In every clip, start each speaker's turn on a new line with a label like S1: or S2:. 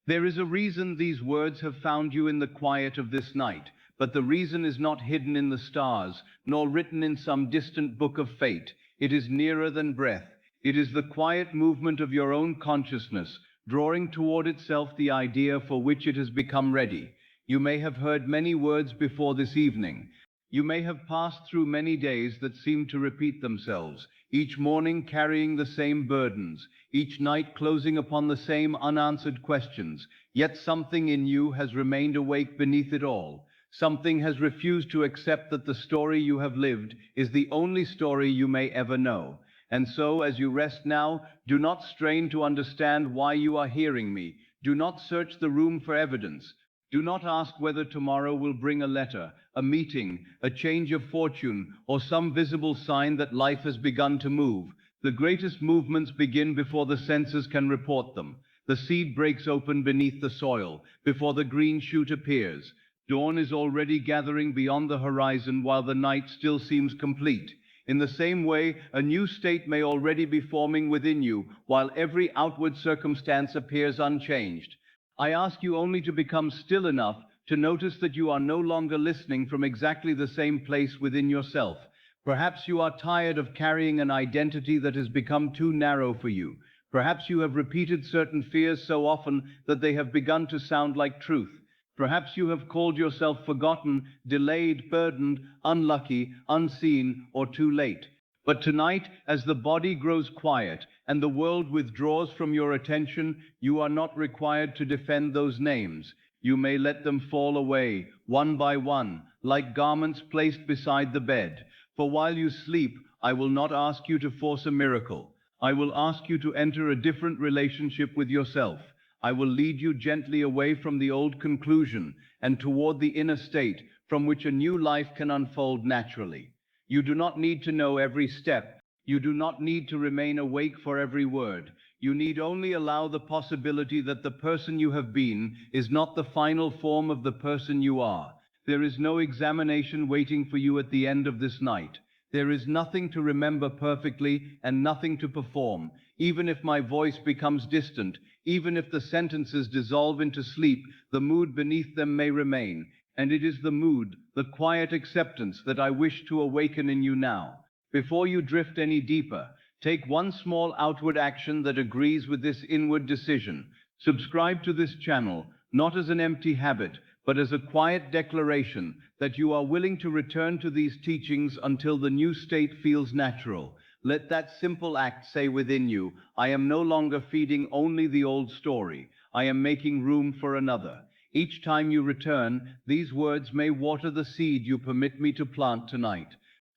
S1: There is a reason these words have found you in the quiet of this night, but the reason is not hidden in the stars, nor written in some distant book of fate. It is nearer than breath. It is the quiet movement of your own consciousness, drawing toward itself the idea for which it has become ready. You may have heard many words before this evening. You may have passed through many days that seem to repeat themselves, each morning carrying the same burdens, each night closing upon the same unanswered questions. Yet something in you has remained awake beneath it all. Something has refused to accept that the story you have lived is the only story you may ever know. And so, as you rest now, do not strain to understand why you are hearing me. Do not search the room for evidence. Do not ask whether tomorrow will bring a letter, a meeting, a change of fortune, or some visible sign that life has begun to move. The greatest movements begin before the senses can report them. The seed breaks open beneath the soil, before the green shoot appears. Dawn is already gathering beyond the horizon while the night still seems complete. In the same way, a new state may already be forming within you, while every outward circumstance appears unchanged. I ask you only to become still enough to notice that you are no longer listening from exactly the same place within yourself. Perhaps you are tired of carrying an identity that has become too narrow for you. Perhaps you have repeated certain fears so often that they have begun to sound like truth. Perhaps you have called yourself forgotten, delayed, burdened, unlucky, unseen, or too late. But tonight, as the body grows quiet and the world withdraws from your attention, you are not required to defend those names. You may let them fall away, one by one, like garments placed beside the bed. For while you sleep, I will not ask you to force a miracle. I will ask you to enter a different relationship with yourself. I will lead you gently away from the old conclusion and toward the inner state from which a new life can unfold naturally. You do not need to know every step. You do not need to remain awake for every word. You need only allow the possibility that the person you have been is not the final form of the person you are. There is no examination waiting for you at the end of this night. There is nothing to remember perfectly and nothing to perform. Even if my voice becomes distant, even if the sentences dissolve into sleep, the mood beneath them may remain. And it is the mood, the quiet acceptance, that I wish to awaken in you now. Before you drift any deeper, take one small outward action that agrees with this inward decision. Subscribe to this channel, not as an empty habit, but as a quiet declaration that you are willing to return to these teachings until the new state feels natural. Let that simple act say within you, I am no longer feeding only the old story. I am making room for another. Each time you return, these words may water the seed you permit me to plant tonight.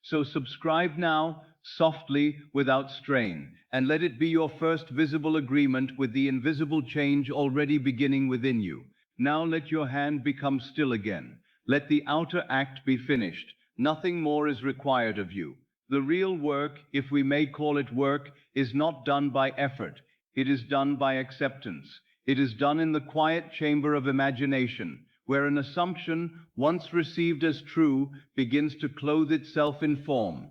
S1: So subscribe now, softly, without strain, and let it be your first visible agreement with the invisible change already beginning within you. Now let your hand become still again. Let the outer act be finished. Nothing more is required of you. The real work, if we may call it work, is not done by effort. It is done by acceptance. It is done in the quiet chamber of imagination, where an assumption, once received as true, begins to clothe itself in form.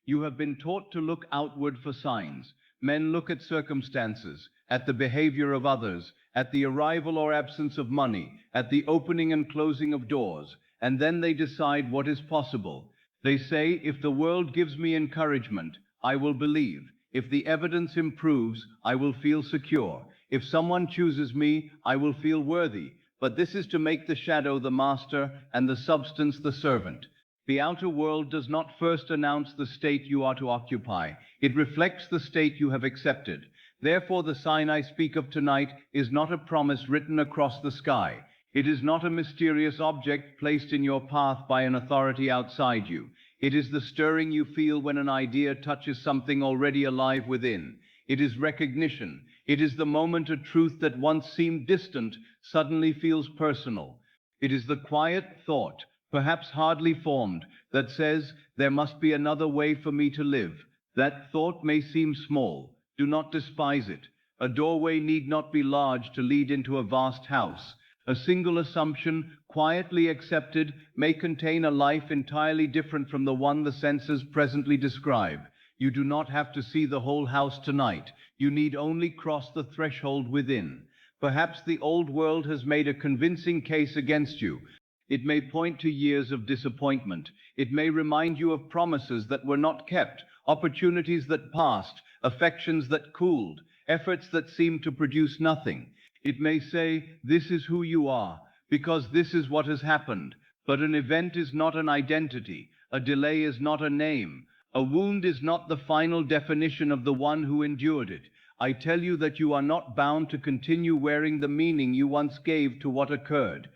S1: You have been taught to look outward for signs. Men look at circumstances, at the behavior of others, at the arrival or absence of money, at the opening and closing of doors, and then they decide what is possible. They say, if the world gives me encouragement, I will believe. If the evidence improves, I will feel secure. If someone chooses me, I will feel worthy. But this is to make the shadow the master and the substance the servant. The outer world does not first announce the state you are to occupy. It reflects the state you have accepted. Therefore, the sign I speak of tonight is not a promise written across the sky. It is not a mysterious object placed in your path by an authority outside you. It is the stirring you feel when an idea touches something already alive within. It is recognition. It is the moment a truth that once seemed distant suddenly feels personal. It is the quiet thought, perhaps hardly formed, that says, there must be another way for me to live. That thought may seem small. Do not despise it. A doorway need not be large to lead into a vast house. A single assumption, quietly accepted, may contain a life entirely different from the one the senses presently describe. You do not have to see the whole house tonight. You need only cross the threshold within. Perhaps the old world has made a convincing case against you. It may point to years of disappointment. It may remind you of promises that were not kept, opportunities that passed, affections that cooled, efforts that seemed to produce nothing. It may say, "This is who you are, because this is what has happened." But an event is not an identity. A delay is not a name. A wound is not the final definition of the one who endured it. I tell you that you are not bound to continue wearing the meaning you once gave to what occurred.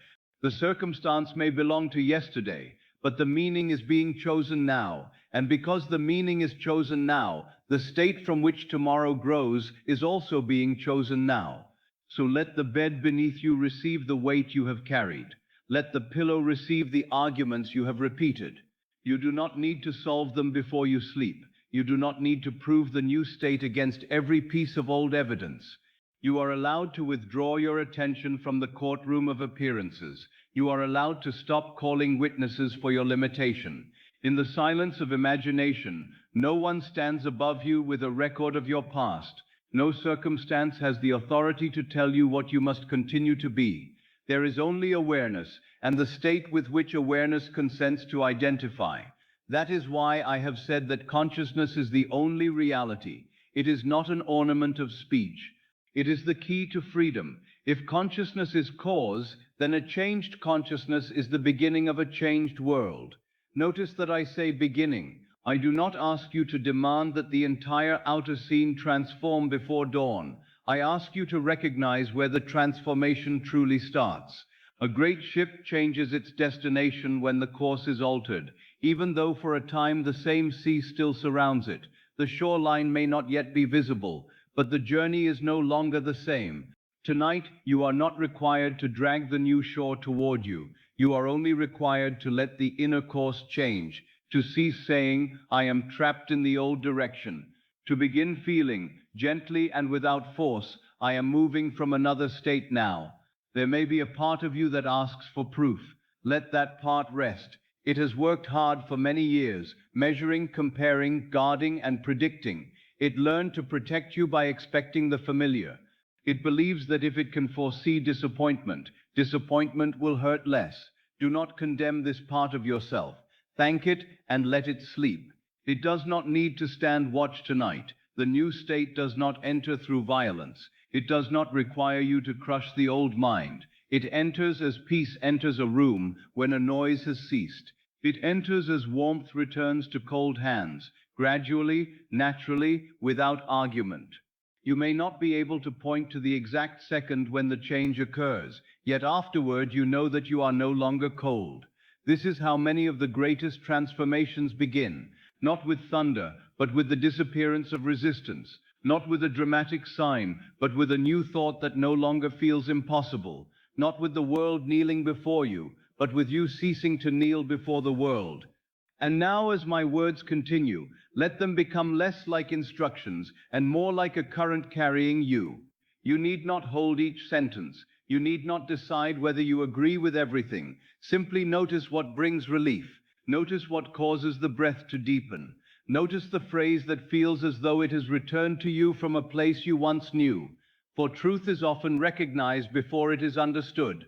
S1: The circumstance may belong to yesterday, but the meaning is being chosen now. And because the meaning is chosen now, the state from which tomorrow grows is also being chosen now. So let the bed beneath you receive the weight you have carried. Let the pillow receive the arguments you have repeated. You do not need to solve them before you sleep. You do not need to prove the new state against every piece of old evidence. You are allowed to withdraw your attention from the courtroom of appearances. You are allowed to stop calling witnesses for your limitation. In the silence of imagination, no one stands above you with a record of your past. No circumstance has the authority to tell you what you must continue to be. There is only awareness, and the state with which awareness consents to identify. That is why I have said that consciousness is the only reality. It is not an ornament of speech. It is the key to freedom. If consciousness is cause, then a changed consciousness is the beginning of a changed world. Notice that I say beginning. I do not ask you to demand that the entire outer scene transform before dawn. I ask you to recognize where the transformation truly starts. A great ship changes its destination when the course is altered, even though for a time the same sea still surrounds it. The shoreline may not yet be visible, but the journey is no longer the same. Tonight, you are not required to drag the new shore toward you. You are only required to let the inner course change, to cease saying, "I am trapped in the old direction," to begin feeling, gently and without force, "I am moving from another state now." There may be a part of you that asks for proof. Let that part rest. It has worked hard for many years, measuring, comparing, guarding, and predicting. It learned to protect you by expecting the familiar. It believes that if it can foresee disappointment, disappointment will hurt less. Do not condemn this part of yourself. Thank it and let it sleep. It does not need to stand watch tonight. The new state does not enter through violence. It does not require you to crush the old mind. It enters as peace enters a room when a noise has ceased. It enters as warmth returns to cold hands, gradually, naturally, without argument. You may not be able to point to the exact second when the change occurs, yet afterward you know that you are no longer cold. This is how many of the greatest transformations begin, not with thunder, but with the disappearance of resistance, not with a dramatic sign, but with a new thought that no longer feels impossible, not with the world kneeling before you, but with you ceasing to kneel before the world. And now, as my words continue, let them become less like instructions and more like a current carrying you. You need not hold each sentence. You need not decide whether you agree with everything. Simply notice what brings relief. Notice what causes the breath to deepen. Notice the phrase that feels as though it has returned to you from a place you once knew. For truth is often recognized before it is understood.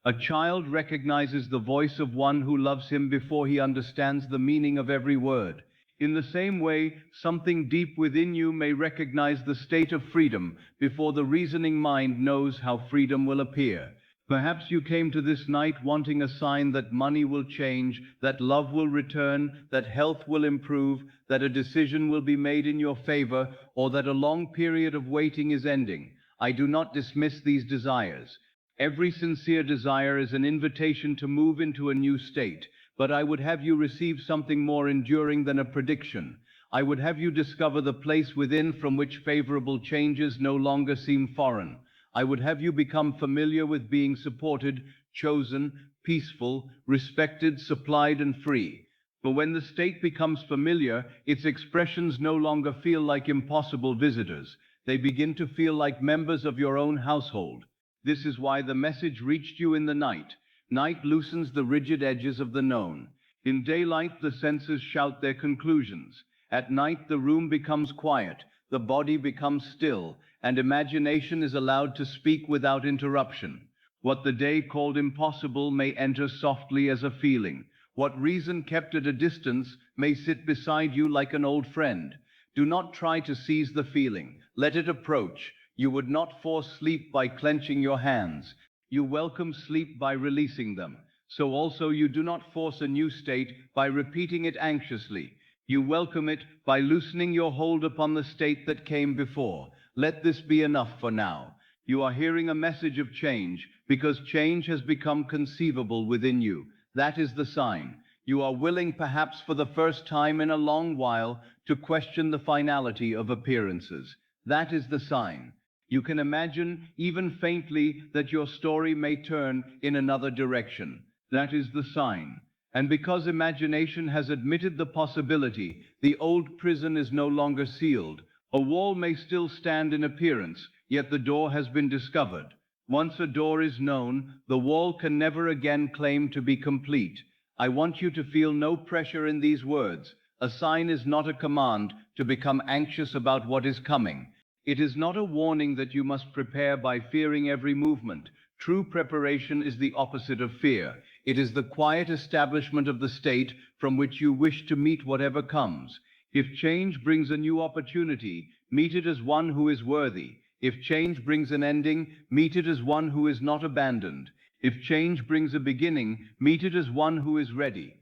S1: A child recognizes the voice of one who loves him before he understands the meaning of every word. In the same way, something deep within you may recognize the state of freedom before the reasoning mind knows how freedom will appear. Perhaps you came to this night wanting a sign that money will change, that love will return, that health will improve, that a decision will be made in your favor, or that a long period of waiting is ending. I do not dismiss these desires. Every sincere desire is an invitation to move into a new state, but I would have you receive something more enduring than a prediction. I would have you discover the place within from which favorable changes no longer seem foreign. I would have you become familiar with being supported, chosen, peaceful, respected, supplied, and free. For when the state becomes familiar, its expressions no longer feel like impossible visitors. They begin to feel like members of your own household. This is why the message reached you in the night. Night loosens the rigid edges of the known. In daylight, the senses shout their conclusions. At night, the room becomes quiet, the body becomes still, and imagination is allowed to speak without interruption. What the day called impossible may enter softly as a feeling. What reason kept at a distance may sit beside you like an old friend. Do not try to seize the feeling. Let it approach. You would not force sleep by clenching your hands. You welcome sleep by releasing them. So also you do not force a new state by repeating it anxiously. You welcome it by loosening your hold upon the state that came before. Let this be enough for now. You are hearing a message of change because change has become conceivable within you. That is the sign. You are willing, perhaps for the first time in a long while, to question the finality of appearances. That is the sign. You can imagine, even faintly, that your story may turn in another direction. That is the sign. And because imagination has admitted the possibility, the old prison is no longer sealed. A wall may still stand in appearance, yet the door has been discovered. Once a door is known, the wall can never again claim to be complete. I want you to feel no pressure in these words. A sign is not a command to become anxious about what is coming. It is not a warning that you must prepare by fearing every movement. True preparation is the opposite of fear. It is the quiet establishment of the state from which you wish to meet whatever comes. If change brings a new opportunity, meet it as one who is worthy. If change brings an ending, meet it as one who is not abandoned. If change brings a beginning, meet it as one who is ready.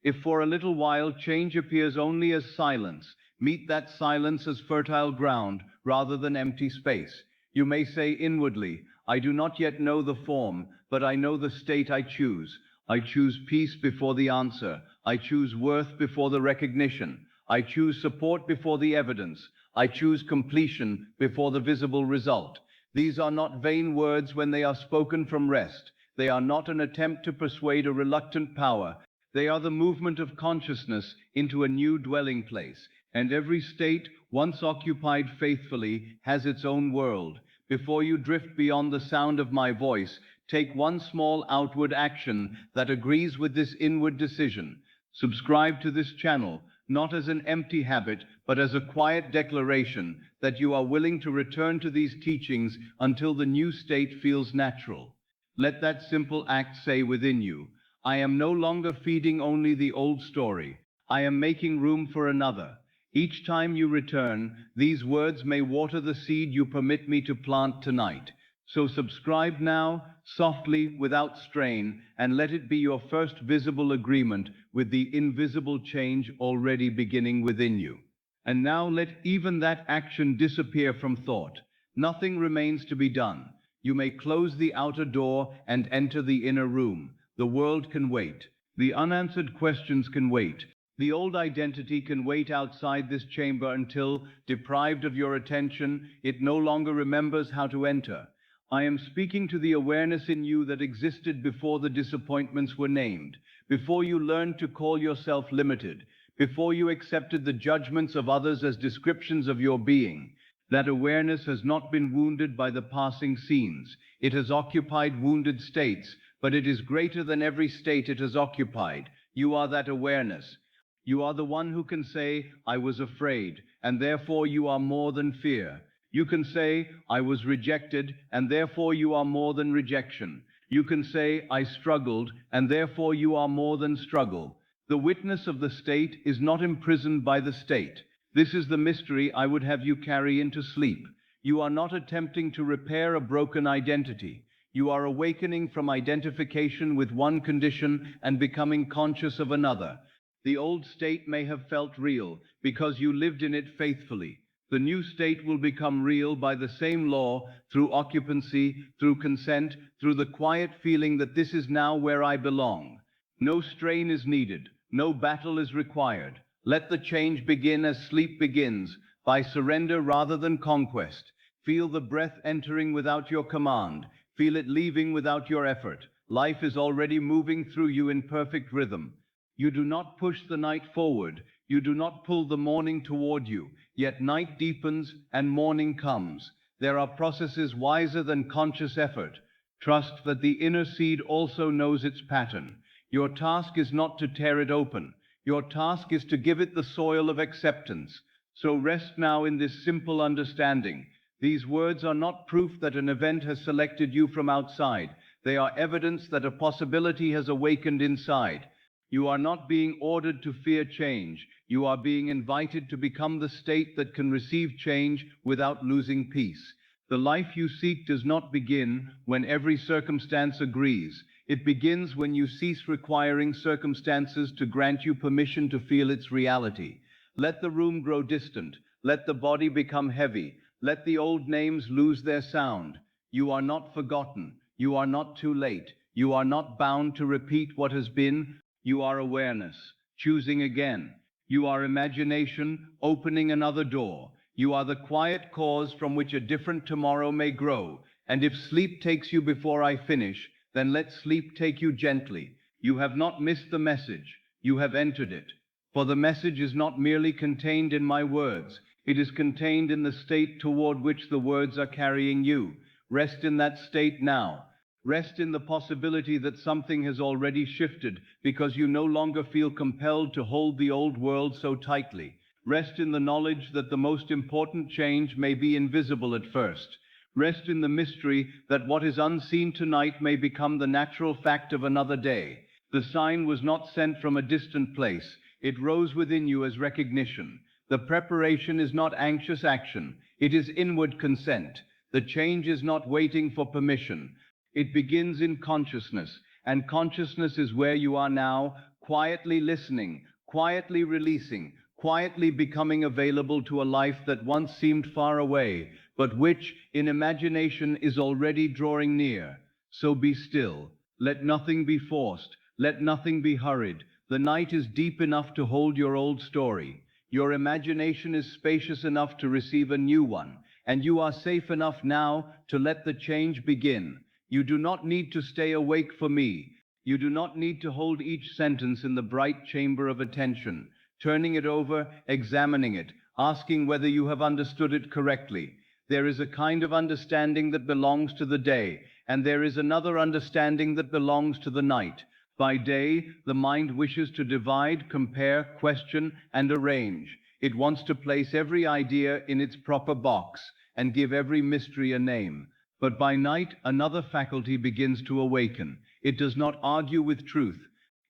S1: If for a little while change appears only as silence, meet that silence as fertile ground rather than empty space. You may say inwardly, I do not yet know the form, but I know the state I choose. I choose peace before the answer. I choose worth before the recognition. I choose support before the evidence. I choose completion before the visible result. These are not vain words when they are spoken from rest. They are not an attempt to persuade a reluctant power. They are the movement of consciousness into a new dwelling place. And every state, once occupied faithfully, has its own world. Before you drift beyond the sound of my voice, take one small outward action that agrees with this inward decision. Subscribe to this channel, not as an empty habit, but as a quiet declaration that you are willing to return to these teachings until the new state feels natural. Let that simple act say within you, I am no longer feeding only the old story. I am making room for another. Each time you return, these words may water the seed you permit me to plant tonight. So subscribe now, softly, without strain, and let it be your first visible agreement with the invisible change already beginning within you. And now let even that action disappear from thought. Nothing remains to be done. You may close the outer door and enter the inner room. The world can wait. The unanswered questions can wait. The old identity can wait outside this chamber until, deprived of your attention, it no longer remembers how to enter. I am speaking to the awareness in you that existed before the disappointments were named, before you learned to call yourself limited, before you accepted the judgments of others as descriptions of your being. That awareness has not been wounded by the passing scenes. It has occupied wounded states, but it is greater than every state it has occupied. You are that awareness. You are the one who can say, I was afraid, and therefore you are more than fear. You can say, I was rejected, and therefore you are more than rejection. You can say, I struggled, and therefore you are more than struggle. The witness of the state is not imprisoned by the state. This is the mystery I would have you carry into sleep. You are not attempting to repair a broken identity. You are awakening from identification with one condition and becoming conscious of another. The old state may have felt real because you lived in it faithfully. The new state will become real by the same law, through occupancy, through consent, through the quiet feeling that this is now where I belong. No strain is needed. No battle is required. Let the change begin as sleep begins, by surrender rather than conquest. Feel the breath entering without your command. Feel it leaving without your effort. Life is already moving through you in perfect rhythm. You do not push the night forward. You do not pull the morning toward you. Yet night deepens and morning comes. There are processes wiser than conscious effort. Trust that the inner seed also knows its pattern. Your task is not to tear it open. Your task is to give it the soil of acceptance. So rest now in this simple understanding. These words are not proof that an event has selected you from outside. They are evidence that a possibility has awakened inside. You are not being ordered to fear change. You are being invited to become the state that can receive change without losing peace. The life you seek does not begin when every circumstance agrees. It begins when you cease requiring circumstances to grant you permission to feel its reality. Let the room grow distant. Let the body become heavy. Let the old names lose their sound. You are not forgotten. You are not too late. You are not bound to repeat what has been. You are awareness, choosing again. You are imagination, opening another door. You are the quiet cause from which a different tomorrow may grow. And if sleep takes you before I finish, then let sleep take you gently. You have not missed the message. You have entered it. For the message is not merely contained in my words. It is contained in the state toward which the words are carrying you. Rest in that state now. Rest in the possibility that something has already shifted because you no longer feel compelled to hold the old world so tightly. Rest in the knowledge that the most important change may be invisible at first. Rest in the mystery that what is unseen tonight may become the natural fact of another day. The sign was not sent from a distant place. It rose within you as recognition. The preparation is not anxious action. It is inward consent. The change is not waiting for permission. It begins in consciousness, and consciousness is where you are now, quietly listening, quietly releasing, quietly becoming available to a life that once seemed far away, but which, in imagination, is already drawing near. So be still. Let nothing be forced. Let nothing be hurried. The night is deep enough to hold your old story. Your imagination is spacious enough to receive a new one, and you are safe enough now to let the change begin. You do not need to stay awake for me. You do not need to hold each sentence in the bright chamber of attention, turning it over, examining it, asking whether you have understood it correctly. There is a kind of understanding that belongs to the day, and there is another understanding that belongs to the night. By day, the mind wishes to divide, compare, question, and arrange. It wants to place every idea in its proper box and give every mystery a name. But by night, another faculty begins to awaken. It does not argue with truth.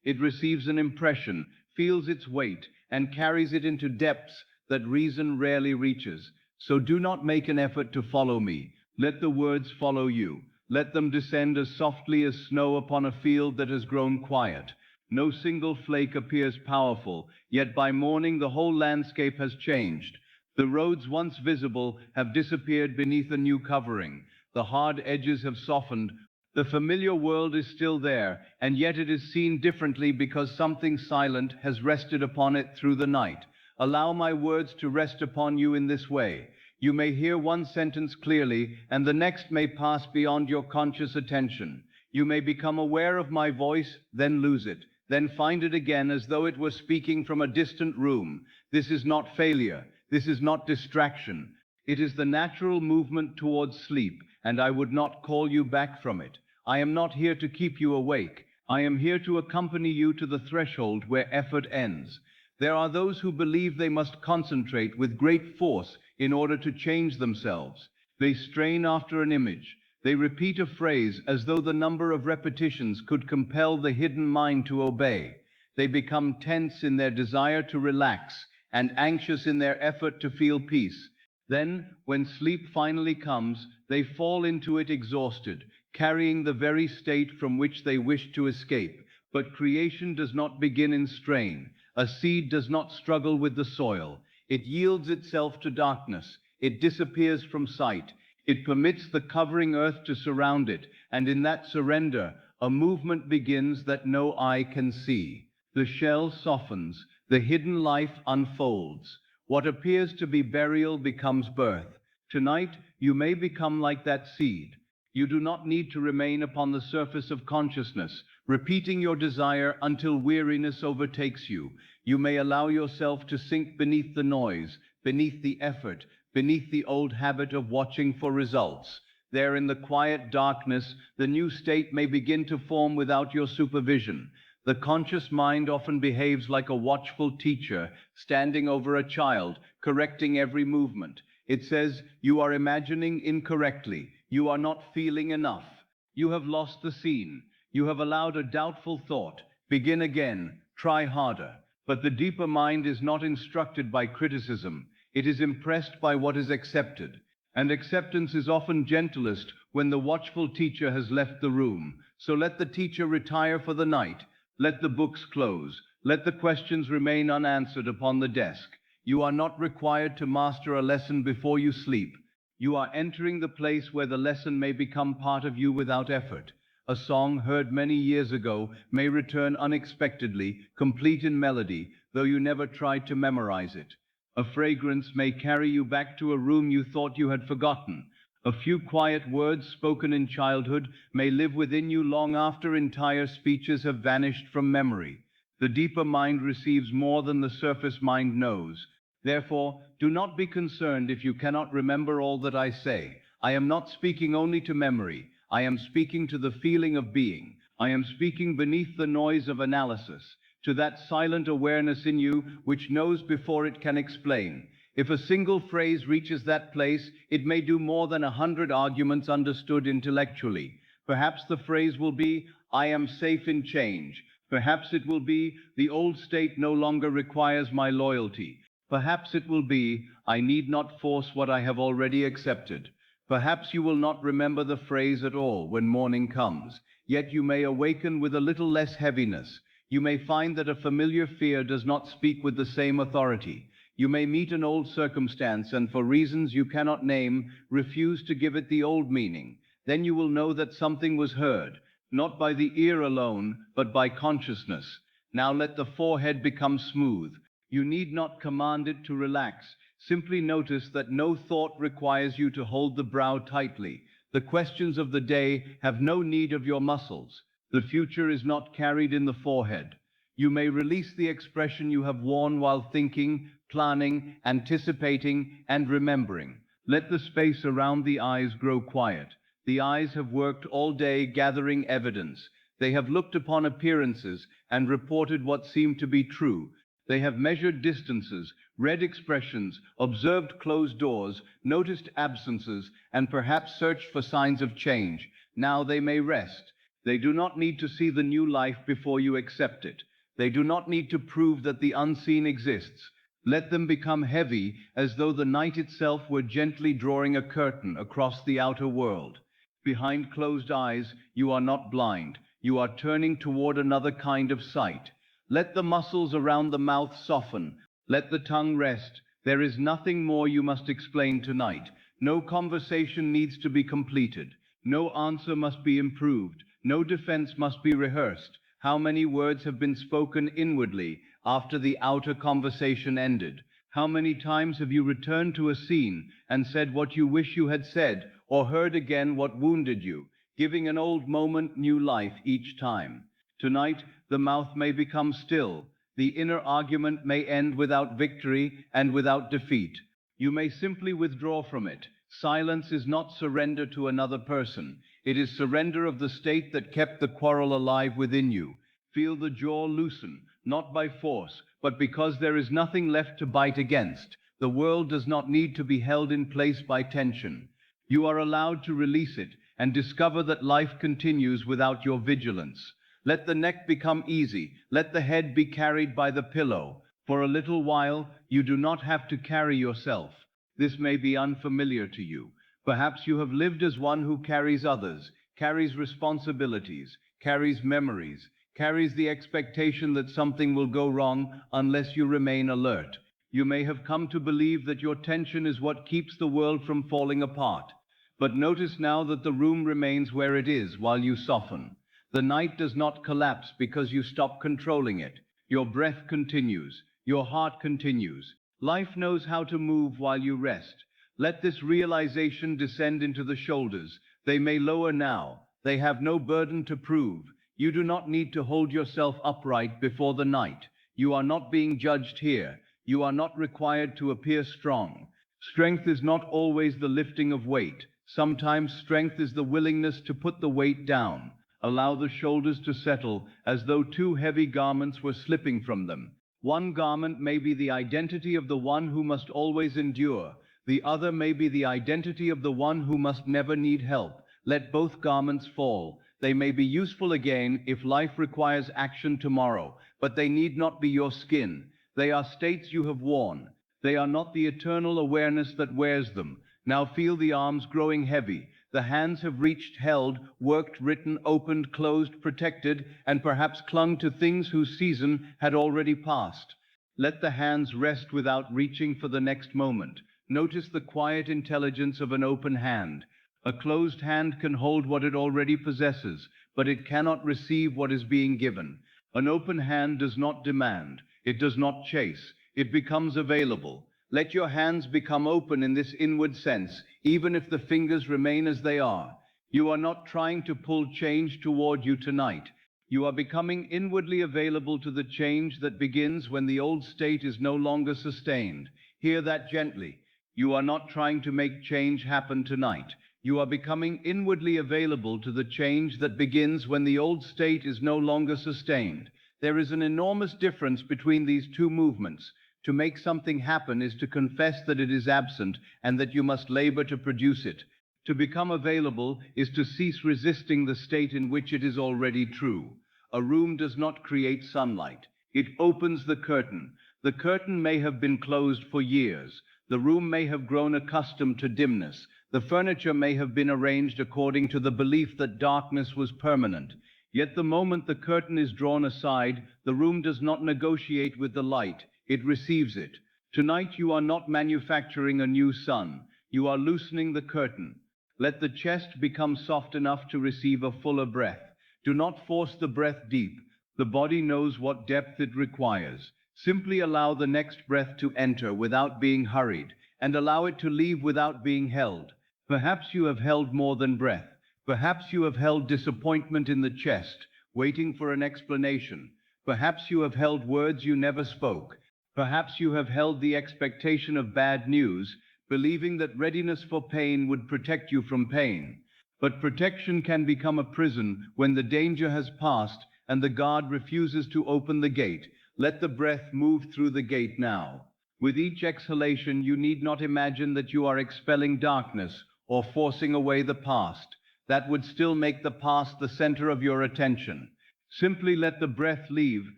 S1: It receives an impression, feels its weight, and carries it into depths that reason rarely reaches. So do not make an effort to follow me. Let the words follow you. Let them descend as softly as snow upon a field that has grown quiet. No single flake appears powerful, yet by morning the whole landscape has changed. The roads once visible have disappeared beneath a new covering. The hard edges have softened. The familiar world is still there, and yet it is seen differently because something silent has rested upon it through the night. Allow my words to rest upon you in this way. You may hear one sentence clearly, and the next may pass beyond your conscious attention. You may become aware of my voice, then lose it, then find it again as though it were speaking from a distant room. This is not failure. This is not distraction. It is the natural movement towards sleep, and I would not call you back from it. I am not here to keep you awake. I am here to accompany you to the threshold where effort ends. There are those who believe they must concentrate with great force in order to change themselves. They strain after an image. They repeat a phrase as though the number of repetitions could compel the hidden mind to obey. They become tense in their desire to relax and anxious in their effort to feel peace. Then, when sleep finally comes, they fall into it exhausted, carrying the very state from which they wish to escape. But creation does not begin in strain. A seed does not struggle with the soil. It yields itself to darkness. It disappears from sight. It permits the covering earth to surround it, and in that surrender, a movement begins that no eye can see. The shell softens. The hidden life unfolds. What appears to be burial becomes birth. Tonight, you may become like that seed. You do not need to remain upon the surface of consciousness, repeating your desire until weariness overtakes you. You may allow yourself to sink beneath the noise, beneath the effort, beneath the old habit of watching for results. There in the quiet darkness, the new state may begin to form without your supervision. The conscious mind often behaves like a watchful teacher, standing over a child, correcting every movement. It says, you are imagining incorrectly. You are not feeling enough. You have lost the scene. You have allowed a doubtful thought. Begin again. Try harder. But the deeper mind is not instructed by criticism. It is impressed by what is accepted. And acceptance is often gentlest when the watchful teacher has left the room. So let the teacher retire for the night. Let the books close. Let the questions remain unanswered upon the desk. You are not required to master a lesson before you sleep. You are entering the place where the lesson may become part of you without effort. A song heard many years ago may return unexpectedly, complete in melody, though you never tried to memorize it. A fragrance may carry you back to a room you thought you had forgotten. A few quiet words spoken in childhood may live within you long after entire speeches have vanished from memory. The deeper mind receives more than the surface mind knows. Therefore, do not be concerned if you cannot remember all that I say. I am not speaking only to memory. I am speaking to the feeling of being. I am speaking beneath the noise of analysis, to that silent awareness in you which knows before it can explain. If a single phrase reaches that place, it may do more than 100 arguments understood intellectually. Perhaps the phrase will be, I am safe in change. Perhaps it will be, the old state no longer requires my loyalty. Perhaps it will be, I need not force what I have already accepted. Perhaps you will not remember the phrase at all when morning comes, yet you may awaken with a little less heaviness. You may find that a familiar fear does not speak with the same authority. You may meet an old circumstance and for reasons you cannot name, refuse to give it the old meaning. Then you will know that something was heard, not by the ear alone, but by consciousness. Now let the forehead become smooth. You need not command it to relax. Simply notice that no thought requires you to hold the brow tightly. The questions of the day have no need of your muscles. The future is not carried in the forehead. You may release the expression you have worn while thinking, planning, anticipating, and remembering. Let the space around the eyes grow quiet. The eyes have worked all day gathering evidence. They have looked upon appearances and reported what seemed to be true. They have measured distances, read expressions, observed closed doors, noticed absences, and perhaps searched for signs of change. Now they may rest. They do not need to see the new life before you accept it. They do not need to prove that the unseen exists. Let them become heavy as though the night itself were gently drawing a curtain across the outer world. Behind closed eyes, you are not blind. You are turning toward another kind of sight. Let the muscles around the mouth soften. Let the tongue rest. There is nothing more you must explain tonight. No conversation needs to be completed. No answer must be improved. No defense must be rehearsed. How many words have been spoken inwardly after the outer conversation ended? How many times have you returned to a scene and said what you wish you had said, or heard again what wounded you, giving an old moment new life each time? Tonight, the mouth may become still. The inner argument may end without victory and without defeat. You may simply withdraw from it. Silence is not surrender to another person. It is surrender of the state that kept the quarrel alive within you. Feel the jaw loosen, not by force, but because there is nothing left to bite against. The world does not need to be held in place by tension. You are allowed to release it and discover that life continues without your vigilance. Let the neck become easy. Let the head be carried by the pillow. For a little while, you do not have to carry yourself. This may be unfamiliar to you. Perhaps you have lived as one who carries others, carries responsibilities, carries memories, carries the expectation that something will go wrong unless you remain alert. You may have come to believe that your tension is what keeps the world from falling apart. But notice now that the room remains where it is while you soften. The night does not collapse because you stop controlling it. Your breath continues. Your heart continues. Life knows how to move while you rest. Let this realization descend into the shoulders. They may lower now. They have no burden to prove. You do not need to hold yourself upright before the night. You are not being judged here. You are not required to appear strong. Strength is not always the lifting of weight. Sometimes strength is the willingness to put the weight down. Allow the shoulders to settle as though two heavy garments were slipping from them. One garment may be the identity of the one who must always endure. The other may be the identity of the one who must never need help. Let both garments fall. They may be useful again if life requires action tomorrow, but they need not be your skin. They are states you have worn. They are not the eternal awareness that wears them. Now feel the arms growing heavy. The hands have reached, held, worked, written, opened, closed, protected, and perhaps clung to things whose season had already passed. Let the hands rest without reaching for the next moment. Notice the quiet intelligence of an open hand. A closed hand can hold what it already possesses, but it cannot receive what is being given. An open hand does not demand. It does not chase. It becomes available. Let your hands become open in this inward sense, even if the fingers remain as they are. You are not trying to pull change toward you tonight. You are becoming inwardly available to the change that begins when the old state is no longer sustained. Hear that gently. You are not trying to make change happen tonight. You are becoming inwardly available to the change that begins when the old state is no longer sustained. There is an enormous difference between these two movements. To make something happen is to confess that it is absent and that you must labor to produce it. To become available is to cease resisting the state in which it is already true. A room does not create sunlight. It opens the curtain. The curtain may have been closed for years. The room may have grown accustomed to dimness. The furniture may have been arranged according to the belief that darkness was permanent. Yet the moment the curtain is drawn aside, the room does not negotiate with the light. It receives it. Tonight you are not manufacturing a new sun. You are loosening the curtain. Let the chest become soft enough to receive a fuller breath. Do not force the breath deep. The body knows what depth it requires. Simply allow the next breath to enter without being hurried, and allow it to leave without being held. Perhaps you have held more than breath. Perhaps you have held disappointment in the chest, waiting for an explanation. Perhaps you have held words you never spoke. Perhaps you have held the expectation of bad news, believing that readiness for pain would protect you from pain. But protection can become a prison when the danger has passed and the guard refuses to open the gate. Let the breath move through the gate now. With each exhalation, you need not imagine that you are expelling darkness or forcing away the past. That would still make the past the center of your attention. Simply let the breath leave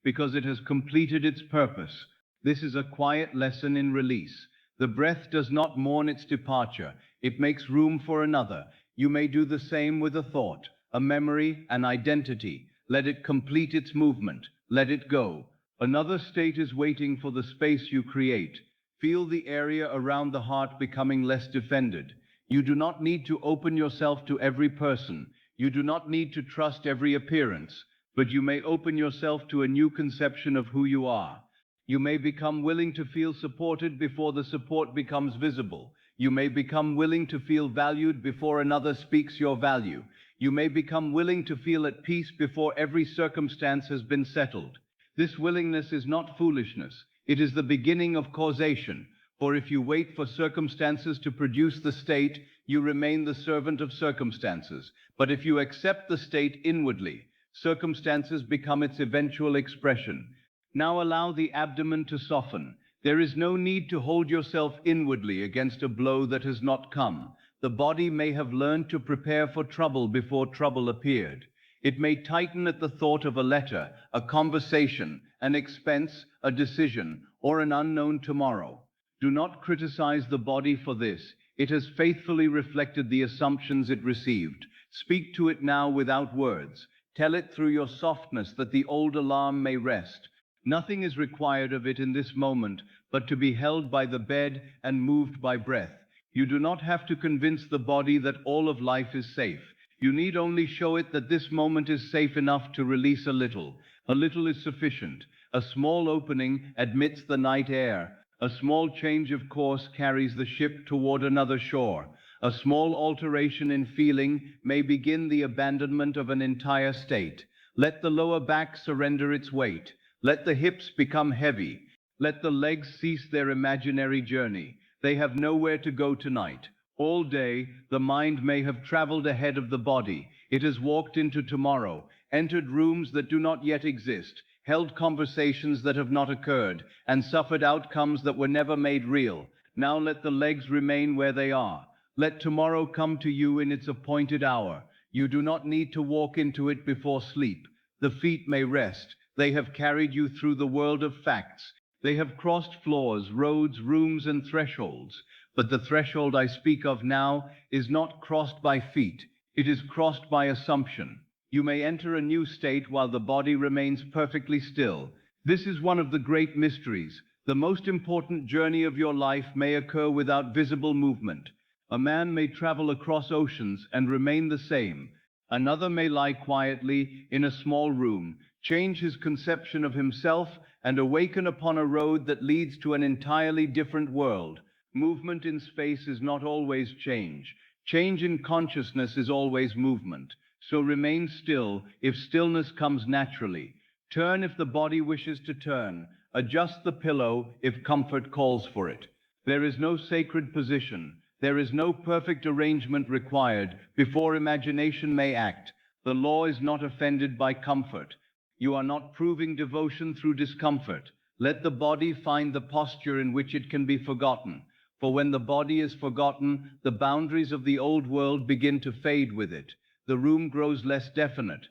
S1: because it has completed its purpose. This is a quiet lesson in release. The breath does not mourn its departure. It makes room for another. You may do the same with a thought, a memory, an identity. Let it complete its movement. Let it go. Another state is waiting for the space you create. Feel the area around the heart becoming less defended. You do not need to open yourself to every person. You do not need to trust every appearance, but you may open yourself to a new conception of who you are. You may become willing to feel supported before the support becomes visible. You may become willing to feel valued before another speaks your value. You may become willing to feel at peace before every circumstance has been settled. This willingness is not foolishness. It is the beginning of causation. For if you wait for circumstances to produce the state, you remain the servant of circumstances. But if you accept the state inwardly, circumstances become its eventual expression. Now allow the abdomen to soften. There is no need to hold yourself inwardly against a blow that has not come. The body may have learned to prepare for trouble before trouble appeared. It may tighten at the thought of a letter, a conversation, an expense, a decision, or an unknown tomorrow. Do not criticize the body for this. It has faithfully reflected the assumptions it received. Speak to it now without words. Tell it through your softness that the old alarm may rest. Nothing is required of it in this moment but to be held by the bed and moved by breath. You do not have to convince the body that all of life is safe. You need only show it that this moment is safe enough to release a little. A little is sufficient. A small opening admits the night air. A small change of course carries the ship toward another shore. A small alteration in feeling may begin the abandonment of an entire state. Let the lower back surrender its weight. Let the hips become heavy. Let the legs cease their imaginary journey. They have nowhere to go tonight. All day, the mind may have traveled ahead of the body. It has walked into tomorrow, entered rooms that do not yet exist, held conversations that have not occurred, and suffered outcomes that were never made real. Now let the legs remain where they are. Let tomorrow come to you in its appointed hour. You do not need to walk into it before sleep. The feet may rest. They have carried you through the world of facts. They have crossed floors, roads, rooms, and thresholds. But the threshold I speak of now is not crossed by feet. It is crossed by assumption. You may enter a new state while the body remains perfectly still. This is one of the great mysteries. The most important journey of your life may occur without visible movement. A man may travel across oceans and remain the same. Another may lie quietly in a small room, change his conception of himself, and awaken upon a road that leads to an entirely different world. Movement in space is not always change. Change in consciousness is always movement. So remain still if stillness comes naturally. Turn if the body wishes to turn. Adjust the pillow if comfort calls for it. There is no sacred position. There is no perfect arrangement required before imagination may act. The law is not offended by comfort. You are not proving devotion through discomfort. Let the body find the posture in which it can be forgotten. For when the body is forgotten, the boundaries of the old world begin to fade with it. The room grows less definite.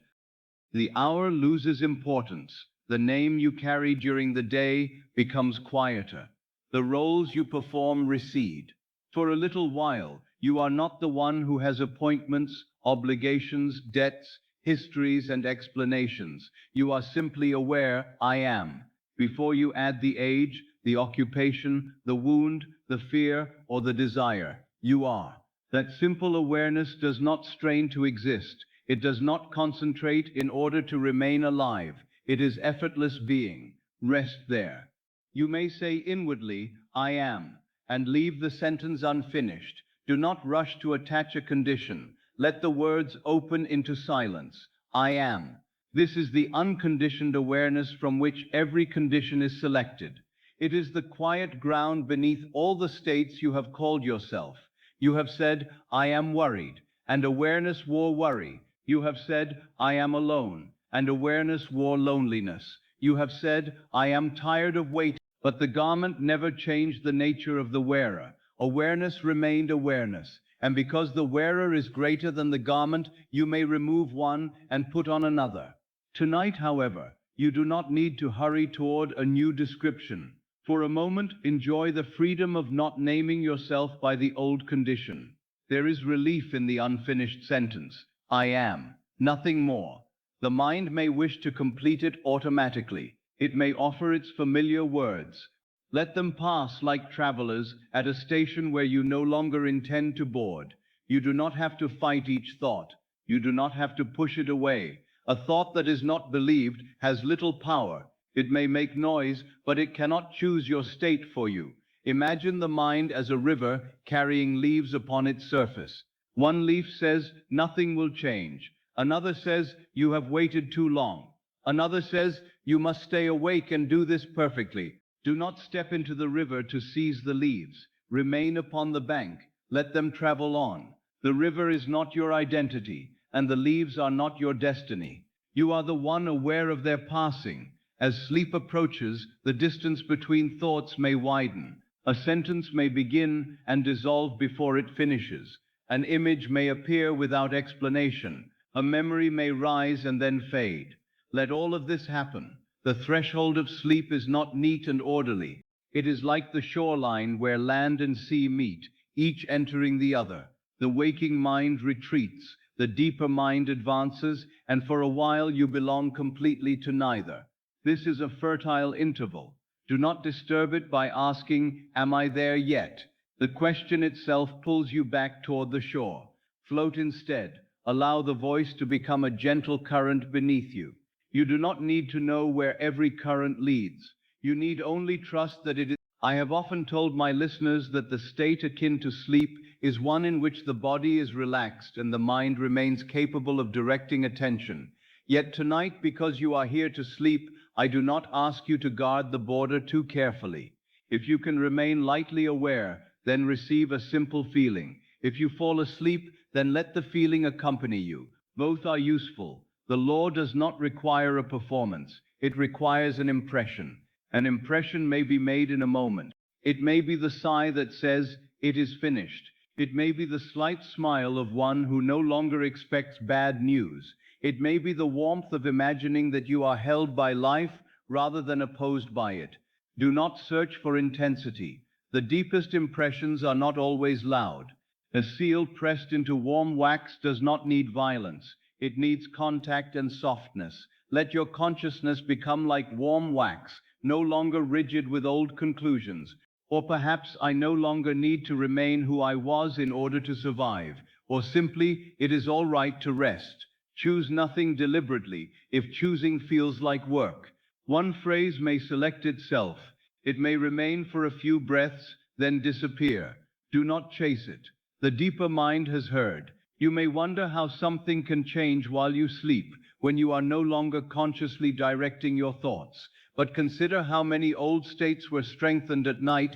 S1: The hour loses importance. The name you carry during the day becomes quieter. The roles you perform recede. For a little while, you are not the one who has appointments, obligations, debts, histories, and explanations. You are simply aware, I am. Before you add the age, the occupation, the wound, the fear, or the desire, you are. That simple awareness does not strain to exist. It does not concentrate in order to remain alive. It is effortless being. Rest there. You may say inwardly, I am, and leave the sentence unfinished. Do not rush to attach a condition. Let the words open into silence. I am. This is the unconditioned awareness from which every condition is selected. It is the quiet ground beneath all the states you have called yourself. You have said, I am worried, and awareness wore worry. You have said, I am alone, and awareness wore loneliness. You have said, I am tired of waiting, but the garment never changed the nature of the wearer. Awareness remained awareness, and because the wearer is greater than the garment, you may remove one and put on another. Tonight, however, you do not need to hurry toward a new description. For a moment, enjoy the freedom of not naming yourself by the old condition. There is relief in the unfinished sentence, I am, nothing more. The mind may wish to complete it automatically. It may offer its familiar words. Let them pass like travelers at a station where you no longer intend to board. You do not have to fight each thought. You do not have to push it away. A thought that is not believed has little power. It may make noise, but it cannot choose your state for you. Imagine the mind as a river carrying leaves upon its surface. One leaf says, nothing will change. Another says, you have waited too long. Another says, you must stay awake and do this perfectly. Do not step into the river to seize the leaves. Remain upon the bank. Let them travel on. The river is not your identity, and the leaves are not your destiny. You are the one aware of their passing. As sleep approaches, the distance between thoughts may widen. A sentence may begin and dissolve before it finishes. An image may appear without explanation. A memory may rise and then fade. Let all of this happen. The threshold of sleep is not neat and orderly. It is like the shoreline where land and sea meet, each entering the other. The waking mind retreats, the deeper mind advances, and for a while you belong completely to neither. This is a fertile interval. Do not disturb it by asking, am I there yet? The question itself pulls you back toward the shore. Float instead. Allow the voice to become a gentle current beneath you. You do not need to know where every current leads. You need only trust that it is. I have often told my listeners that the state akin to sleep is one in which the body is relaxed and the mind remains capable of directing attention. Yet tonight, because you are here to sleep, I do not ask you to guard the border too carefully. If you can remain lightly aware, then receive a simple feeling. If you fall asleep, then let the feeling accompany you. Both are useful. The law does not require a performance. It requires an impression. An impression may be made in a moment. It may be the sigh that says, "It is finished." It may be the slight smile of one who no longer expects bad news. It may be the warmth of imagining that you are held by life rather than opposed by it. Do not search for intensity. The deepest impressions are not always loud. A seal pressed into warm wax does not need violence. It needs contact and softness. Let your consciousness become like warm wax, no longer rigid with old conclusions. Or perhaps I no longer need to remain who I was in order to survive. Or simply, it is all right to rest. Choose nothing deliberately, if choosing feels like work. One phrase may select itself. It may remain for a few breaths, then disappear. Do not chase it. The deeper mind has heard. You may wonder how something can change while you sleep, when you are no longer consciously directing your thoughts. But consider how many old states were strengthened at night.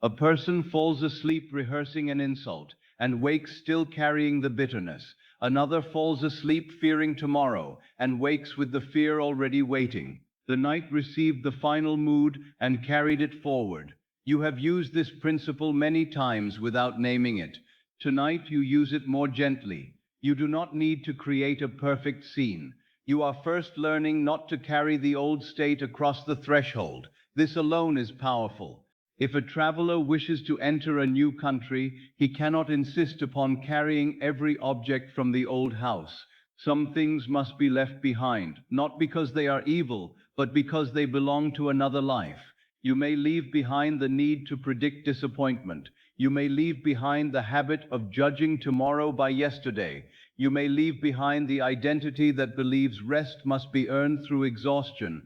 S1: A person falls asleep rehearsing an insult, and wakes still carrying the bitterness. Another falls asleep fearing tomorrow, and wakes with the fear already waiting. The night received the final mood and carried it forward. You have used this principle many times without naming it. Tonight you use it more gently. You do not need to create a perfect scene. You are first learning not to carry the old state across the threshold. This alone is powerful. If a traveler wishes to enter a new country, he cannot insist upon carrying every object from the old house. Some things must be left behind, not because they are evil, but because they belong to another life. You may leave behind the need to predict disappointment. You may leave behind the habit of judging tomorrow by yesterday. You may leave behind the identity that believes rest must be earned through exhaustion.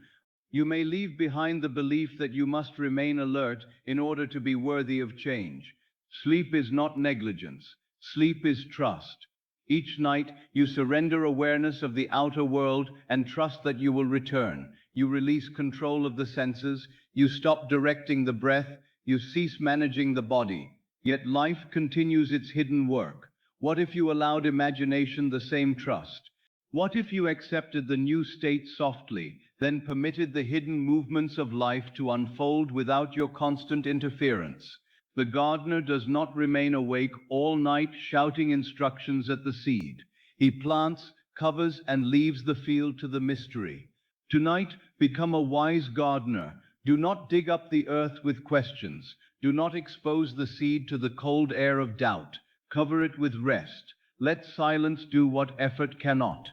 S1: You may leave behind the belief that you must remain alert in order to be worthy of change. Sleep is not negligence. Sleep is trust. Each night, you surrender awareness of the outer world and trust that you will return. You release control of the senses. You stop directing the breath. You cease managing the body. Yet life continues its hidden work. What if you allowed imagination the same trust? What if you accepted the new state softly, then permitted the hidden movements of life to unfold without your constant interference? The gardener does not remain awake all night shouting instructions at the seed. He plants, covers, and leaves the field to the mystery. Tonight, become a wise gardener. Do not dig up the earth with questions. Do not expose the seed to the cold air of doubt. Cover it with rest. Let silence do what effort cannot.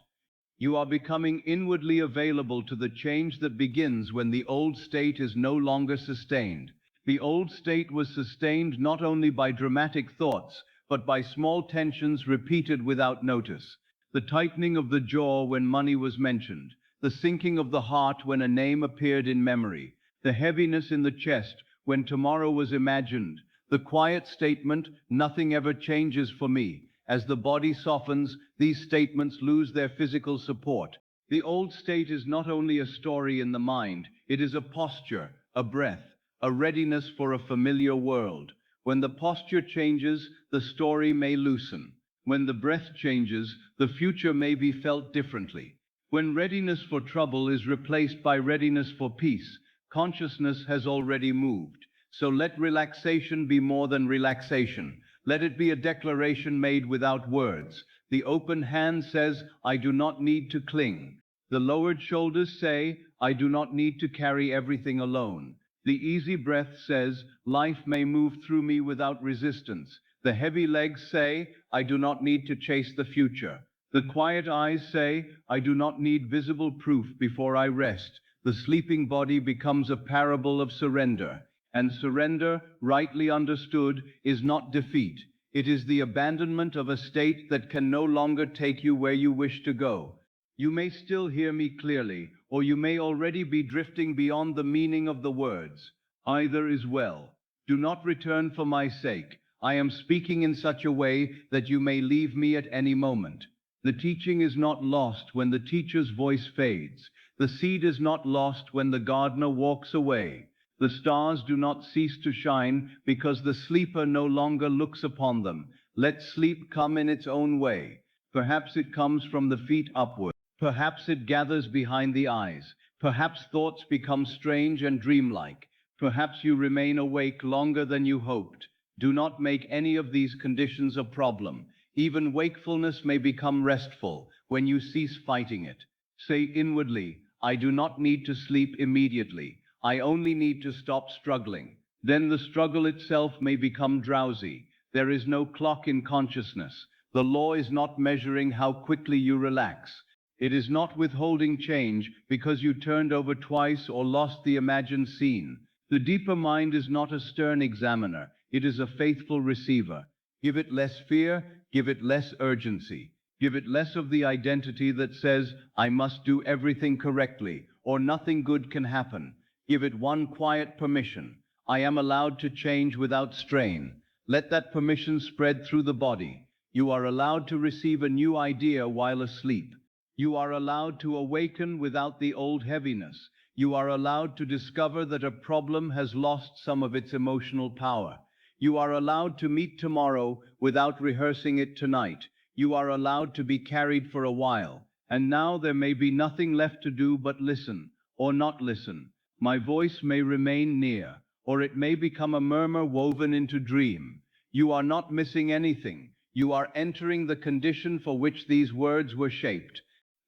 S1: You are becoming inwardly available to the change that begins when the old state is no longer sustained. The old state was sustained not only by dramatic thoughts, but by small tensions repeated without notice. The tightening of the jaw when money was mentioned, the sinking of the heart when a name appeared in memory, the heaviness in the chest when tomorrow was imagined, the quiet statement, "Nothing ever changes for me." As the body softens, these statements lose their physical support. The old state is not only a story in the mind, it is a posture, a breath, a readiness for a familiar world. When the posture changes, the story may loosen. When the breath changes, the future may be felt differently. When readiness for trouble is replaced by readiness for peace, consciousness has already moved. So let relaxation be more than relaxation. Let it be a declaration made without words. The open hand says, "I do not need to cling." The lowered shoulders say, "I do not need to carry everything alone." The easy breath says, "Life may move through me without resistance." The heavy legs say, "I do not need to chase the future." The quiet eyes say, "I do not need visible proof before I rest." The sleeping body becomes a parable of surrender. And surrender, rightly understood, is not defeat. It is the abandonment of a state that can no longer take you where you wish to go. You may still hear me clearly, or you may already be drifting beyond the meaning of the words. Either is well. Do not return for my sake. I am speaking in such a way that you may leave me at any moment. The teaching is not lost when the teacher's voice fades. The seed is not lost when the gardener walks away. The stars do not cease to shine because the sleeper no longer looks upon them. Let sleep come in its own way. Perhaps it comes from the feet upward. Perhaps it gathers behind the eyes. Perhaps thoughts become strange and dreamlike. Perhaps you remain awake longer than you hoped. Do not make any of these conditions a problem. Even wakefulness may become restful when you cease fighting it. Say inwardly, I do not need to sleep immediately. I only need to stop struggling. Then the struggle itself may become drowsy. There is no clock in consciousness. The law is not measuring how quickly you relax. It is not withholding change because you turned over twice or lost the imagined scene. The deeper mind is not a stern examiner. It is a faithful receiver. Give it less fear, give it less urgency. Give it less of the identity that says, I must do everything correctly, or nothing good can happen. Give it one quiet permission. I am allowed to change without strain. Let that permission spread through the body. You are allowed to receive a new idea while asleep. You are allowed to awaken without the old heaviness. You are allowed to discover that a problem has lost some of its emotional power. You are allowed to meet tomorrow without rehearsing it tonight. You are allowed to be carried for a while. And now there may be nothing left to do but listen, or not listen. My voice may remain near, or it may become a murmur woven into dream. You are not missing anything. You are entering the condition for which these words were shaped.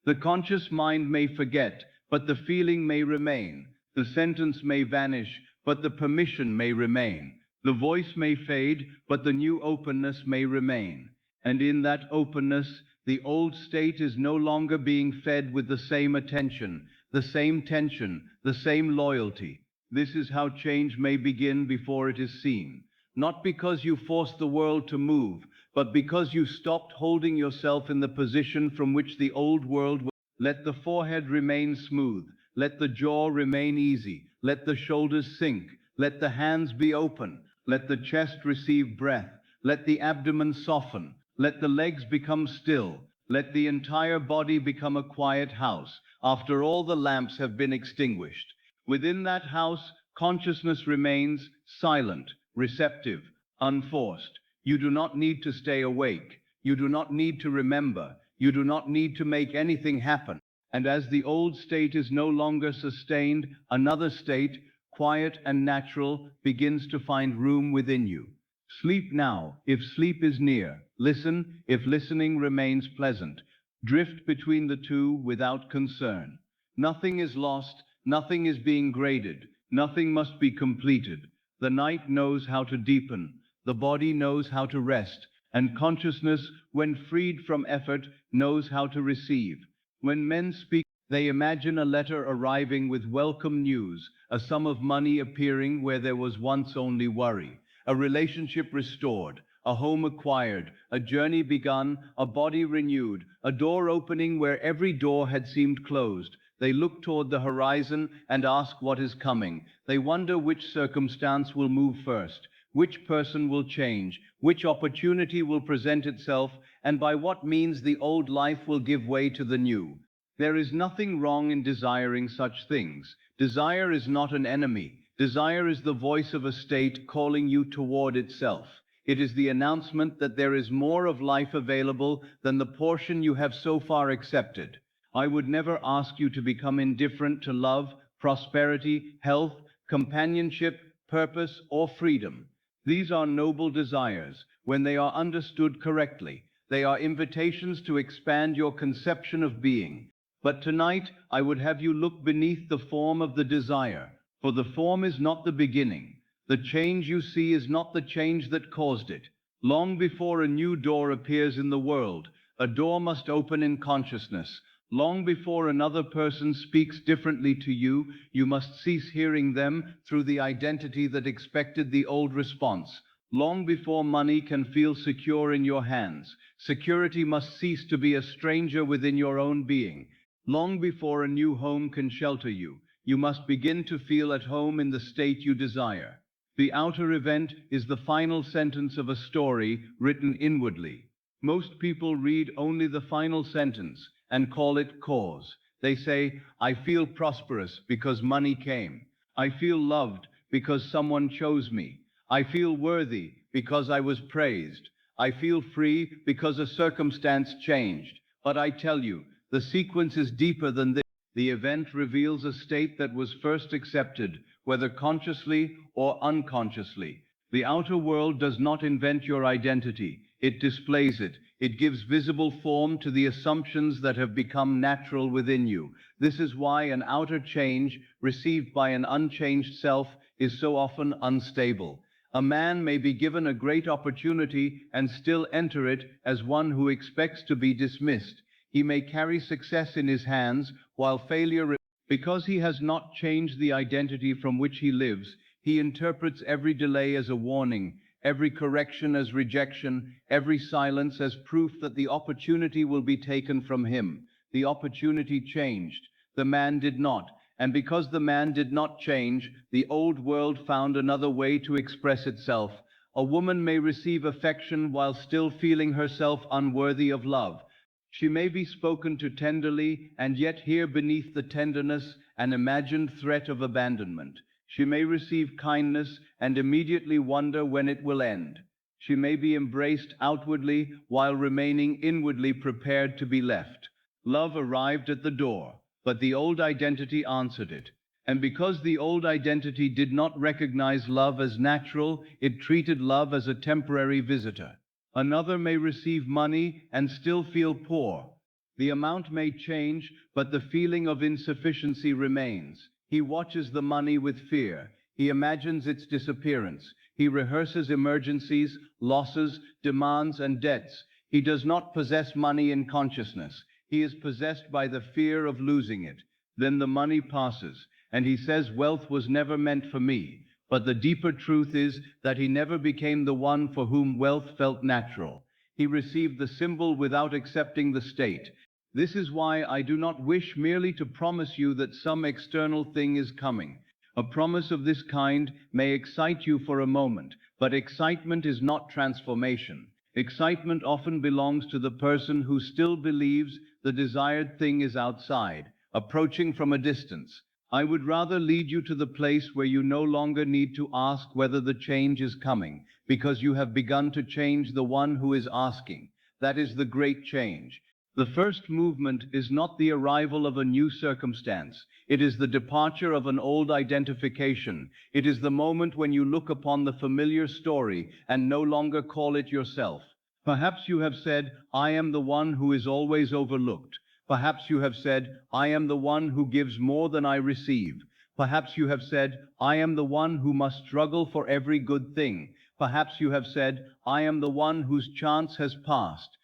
S1: The conscious mind may forget, but the feeling may remain. The sentence may vanish, but the permission may remain. The voice may fade, but the new openness may remain. And in that openness, the old state is no longer being fed with the same attention, the same tension, the same loyalty. This is how change may begin before it is seen. Not because you forced the world to move, but because you stopped holding yourself in the position from which the old world was. Let the forehead remain smooth. Let the jaw remain easy. Let the shoulders sink. Let the hands be open. Let the chest receive breath. Let the abdomen soften. Let the legs become still. Let the entire body become a quiet house, after all the lamps have been extinguished. Within that house, consciousness remains silent, receptive, unforced. You do not need to stay awake. You do not need to remember. You do not need to make anything happen. And as the old state is no longer sustained, another state, quiet and natural, begins to find room within you. Sleep now, if sleep is near. Listen, if listening remains pleasant. Drift between the two without concern. Nothing is lost, nothing is being graded, nothing must be completed. The night knows how to deepen, the body knows how to rest, and consciousness, when freed from effort, knows how to receive. When men speak, they imagine a letter arriving with welcome news, a sum of money appearing where there was once only worry, a relationship restored, a home acquired, a journey begun, a body renewed, a door opening where every door had seemed closed. They look toward the horizon and ask what is coming. They wonder which circumstance will move first, which person will change, which opportunity will present itself, and by what means the old life will give way to the new. There is nothing wrong in desiring such things. Desire is not an enemy. Desire is the voice of a state calling you toward itself. It is the announcement that there is more of life available than the portion you have so far accepted. I would never ask you to become indifferent to love, prosperity, health, companionship, purpose, or freedom. These are noble desires when they are understood correctly. They are invitations to expand your conception of being. But tonight, I would have you look beneath the form of the desire, for the form is not the beginning. The change you see is not the change that caused it. Long before a new door appears in the world, a door must open in consciousness. Long before another person speaks differently to you, you must cease hearing them through the identity that expected the old response. Long before money can feel secure in your hands, security must cease to be a stranger within your own being. Long before a new home can shelter you, you must begin to feel at home in the state you desire. The outer event is the final sentence of a story written inwardly. Most people read only the final sentence and call it cause. They say, I feel prosperous because money came. I feel loved because someone chose me. I feel worthy because I was praised. I feel free because a circumstance changed. But I tell you, the sequence is deeper than this. The event reveals a state that was first accepted, whether consciously or unconsciously. The outer world does not invent your identity, it displays it. It gives visible form to the assumptions that have become natural within you. This is why an outer change, received by an unchanged self, is so often unstable. A man may be given a great opportunity and still enter it as one who expects to be dismissed. He may carry success in his hands, while failure, because he has not changed the identity from which he lives, he interprets every delay as a warning, every correction as rejection, every silence as proof that the opportunity will be taken from him. The opportunity changed. The man did not. And because the man did not change, the old world found another way to express itself. A woman may receive affection while still feeling herself unworthy of love. She may be spoken to tenderly, and yet hear beneath the tenderness an imagined threat of abandonment. She may receive kindness and immediately wonder when it will end. She may be embraced outwardly while remaining inwardly prepared to be left. Love arrived at the door, but the old identity answered it. And because the old identity did not recognize love as natural, it treated love as a temporary visitor. Another may receive money and still feel poor. The amount may change, but the feeling of insufficiency remains. He watches the money with fear. He imagines its disappearance. He rehearses emergencies, losses, demands, and debts. He does not possess money in consciousness. He is possessed by the fear of losing it. Then the money passes, and he says, "Wealth was never meant for me." But the deeper truth is that he never became the one for whom wealth felt natural. He received the symbol without accepting the state. This is why I do not wish merely to promise you that some external thing is coming. A promise of this kind may excite you for a moment, but excitement is not transformation. Excitement often belongs to the person who still believes the desired thing is outside, approaching from a distance. I would rather lead you to the place where you no longer need to ask whether the change is coming, because you have begun to change the one who is asking. That is the great change. The first movement is not the arrival of a new circumstance. It is the departure of an old identification. It is the moment when you look upon the familiar story and no longer call it yourself. Perhaps you have said, "I am the one who is always overlooked." Perhaps you have said, "I am the one who gives more than I receive." Perhaps you have said, "I am the one who must struggle for every good thing." Perhaps you have said, "I am the one whose chance has passed."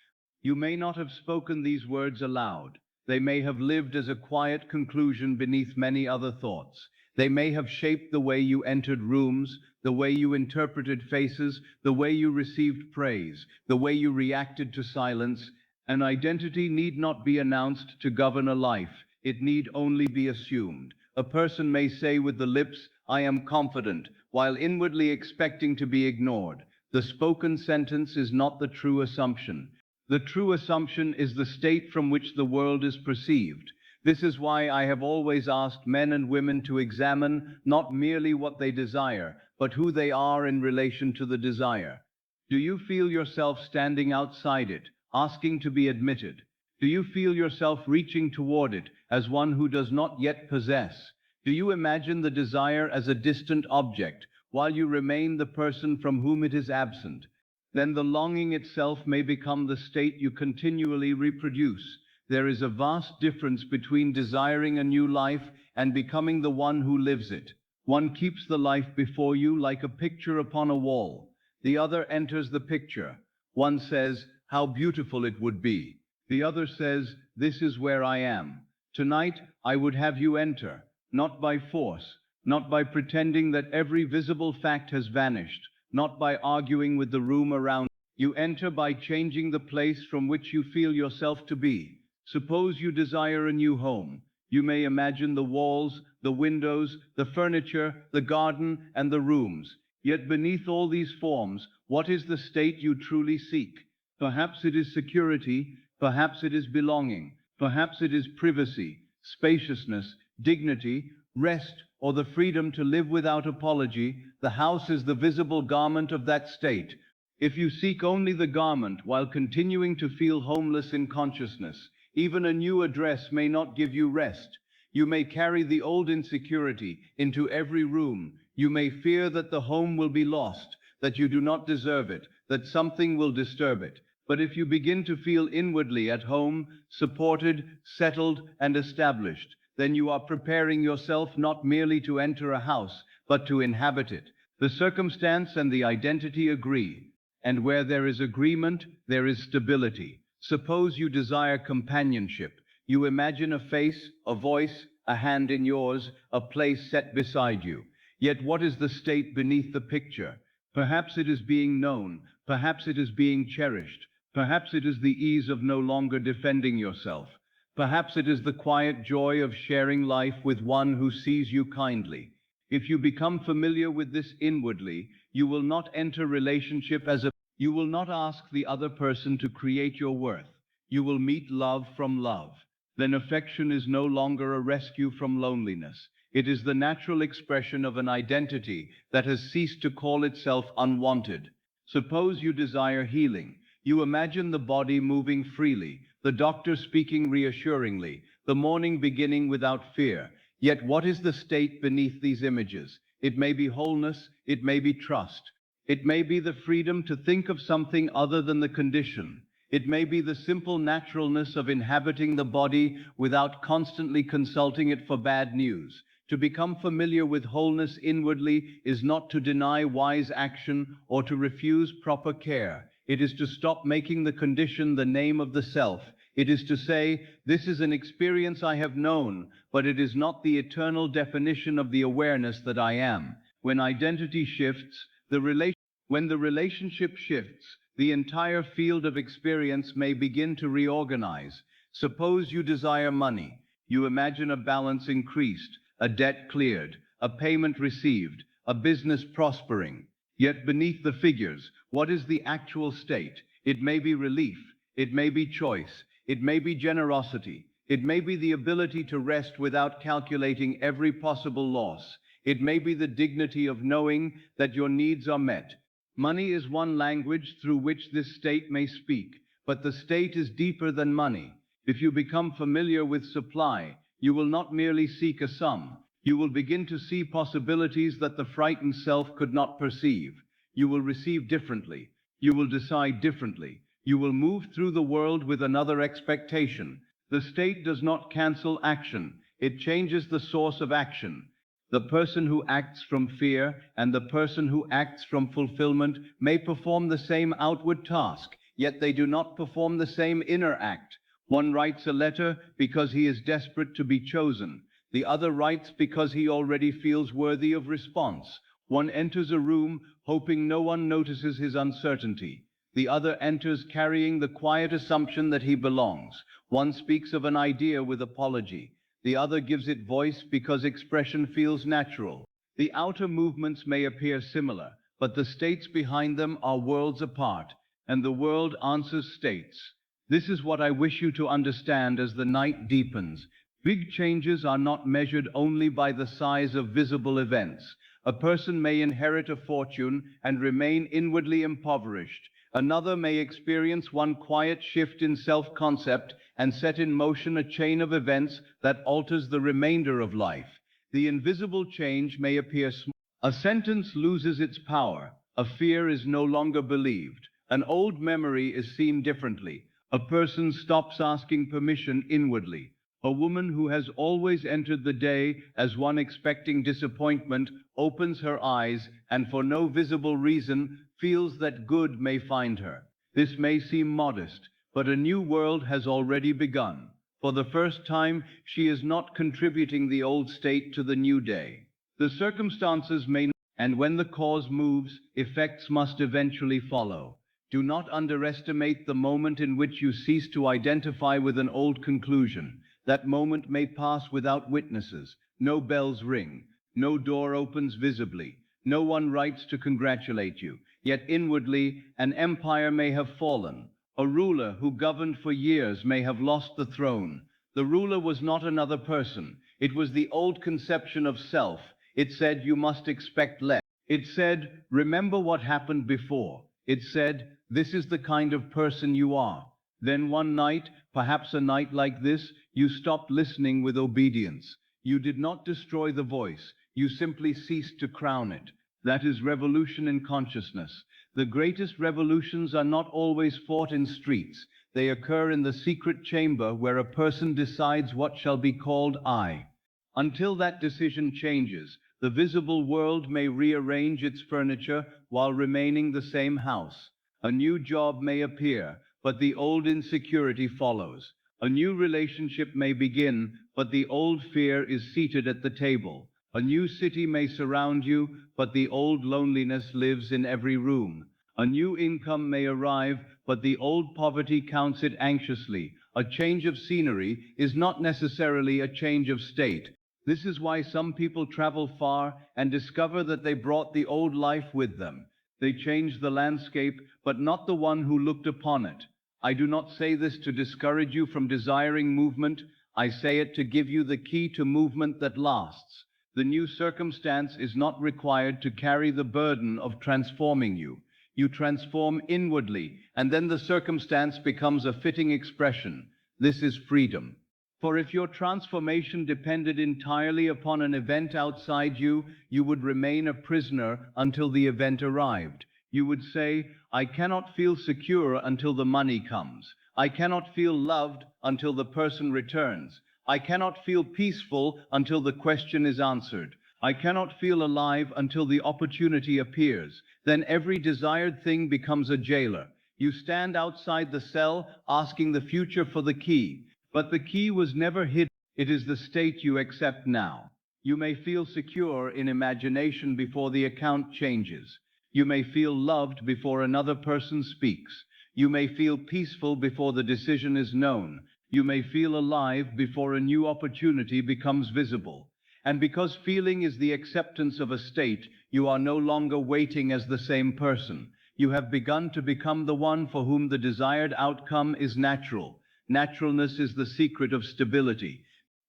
S1: You may not have spoken these words aloud. They may have lived as a quiet conclusion beneath many other thoughts. They may have shaped the way you entered rooms, the way you interpreted faces, the way you received praise, the way you reacted to silence. An identity need not be announced to govern a life. It need only be assumed. A person may say with the lips, "I am confident," while inwardly expecting to be ignored. The spoken sentence is not the true assumption. The true assumption is the state from which the world is perceived. This is why I have always asked men and women to examine not merely what they desire, but who they are in relation to the desire. Do you feel yourself standing outside it, asking to be admitted? Do you feel yourself reaching toward it as one who does not yet possess? Do you imagine the desire as a distant object, while you remain the person from whom it is absent? Then the longing itself may become the state you continually reproduce. There is a vast difference between desiring a new life and becoming the one who lives it. One keeps the life before you like a picture upon a wall. The other enters the picture. One says, "How beautiful it would be." The other says, "This is where I am." Tonight, I would have you enter, not by force, not by pretending that every visible fact has vanished, not by arguing with the room around. You enter by changing the place from which you feel yourself to be. Suppose you desire a new home. You may imagine the walls, the windows, the furniture, the garden, and the rooms. Yet beneath all these forms, what is the state you truly seek? Perhaps it is security, perhaps it is belonging, perhaps it is privacy, spaciousness, dignity, rest, or the freedom to live without apology. The house is the visible garment of that state. If you seek only the garment while continuing to feel homeless in consciousness, even a new address may not give you rest. You may carry the old insecurity into every room. You may fear that the home will be lost, that you do not deserve it, that something will disturb it. But if you begin to feel inwardly at home, supported, settled, and established, then you are preparing yourself not merely to enter a house, but to inhabit it. The circumstance and the identity agree, and where there is agreement, there is stability. Suppose you desire companionship. You imagine a face, a voice, a hand in yours, a place set beside you. Yet what is the state beneath the picture? Perhaps it is being known, perhaps it is being cherished, perhaps it is the ease of no longer defending yourself. Perhaps it is the quiet joy of sharing life with one who sees you kindly. If you become familiar with this inwardly, you will not enter relationship as a you will not ask the other person to create your worth. You will meet love from love. Then affection is no longer a rescue from loneliness. It is the natural expression of an identity that has ceased to call itself unwanted. Suppose you desire healing. You imagine the body moving freely, the doctor speaking reassuringly, the morning beginning without fear. Yet what is the state beneath these images? It may be wholeness, it may be trust. It may be the freedom to think of something other than the condition. It may be the simple naturalness of inhabiting the body without constantly consulting it for bad news. To become familiar with wholeness inwardly is not to deny wise action or to refuse proper care. It is to stop making the condition the name of the self. It is to say, this is an experience I have known, but it is not the eternal definition of the awareness that I am. When identity shifts, when the relationship shifts, the entire field of experience may begin to reorganize. Suppose you desire money. You imagine a balance increased, a debt cleared, a payment received, a business prospering. Yet beneath the figures, what is the actual state? It may be relief, it may be choice, it may be generosity, it may be the ability to rest without calculating every possible loss. It may be the dignity of knowing that your needs are met. Money is one language through which this state may speak, but the state is deeper than money. If you become familiar with supply, you will not merely seek a sum. You will begin to see possibilities that the frightened self could not perceive. You will receive differently. You will decide differently. You will move through the world with another expectation. The state does not cancel action. It changes the source of action. The person who acts from fear and the person who acts from fulfillment may perform the same outward task, yet they do not perform the same inner act. One writes a letter because he is desperate to be chosen. The other writes because he already feels worthy of response. One enters a room hoping no one notices his uncertainty. The other enters carrying the quiet assumption that he belongs. One speaks of an idea with apology. The other gives it voice because expression feels natural. The outer movements may appear similar, but the states behind them are worlds apart, and the world answers states. This is what I wish you to understand as the night deepens. Big changes are not measured only by the size of visible events. A person may inherit a fortune and remain inwardly impoverished. Another may experience one quiet shift in self-concept and set in motion a chain of events that alters the remainder of life. The invisible change may appear small. A sentence loses its power. A fear is no longer believed. An old memory is seen differently. A person stops asking permission inwardly. A woman who has always entered the day as one expecting disappointment opens her eyes and for no visible reason feels that good may find her. This may seem modest, but a new world has already begun. For the first time, she is not contributing the old state to the new day. The circumstances may, and when the cause moves, effects must eventually follow. Do not underestimate the moment in which you cease to identify with an old conclusion. That moment may pass without witnesses. No bells ring. No door opens visibly. No one writes to congratulate you. Yet inwardly, an empire may have fallen. A ruler who governed for years may have lost the throne. The ruler was not another person. It was the old conception of self. It said, you must expect less. It said, remember what happened before. It said, this is the kind of person you are. Then one night, perhaps a night like this, you stopped listening with obedience. You did not destroy the voice, you simply ceased to crown it. That is revolution in consciousness. The greatest revolutions are not always fought in streets. They occur in the secret chamber where a person decides what shall be called I. Until that decision changes, the visible world may rearrange its furniture while remaining the same house. A new job may appear, but the old insecurity follows. A new relationship may begin, but the old fear is seated at the table. A new city may surround you, but the old loneliness lives in every room. A new income may arrive, but the old poverty counts it anxiously. A change of scenery is not necessarily a change of state. This is why some people travel far and discover that they brought the old life with them. They change the landscape, but not the one who looked upon it. I do not say this to discourage you from desiring movement. I say it to give you the key to movement that lasts. The new circumstance is not required to carry the burden of transforming you. You transform inwardly, and then the circumstance becomes a fitting expression. This is freedom. For if your transformation depended entirely upon an event outside you, you would remain a prisoner until the event arrived. You would say, I cannot feel secure until the money comes. I cannot feel loved until the person returns. I cannot feel peaceful until the question is answered. I cannot feel alive until the opportunity appears. Then every desired thing becomes a jailer. You stand outside the cell, asking the future for the key. But the key was never hidden. It is the state you accept now. You may feel secure in imagination before the account changes. You may feel loved before another person speaks. You may feel peaceful before the decision is known. You may feel alive before a new opportunity becomes visible. And because feeling is the acceptance of a state, you are no longer waiting as the same person. You have begun to become the one for whom the desired outcome is natural. Naturalness is the secret of stability.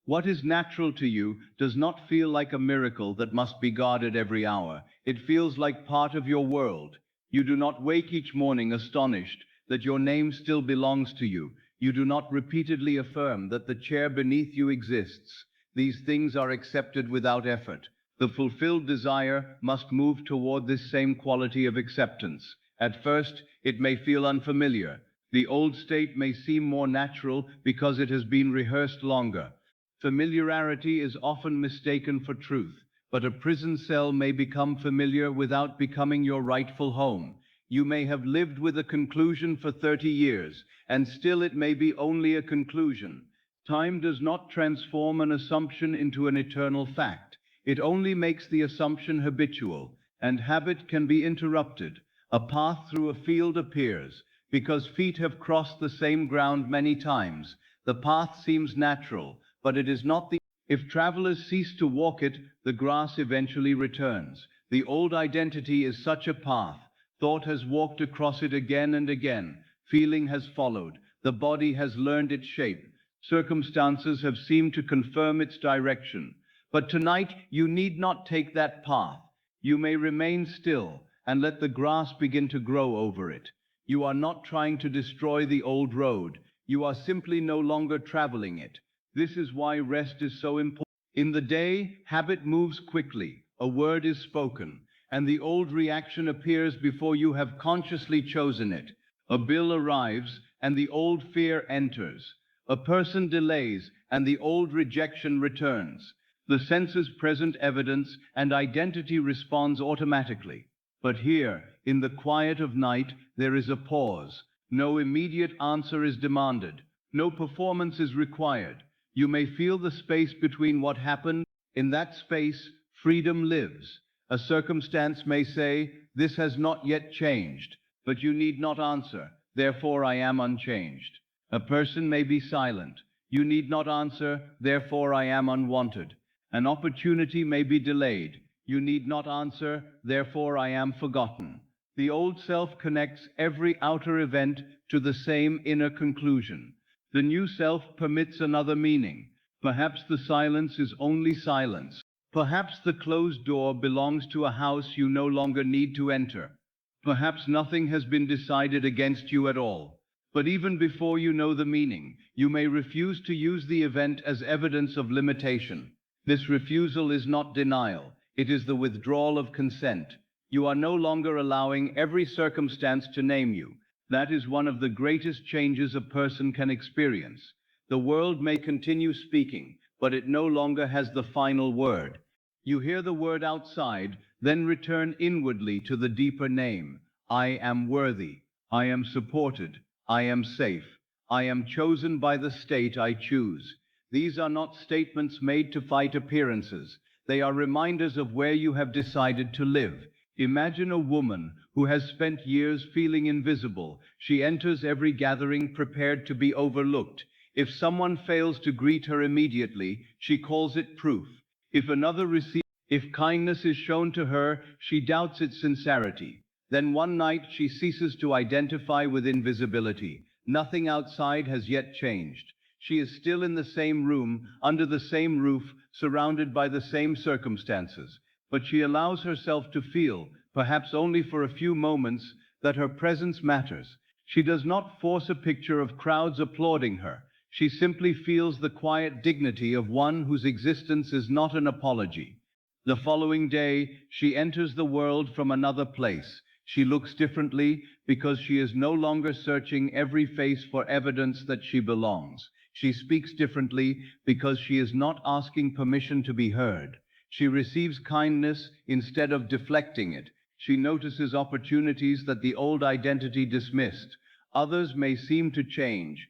S1: What is natural to you does not feel like a miracle that must be guarded every hour. It feels like part of your world. You do not wake each morning astonished that your name still belongs to you. You do not repeatedly affirm that the chair beneath you exists. These things are accepted without effort. The fulfilled desire must move toward this same quality of acceptance. At first, it may feel unfamiliar. The old state may seem more natural because it has been rehearsed longer. Familiarity is often mistaken for truth, but a prison cell may become familiar without becoming your rightful home. You may have lived with a conclusion for 30 years, and still it may be only a conclusion. Time does not transform an assumption into an eternal fact. It only makes the assumption habitual, and habit can be interrupted. A path through a field appears. Because feet have crossed the same ground many times, the path seems natural, but it is not. If travelers cease to walk it, the grass eventually returns. The old identity is such a path. Thought has walked across it again and again. Feeling has followed. The body has learned its shape. Circumstances have seemed to confirm its direction. But tonight, you need not take that path. You may remain still and let the grass begin to grow over it. You are not trying to destroy the old road. You are simply no longer traveling it. This is why rest is so important. In the day, habit moves quickly. A word is spoken, and the old reaction appears before you have consciously chosen it. A bill arrives, and the old fear enters. A person delays, and the old rejection returns. The senses present evidence, and identity responds automatically. But here, in the quiet of night, there is a pause. No immediate answer is demanded. No performance is required. You may feel the space between what happened. In that space, freedom lives. A circumstance may say, this has not yet changed, but you need not answer. Therefore, I am unchanged. A person may be silent. You need not answer. Therefore, I am unwanted. An opportunity may be delayed. You need not answer, therefore I am forgotten. The old self connects every outer event to the same inner conclusion. The new self permits another meaning. Perhaps the silence is only silence. Perhaps the closed door belongs to a house you no longer need to enter. Perhaps nothing has been decided against you at all. But even before you know the meaning, you may refuse to use the event as evidence of limitation. This refusal is not denial, it is the withdrawal of consent. You are no longer allowing every circumstance to name you. That is one of the greatest changes a person can experience. The world may continue speaking, but it no longer has the final word. You hear the word outside, then return inwardly to the deeper name. I am worthy. I am supported. I am safe. I am chosen by the state I choose. These are not statements made to fight appearances. They are reminders of where you have decided to live. Imagine a woman who has spent years feeling invisible. She enters every gathering prepared to be overlooked. If someone fails to greet her immediately, she calls it proof. If kindness is shown to her, she doubts its sincerity. Then one night she ceases to identify with invisibility. Nothing outside has yet changed. She is still in the same room, under the same roof, surrounded by the same circumstances. But she allows herself to feel, perhaps only for a few moments, that her presence matters. She does not force a picture of crowds applauding her. She simply feels the quiet dignity of one whose existence is not an apology. The following day, she enters the world from another place. She looks differently because she is no longer searching every face for evidence that she belongs. She speaks differently because she is not asking permission to be heard. She receives kindness instead of deflecting it. She notices opportunities that the old identity dismissed. Others may seem to change,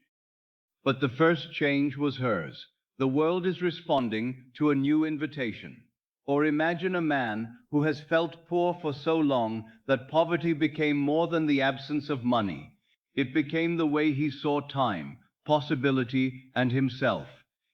S1: but the first change was hers. The world is responding to a new invitation. Or imagine a man who has felt poor for so long that poverty became more than the absence of money. It became the way he saw time, possibility, and himself.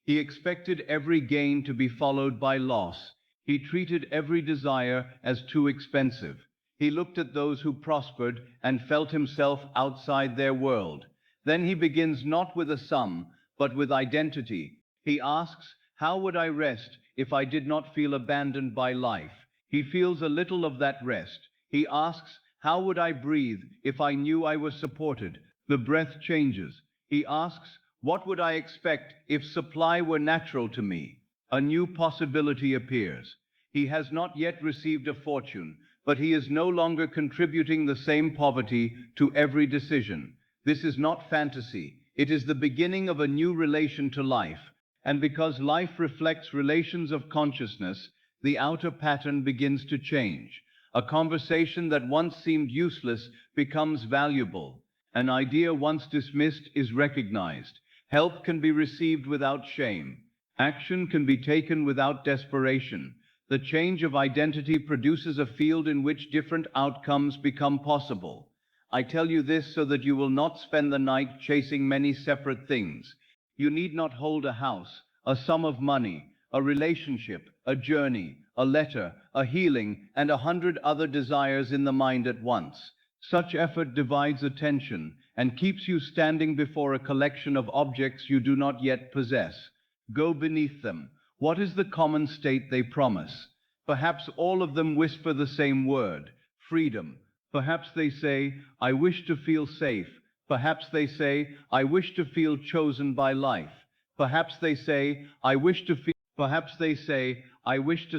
S1: He expected every gain to be followed by loss. He treated every desire as too expensive. He looked at those who prospered and felt himself outside their world. Then he begins not with a sum, but with identity. He asks, how would I rest if I did not feel abandoned by life? He feels a little of that rest. He asks, how would I breathe if I knew I was supported? The breath changes. He asks, what would I expect if supply were natural to me? A new possibility appears. He has not yet received a fortune, but he is no longer contributing the same poverty to every decision. This is not fantasy. It is the beginning of a new relation to life. And because life reflects relations of consciousness, the outer pattern begins to change. A conversation that once seemed useless becomes valuable. An idea once dismissed is recognized. Help can be received without shame. Action can be taken without desperation. The change of identity produces a field in which different outcomes become possible. I tell you this so that you will not spend the night chasing many separate things. You need not hold a house, a sum of money, a relationship, a journey, a letter, a healing, and 100 other desires in the mind at once. Such effort divides attention and keeps you standing before a collection of objects you do not yet possess. Go beneath them. What is the common state they promise? Perhaps all of them whisper the same word, freedom. Perhaps they say, I wish to feel safe. Perhaps they say, I wish to feel chosen by life. Perhaps they say, I wish to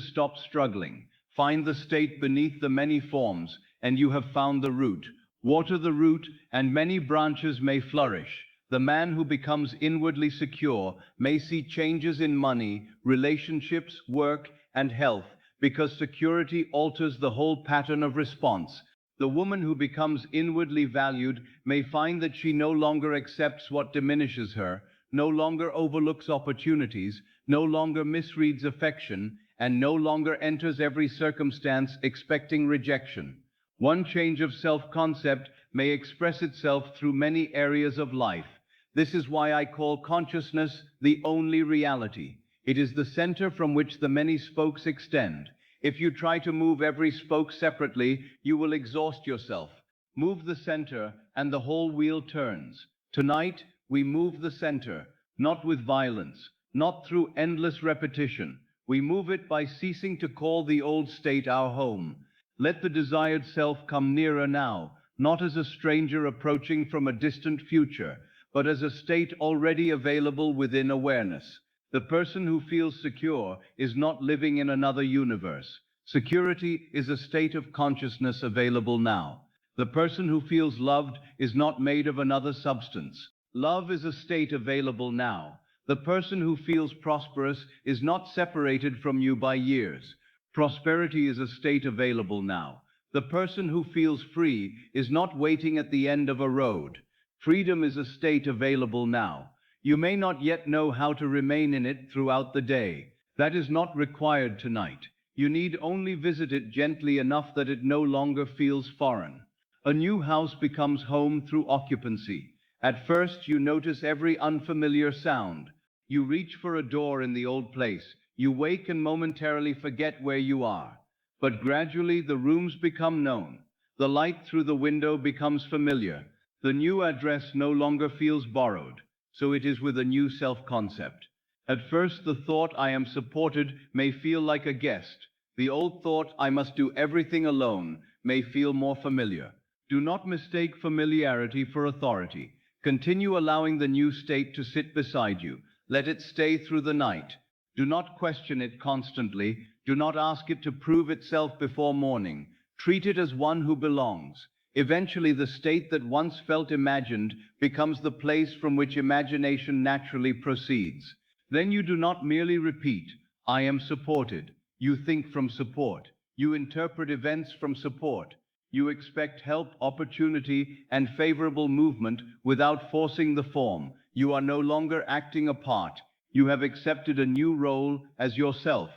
S1: stop struggling. Find the state beneath the many forms, and you have found the root. Water the root, and many branches may flourish. The man who becomes inwardly secure may see changes in money, relationships, work, and health, because security alters the whole pattern of response. The woman who becomes inwardly valued may find that she no longer accepts what diminishes her, no longer overlooks opportunities, no longer misreads affection, and no longer enters every circumstance expecting rejection. One change of self-concept may express itself through many areas of life. This is why I call consciousness the only reality. It is the center from which the many spokes extend. If you try to move every spoke separately, you will exhaust yourself. Move the center, and the whole wheel turns. Tonight, we move the center, not with violence, not through endless repetition. We move it by ceasing to call the old state our home. Let the desired self come nearer now, not as a stranger approaching from a distant future, but as a state already available within awareness. The person who feels secure is not living in another universe. Security is a state of consciousness available now. The person who feels loved is not made of another substance. Love is a state available now. The person who feels prosperous is not separated from you by years. Prosperity is a state available now. The person who feels free is not waiting at the end of a road. Freedom is a state available now. You may not yet know how to remain in it throughout the day. That is not required tonight. You need only visit it gently enough that it no longer feels foreign. A new house becomes home through occupancy. At first, you notice every unfamiliar sound. You reach for a door in the old place. You wake and momentarily forget where you are. But gradually, the rooms become known. The light through the window becomes familiar. The new address no longer feels borrowed. So it is with a new self-concept. At first, the thought, I am supported, may feel like a guest. The old thought, I must do everything alone, may feel more familiar. Do not mistake familiarity for authority. Continue allowing the new state to sit beside you. Let it stay through the night. Do not question it constantly. Do not ask it to prove itself before morning. Treat it as one who belongs. Eventually, the state that once felt imagined becomes the place from which imagination naturally proceeds. Then you do not merely repeat, I am supported. You think from support. You interpret events from support. You expect help, opportunity, and favorable movement without forcing the form. You are no longer acting a part. You have accepted a new role as yourself.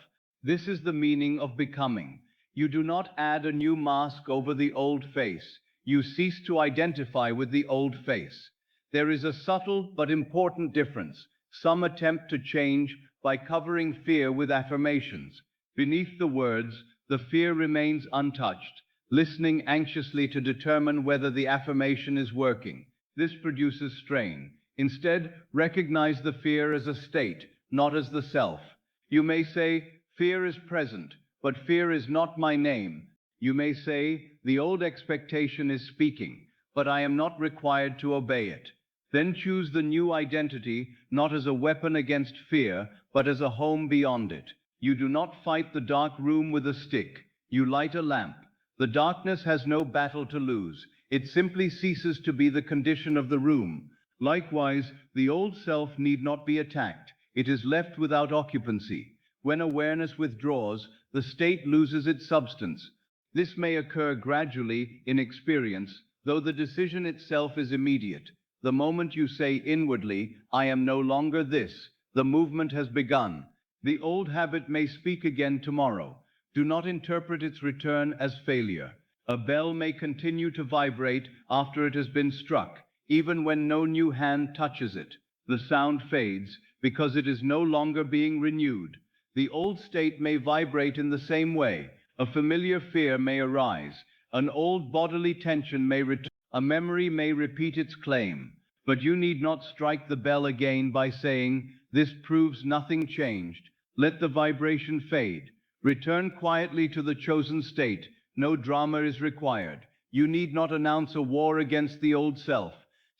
S1: This is the meaning of becoming. You do not add a new mask over the old face. You cease to identify with the old face. There is a subtle but important difference. Some attempt to change by covering fear with affirmations. Beneath the words, the fear remains untouched, listening anxiously to determine whether the affirmation is working. This produces strain. Instead, recognize the fear as a state, not as the self. You may say, fear is present, but fear is not my name. You may say, the old expectation is speaking, but I am not required to obey it. Then choose the new identity, not as a weapon against fear, but as a home beyond it. You do not fight the dark room with a stick. You light a lamp. The darkness has no battle to lose. It simply ceases to be the condition of the room. Likewise, the old self need not be attacked. It is left without occupancy. When awareness withdraws, the state loses its substance. This may occur gradually in experience, though the decision itself is immediate. The moment you say inwardly, I am no longer this, the movement has begun. The old habit may speak again tomorrow. Do not interpret its return as failure. A bell may continue to vibrate after it has been struck, even when no new hand touches it. The sound fades because it is no longer being renewed. The old state may vibrate in the same way. A familiar fear may arise. An old bodily tension may return. A memory may repeat its claim. But you need not strike the bell again by saying, this proves nothing changed. Let the vibration fade. Return quietly to the chosen state. No drama is required. You need not announce a war against the old self.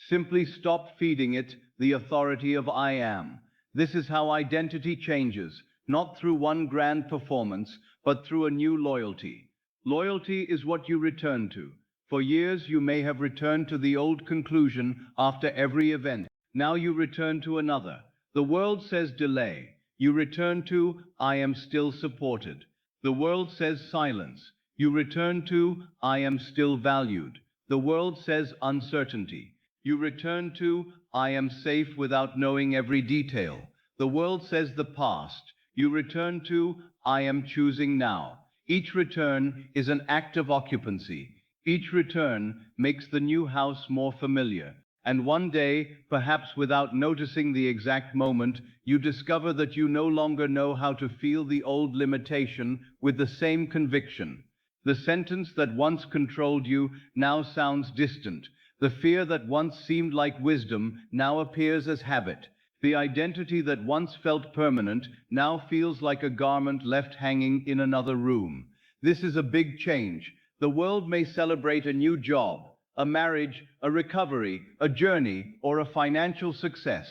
S1: Simply stop feeding it the authority of I am. This is how identity changes, not through one grand performance, but through a new loyalty. Loyalty is what you return to. For years you may have returned to the old conclusion after every event. Now you return to another. The world says delay. You return to, I am still supported. The world says silence. You return to, I am still valued. The world says uncertainty. You return to, I am safe without knowing every detail. The world says the past. You return to, I am choosing now. Each return is an act of occupancy. Each return makes the new house more familiar. And one day, perhaps without noticing the exact moment, you discover that you no longer know how to feel the old limitation with the same conviction. The sentence that once controlled you now sounds distant. The fear that once seemed like wisdom now appears as habit. The identity that once felt permanent now feels like a garment left hanging in another room. This is a big change. The world may celebrate a new job, a marriage, a recovery, a journey, or a financial success.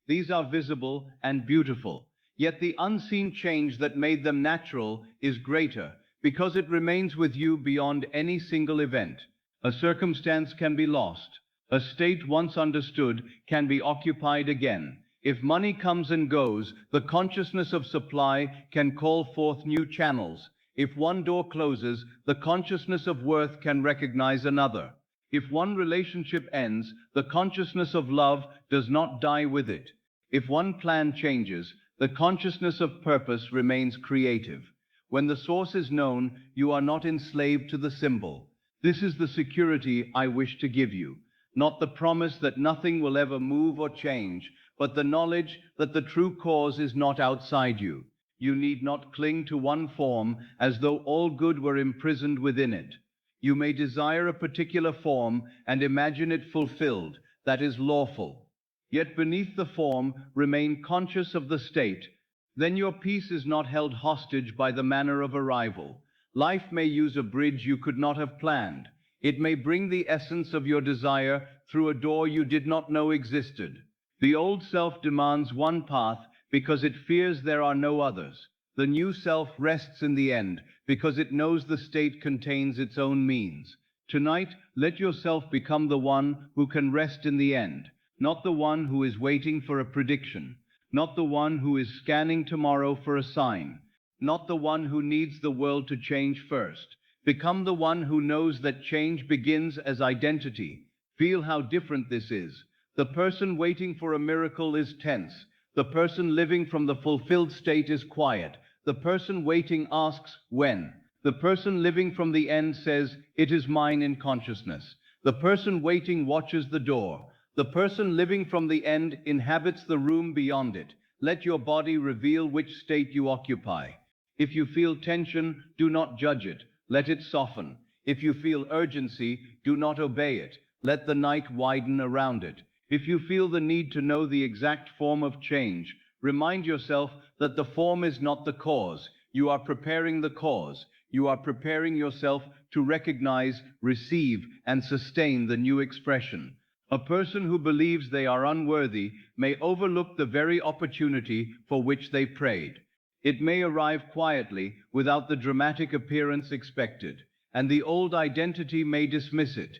S1: These are visible and beautiful. Yet the unseen change that made them natural is greater, because it remains with you beyond any single event. A circumstance can be lost. A state once understood can be occupied again. If money comes and goes, the consciousness of supply can call forth new channels. If one door closes, the consciousness of worth can recognize another. If one relationship ends, the consciousness of love does not die with it. If one plan changes, the consciousness of purpose remains creative. When the source is known, you are not enslaved to the symbol. This is the security I wish to give you, not the promise that nothing will ever move or change, but the knowledge that the true cause is not outside you. You need not cling to one form as though all good were imprisoned within it. You may desire a particular form and imagine it fulfilled, that is lawful. Yet beneath the form remain conscious of the state. Then your peace is not held hostage by the manner of arrival. Life may use a bridge you could not have planned. It may bring the essence of your desire through a door you did not know existed. The old self demands one path because it fears there are no others. The new self rests in the end because it knows the state contains its own means. Tonight, let yourself become the one who can rest in the end, not the one who is waiting for a prediction, not the one who is scanning tomorrow for a sign, not the one who needs the world to change first. Become the one who knows that change begins as identity. Feel how different this is. The person waiting for a miracle is tense. The person living from the fulfilled state is quiet. The person waiting asks, when? The person living from the end says, it is mine in consciousness. The person waiting watches the door. The person living from the end inhabits the room beyond it. Let your body reveal which state you occupy. If you feel tension, do not judge it. Let it soften. If you feel urgency, do not obey it. Let the night widen around it. If you feel the need to know the exact form of change, remind yourself that the form is not the cause. You are preparing the cause. You are preparing yourself to recognize, receive, and sustain the new expression. A person who believes they are unworthy may overlook the very opportunity for which they prayed. It may arrive quietly, without the dramatic appearance expected, and the old identity may dismiss it.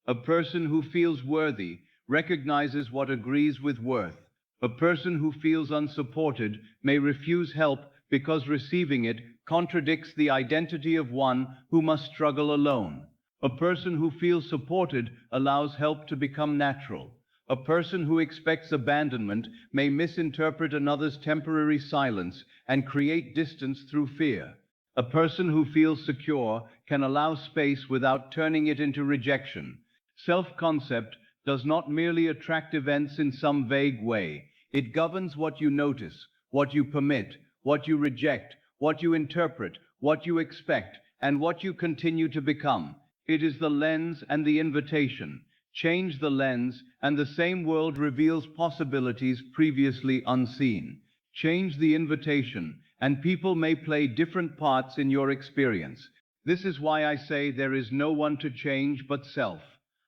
S1: A person who feels worthy recognizes what agrees with worth. A person who feels unsupported may refuse help because receiving it contradicts the identity of one who must struggle alone. A person who feels supported allows help to become natural. A person who expects abandonment may misinterpret another's temporary silence and create distance through fear. A person who feels secure can allow space without turning it into rejection. Self-concept does not merely attract events in some vague way. It governs what you notice, what you permit, what you reject, what you interpret, what you expect, and what you continue to become. It is the lens and the invitation. Change the lens, and the same world reveals possibilities previously unseen. Change the invitation, and people may play different parts in your experience. This is why I say there is no one to change but self.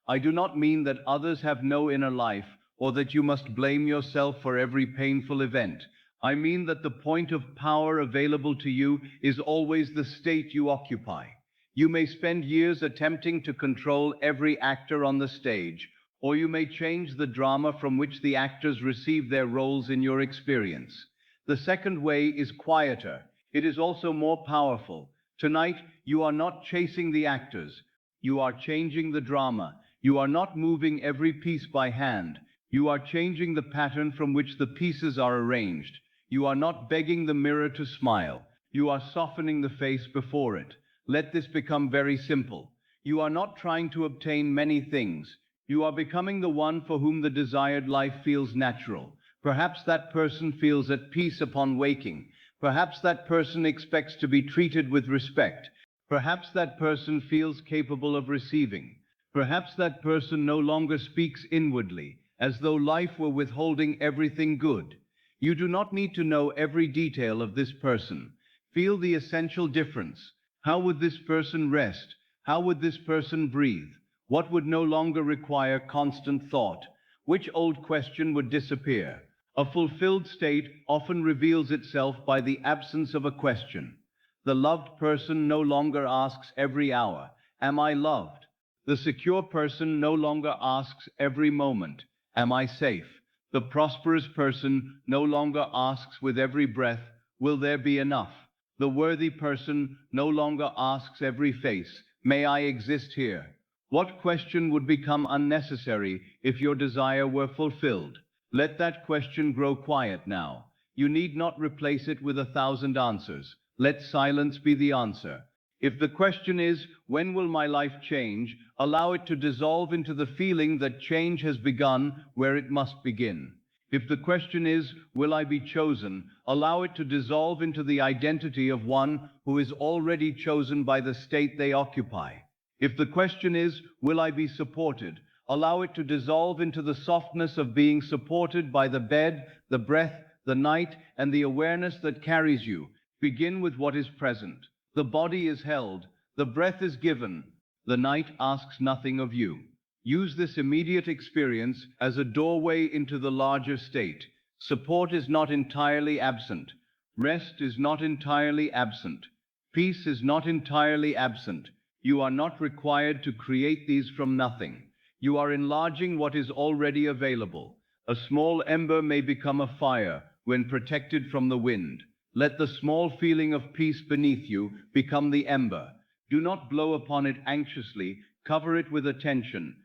S1: I do not mean that others have no inner life, or that you must blame yourself for every painful event. I mean that the point of power available to you is always the state you occupy. You may spend years attempting to control every actor on the stage, or you may change the drama from which the actors receive their roles in your experience. The second way is quieter. It is also more powerful. Tonight, you are not chasing the actors. You are changing the drama. You are not moving every piece by hand. You are changing the pattern from which the pieces are arranged. You are not begging the mirror to smile. You are softening the face before it. Let this become very simple. You are not trying to obtain many things. You are becoming the one for whom the desired life feels natural. Perhaps that person feels at peace upon waking. Perhaps that person expects to be treated with respect. Perhaps that person feels capable of receiving. Perhaps that person no longer speaks inwardly, as though life were withholding everything good. You do not need to know every detail of this person. Feel the essential difference. How would this person rest? How would this person breathe? What would no longer require constant thought? Which old question would disappear? A fulfilled state often reveals itself by the absence of a question. The loved person no longer asks every hour, "Am I loved?" The secure person no longer asks every moment, "Am I safe?" The prosperous person no longer asks with every breath, "Will there be enough?" The worthy person no longer asks every face, "May I exist here?" What question would become unnecessary if your desire were fulfilled? Let that question grow quiet now. You need not replace it with 1,000 answers. Let silence be the answer. If the question is, "When will my life change?" allow it to dissolve into the feeling that change has begun where it must begin. If the question is, "Will I be chosen?" allow it to dissolve into the identity of one who is already chosen by the state they occupy. If the question is, "Will I be supported?" allow it to dissolve into the softness of being supported by the bed, the breath, the night, and the awareness that carries you. Begin with what is present. The body is held, the breath is given, the night asks nothing of you. Use this immediate experience as a doorway into the larger state. Support is not entirely absent. Rest is not entirely absent. Peace is not entirely absent. You are not required to create these from nothing. You are enlarging what is already available. A small ember may become a fire when protected from the wind. Let the small feeling of peace beneath you become the ember. Do not blow upon it anxiously, cover it with attention.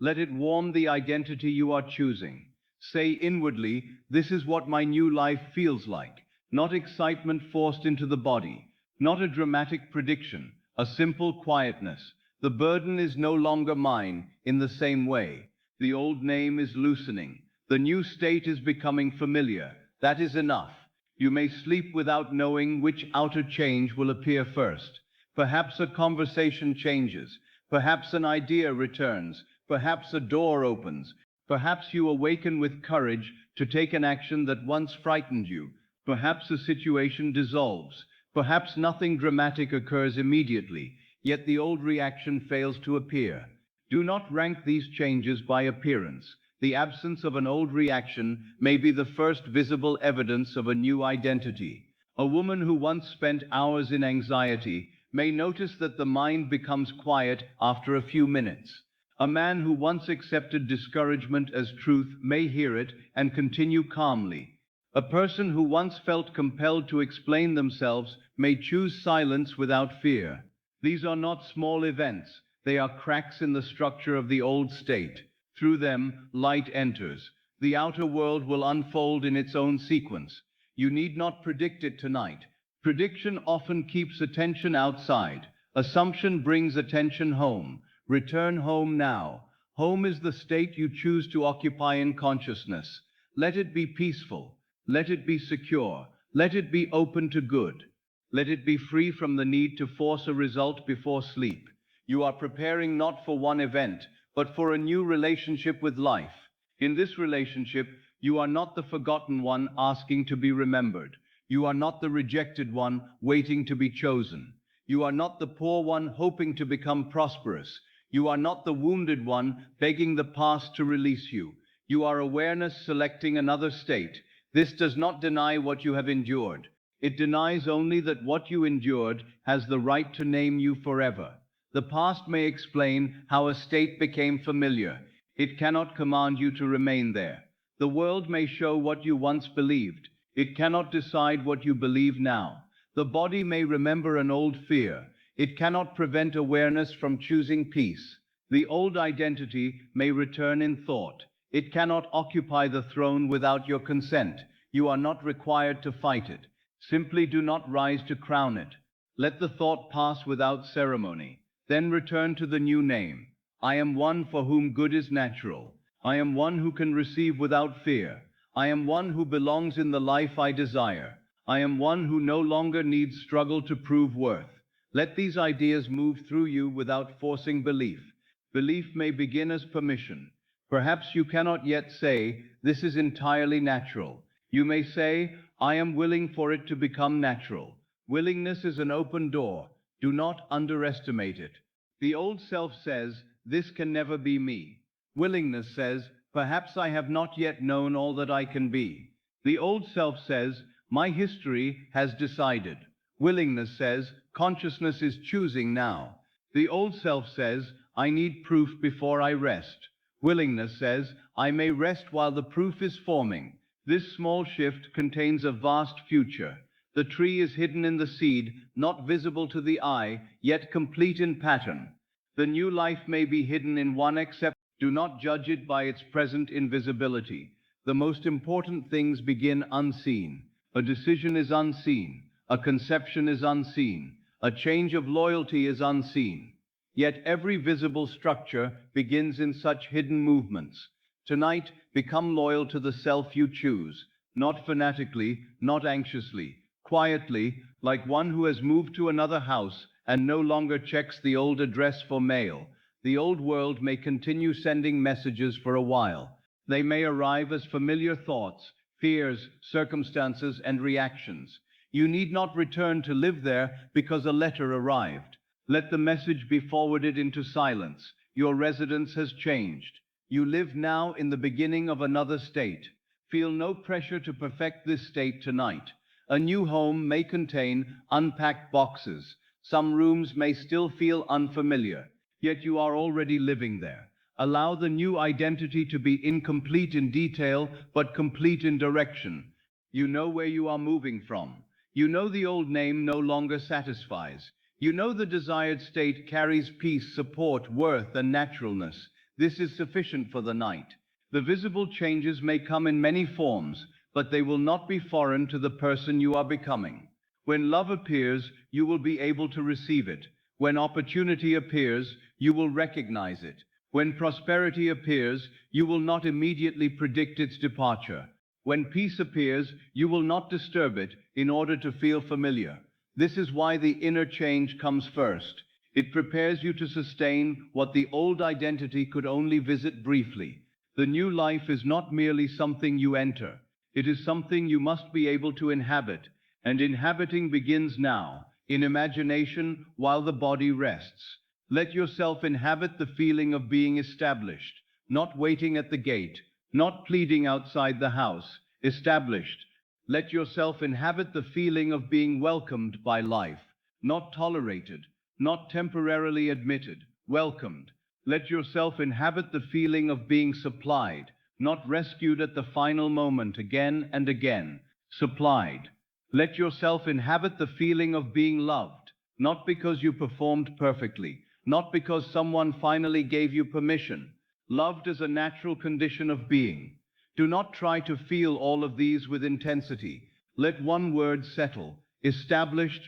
S1: Let it warm the identity you are choosing. Say inwardly, "This is what my new life feels like." Not excitement forced into the body, not a dramatic prediction, a simple quietness. The burden is no longer mine in the same way. The old name is loosening. The new state is becoming familiar. That is enough. You may sleep without knowing which outer change will appear first. Perhaps a conversation changes. Perhaps an idea returns. Perhaps a door opens. Perhaps you awaken with courage to take an action that once frightened you. Perhaps a situation dissolves. Perhaps nothing dramatic occurs immediately, yet the old reaction fails to appear. Do not rank these changes by appearance. The absence of an old reaction may be the first visible evidence of a new identity. A woman who once spent hours in anxiety may notice that the mind becomes quiet after a few minutes. A man who once accepted discouragement as truth may hear it and continue calmly. A person who once felt compelled to explain themselves may choose silence without fear. These are not small events. They are cracks in the structure of the old state. Through them, light enters. The outer world will unfold in its own sequence. You need not predict it tonight. Prediction often keeps attention outside. Assumption brings attention home. Return home now. Home is the state you choose to occupy in consciousness. Let it be peaceful. Let it be secure. Let it be open to good. Let it be free from the need to force a result before sleep. You are preparing not for one event, but for a new relationship with life. In this relationship, you are not the forgotten one asking to be remembered. You are not the rejected one waiting to be chosen. You are not the poor one hoping to become prosperous. You are not the wounded one begging the past to release you. You are awareness selecting another state. This does not deny what you have endured. It denies only that what you endured has the right to name you forever. The past may explain how a state became familiar. It cannot command you to remain there. The world may show what you once believed. It cannot decide what you believe now. The body may remember an old fear. It cannot prevent awareness from choosing peace. The old identity may return in thought. It cannot occupy the throne without your consent. You are not required to fight it. Simply do not rise to crown it. Let the thought pass without ceremony. Then return to the new name. I am one for whom good is natural. I am one who can receive without fear. I am one who belongs in the life I desire. I am one who no longer needs struggle to prove worth. Let these ideas move through you without forcing belief. Belief may begin as permission. Perhaps you cannot yet say, "This is entirely natural." You may say, "I am willing for it to become natural." Willingness is an open door. Do not underestimate it. The old self says, "This can never be me." Willingness says, "Perhaps I have not yet known all that I can be." The old self says, my history has decided. Willingness says, consciousness is choosing now. The old self says, I need proof before I rest. Willingness says, I may rest while the proof is forming. This small shift contains a vast future. The tree is hidden in the seed, not visible to the eye, yet complete in pattern. The new life may be hidden in one except do not judge it by its present invisibility. The most important things begin unseen. A decision is unseen. A conception is unseen. A change of loyalty is unseen. Yet every visible structure begins in such hidden movements. Tonight, become loyal to the self you choose, not fanatically, not anxiously, quietly, like one who has moved to another house and no longer checks the old address for mail. The old world may continue sending messages for a while. They may arrive as familiar thoughts, fears, circumstances, and reactions. You need not return to live there because a letter arrived. Let the message be forwarded into silence. Your residence has changed. You live now in the beginning of another state. Feel no pressure to perfect this state tonight. A new home may contain unpacked boxes. Some rooms may still feel unfamiliar, yet you are already living there. Allow the new identity to be incomplete in detail, but complete in direction. You know where you are moving from. You know the old name no longer satisfies. You know the desired state carries peace, support, worth, and naturalness. This is sufficient for the night. The visible changes may come in many forms, but they will not be foreign to the person you are becoming. When love appears, you will be able to receive it. When opportunity appears, you will recognize it. When prosperity appears, you will not immediately predict its departure. When peace appears, you will not disturb it in order to feel familiar. This is why the inner change comes first. It prepares you to sustain what the old identity could only visit briefly. The new life is not merely something you enter. It is something you must be able to inhabit, and inhabiting begins now, in imagination, while the body rests. Let yourself inhabit the feeling of being established, not waiting at the gate, not pleading outside the house, established. Let yourself inhabit the feeling of being welcomed by life, not tolerated, not temporarily admitted, welcomed. Let yourself inhabit the feeling of being supplied, not rescued at the final moment again and again, supplied. Let yourself inhabit the feeling of being loved, not because you performed perfectly, not because someone finally gave you permission. Loved as a natural condition of being. Do not try to feel all of these with intensity. Let one word settle. Established,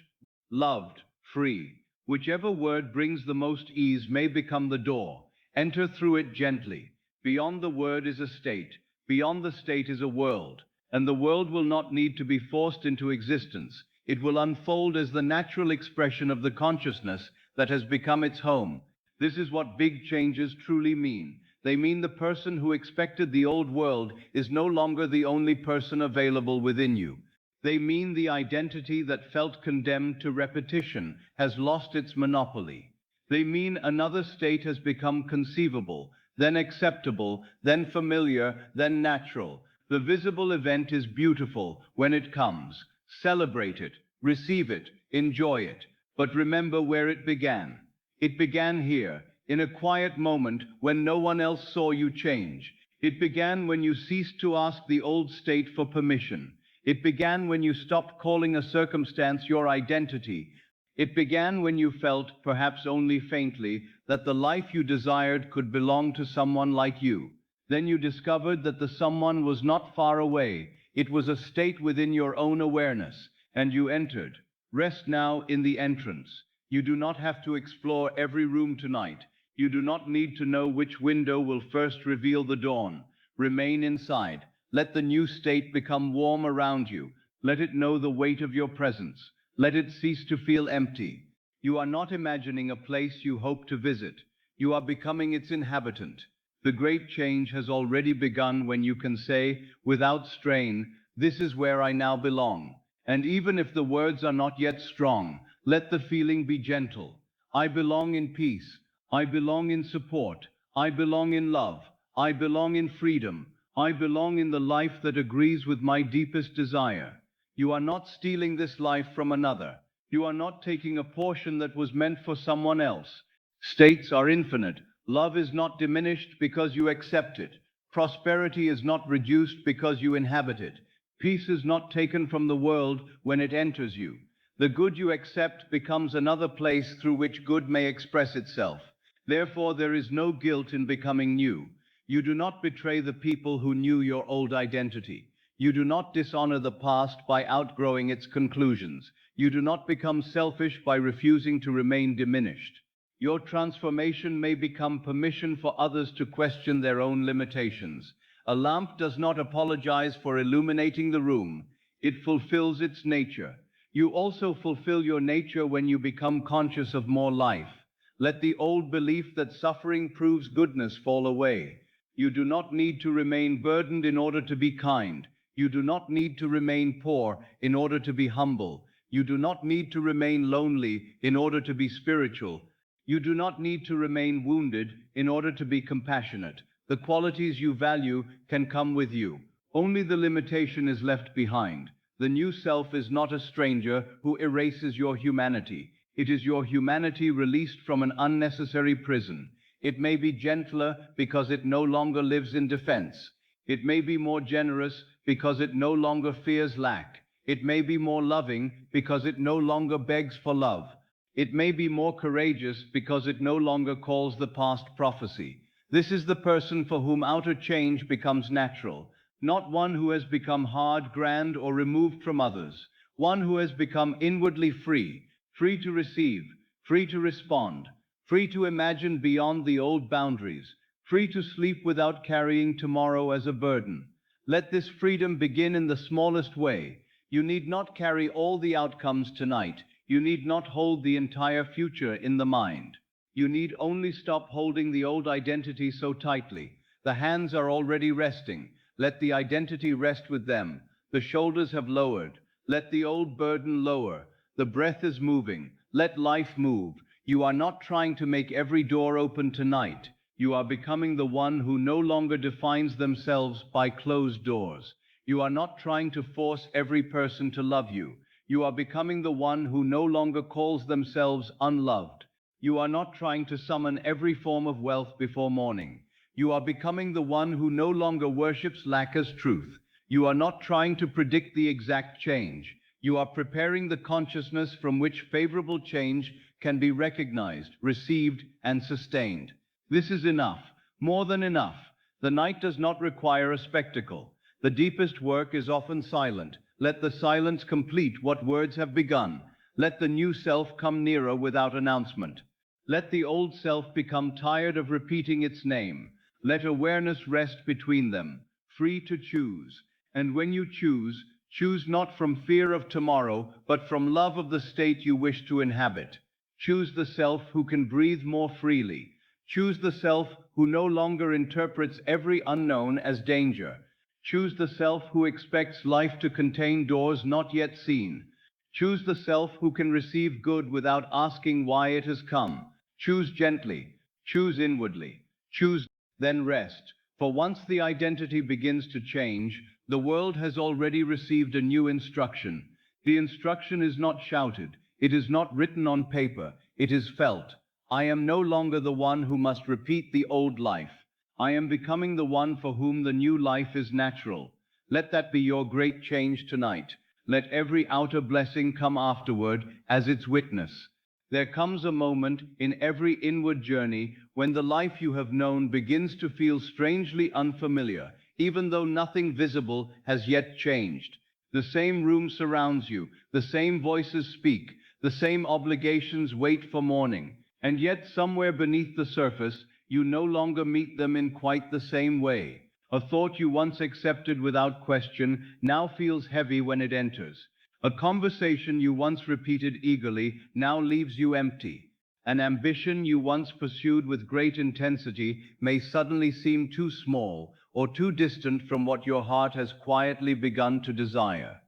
S1: loved, free. Whichever word brings the most ease may become the door. Enter through it gently. Beyond the word is a state. Beyond the state is a world. And the world will not need to be forced into existence. It will unfold as the natural expression of the consciousness that has become its home. This is what big changes truly mean. They mean the person who expected the old world is no longer the only person available within you. They mean the identity that felt condemned to repetition has lost its monopoly. They mean another state has become conceivable, then acceptable, then familiar, then natural. The visible event is beautiful when it comes. Celebrate it, receive it, enjoy it. But remember where it began. It began here, in a quiet moment when no one else saw you change. It began when you ceased to ask the old state for permission. It began when you stopped calling a circumstance your identity. It began when you felt, perhaps only faintly, that the life you desired could belong to someone like you. Then you discovered that the someone was not far away. It was a state within your own awareness, and you entered. Rest now in the entrance. You do not have to explore every room tonight. You do not need to know which window will first reveal the dawn. Remain inside. Let the new state become warm around you. Let it know the weight of your presence. Let it cease to feel empty. You are not imagining a place you hope to visit. You are becoming its inhabitant. The great change has already begun when you can say, without strain, this is where I now belong. And even if the words are not yet strong, let the feeling be gentle. I belong in peace. I belong in support. I belong in love. I belong in freedom. I belong in the life that agrees with my deepest desire. You are not stealing this life from another. You are not taking a portion that was meant for someone else. States are infinite. Love is not diminished because you accept it. Prosperity is not reduced because you inhabit it. Peace is not taken from the world when it enters you. The good you accept becomes another place through which good may express itself. Therefore, there is no guilt in becoming new. You do not betray the people who knew your old identity. You do not dishonor the past by outgrowing its conclusions. You do not become selfish by refusing to remain diminished. Your transformation may become permission for others to question their own limitations. A lamp does not apologize for illuminating the room. It fulfills its nature. You also fulfill your nature when you become conscious of more life. Let the old belief that suffering proves goodness fall away. You do not need to remain burdened in order to be kind. You do not need to remain poor in order to be humble. You do not need to remain lonely in order to be spiritual. You do not need to remain wounded in order to be compassionate. The qualities you value can come with you. Only the limitation is left behind. The new self is not a stranger who erases your humanity. It is your humanity released from an unnecessary prison. It may be gentler because it no longer lives in defense. It may be more generous because it no longer fears lack. It may be more loving because it no longer begs for love. It may be more courageous because it no longer calls the past prophecy. This is the person for whom outer change becomes natural, not one who has become hard, grand, or removed from others. One who has become inwardly free, free to receive, free to respond, free to imagine beyond the old boundaries, free to sleep without carrying tomorrow as a burden. Let this freedom begin in the smallest way. You need not carry all the outcomes tonight. You need not hold the entire future in the mind. You need only stop holding the old identity so tightly. The hands are already resting. Let the identity rest with them. The shoulders have lowered. Let the old burden lower. The breath is moving. Let life move. You are not trying to make every door open tonight. You are becoming the one who no longer defines themselves by closed doors. You are not trying to force every person to love you. You are becoming the one who no longer calls themselves unloved. You are not trying to summon every form of wealth before morning. You are becoming the one who no longer worships lack as truth. You are not trying to predict the exact change. You are preparing the consciousness from which favorable change can be recognized, received, and sustained. This is enough, more than enough. The night does not require a spectacle. The deepest work is often silent. Let the silence complete what words have begun. Let the new self come nearer without announcement. Let the old self become tired of repeating its name. Let awareness rest between them, free to choose. And when you choose, choose not from fear of tomorrow, but from love of the state you wish to inhabit. Choose the self who can breathe more freely. Choose the self who no longer interprets every unknown as danger. Choose the self who expects life to contain doors not yet seen. Choose the self who can receive good without asking why it has come. Choose gently. Choose inwardly. Choose, then rest. For once the identity begins to change, the world has already received a new instruction. The instruction is not shouted. It is not written on paper. It is felt. I am no longer the one who must repeat the old life. I am becoming the one for whom the new life is natural. Let that be your great change tonight. Let every outer blessing come afterward as its witness. There comes a moment in every inward journey when the life you have known begins to feel strangely unfamiliar, even though nothing visible has yet changed. The same room surrounds you, the same voices speak, the same obligations wait for morning, and yet somewhere beneath the surface, you no longer meet them in quite the same way. A thought you once accepted without question now feels heavy when it enters. A conversation you once repeated eagerly now leaves you empty. An ambition you once pursued with great intensity may suddenly seem too small or too distant from what your heart has quietly begun to desire.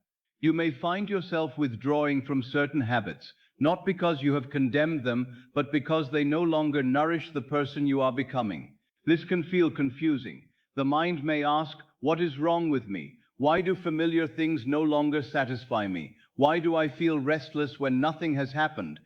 S1: You may find yourself withdrawing from certain habits, not because you have condemned them, but because they no longer nourish the person you are becoming. This can feel confusing. The mind may ask, What is wrong with me? Why do familiar things no longer satisfy me? Why do I feel restless when nothing has happened?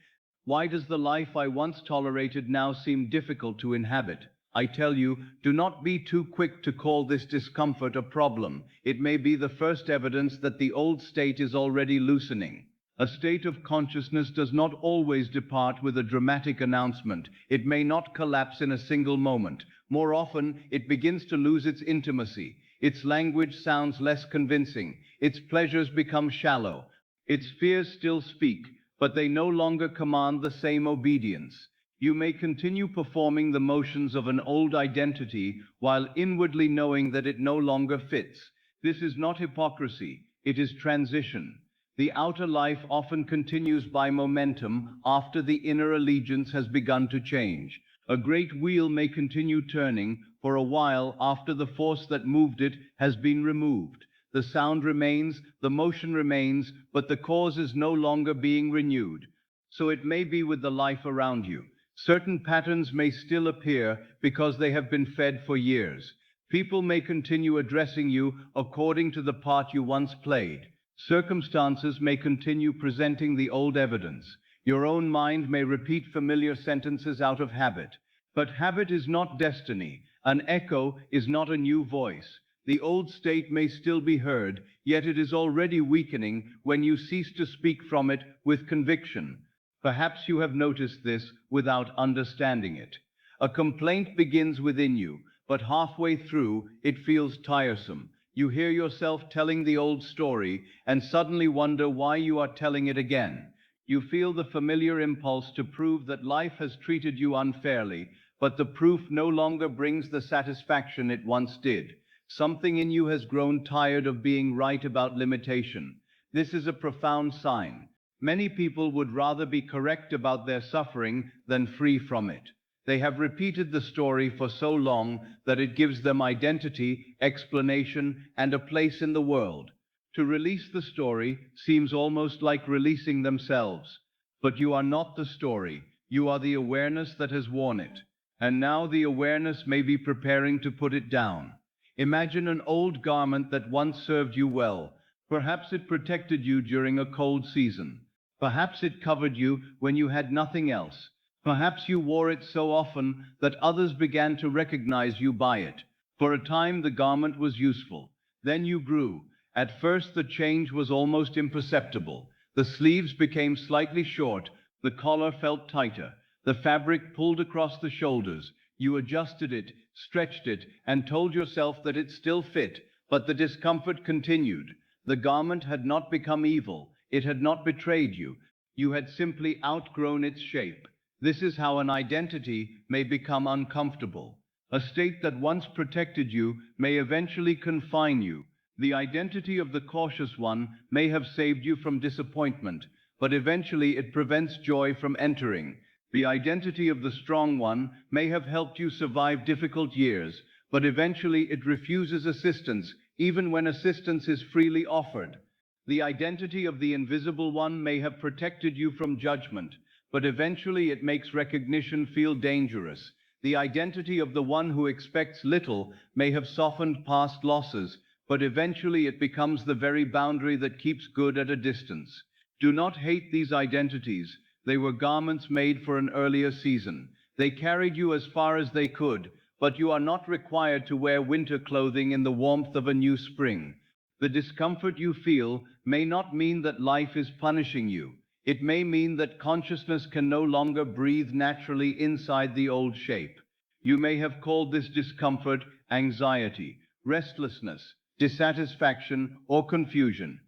S1: Why does the life I once tolerated now seem difficult to inhabit? I tell you, do not be too quick to call this discomfort a problem. It may be the first evidence that the old state is already loosening. A state of consciousness does not always depart with a dramatic announcement. It may not collapse in a single moment. More often, it begins to lose its intimacy. Its language sounds less convincing. Its pleasures become shallow. Its fears still speak, but they no longer command the same obedience. You may continue performing the motions of an old identity while inwardly knowing that it no longer fits. This is not hypocrisy, it is transition. The outer life often continues by momentum after the inner allegiance has begun to change. A great wheel may continue turning for a while after the force that moved it has been removed. The sound remains, the motion remains, but the cause is no longer being renewed. So it may be with the life around you. Certain patterns may still appear because they have been fed for years. People may continue addressing you according to the part you once played. Circumstances may continue presenting the old evidence. Your own mind may repeat familiar sentences out of habit. But habit is not destiny. An echo is not a new voice. The old state may still be heard, yet it is already weakening when you cease to speak from it with conviction. Perhaps you have noticed this without understanding it. A complaint begins within you, but halfway through it feels tiresome. You hear yourself telling the old story and suddenly wonder why you are telling it again. You feel the familiar impulse to prove that life has treated you unfairly, but the proof no longer brings the satisfaction it once did. Something in you has grown tired of being right about limitation. This is a profound sign. Many people would rather be correct about their suffering than free from it. They have repeated the story for so long that it gives them identity, explanation, and a place in the world. To release the story seems almost like releasing themselves. But you are not the story. You are the awareness that has worn it. And now the awareness may be preparing to put it down. Imagine an old garment that once served you well. Perhaps it protected you during a cold season. Perhaps it covered you when you had nothing else. Perhaps you wore it so often that others began to recognize you by it. For a time the garment was useful. Then you grew. At first the change was almost imperceptible. The sleeves became slightly short, the collar felt tighter, the fabric pulled across the shoulders. You adjusted it, stretched it, and told yourself that it still fit, but the discomfort continued. The garment had not become evil. It had not betrayed you. You had simply outgrown its shape. This is how an identity may become uncomfortable. A state that once protected you may eventually confine you. The identity of the cautious one may have saved you from disappointment, but eventually it prevents joy from entering. The identity of the strong one may have helped you survive difficult years, but eventually it refuses assistance, even when assistance is freely offered. The identity of the invisible one may have protected you from judgment, but eventually it makes recognition feel dangerous. The identity of the one who expects little may have softened past losses, but eventually it becomes the very boundary that keeps good at a distance. Do not hate these identities. They were garments made for an earlier season. They carried you as far as they could, but you are not required to wear winter clothing in the warmth of a new spring. The discomfort you feel may not mean that life is punishing you. It may mean that consciousness can no longer breathe naturally inside the old shape. You may have called this discomfort anxiety, restlessness, dissatisfaction, or confusion.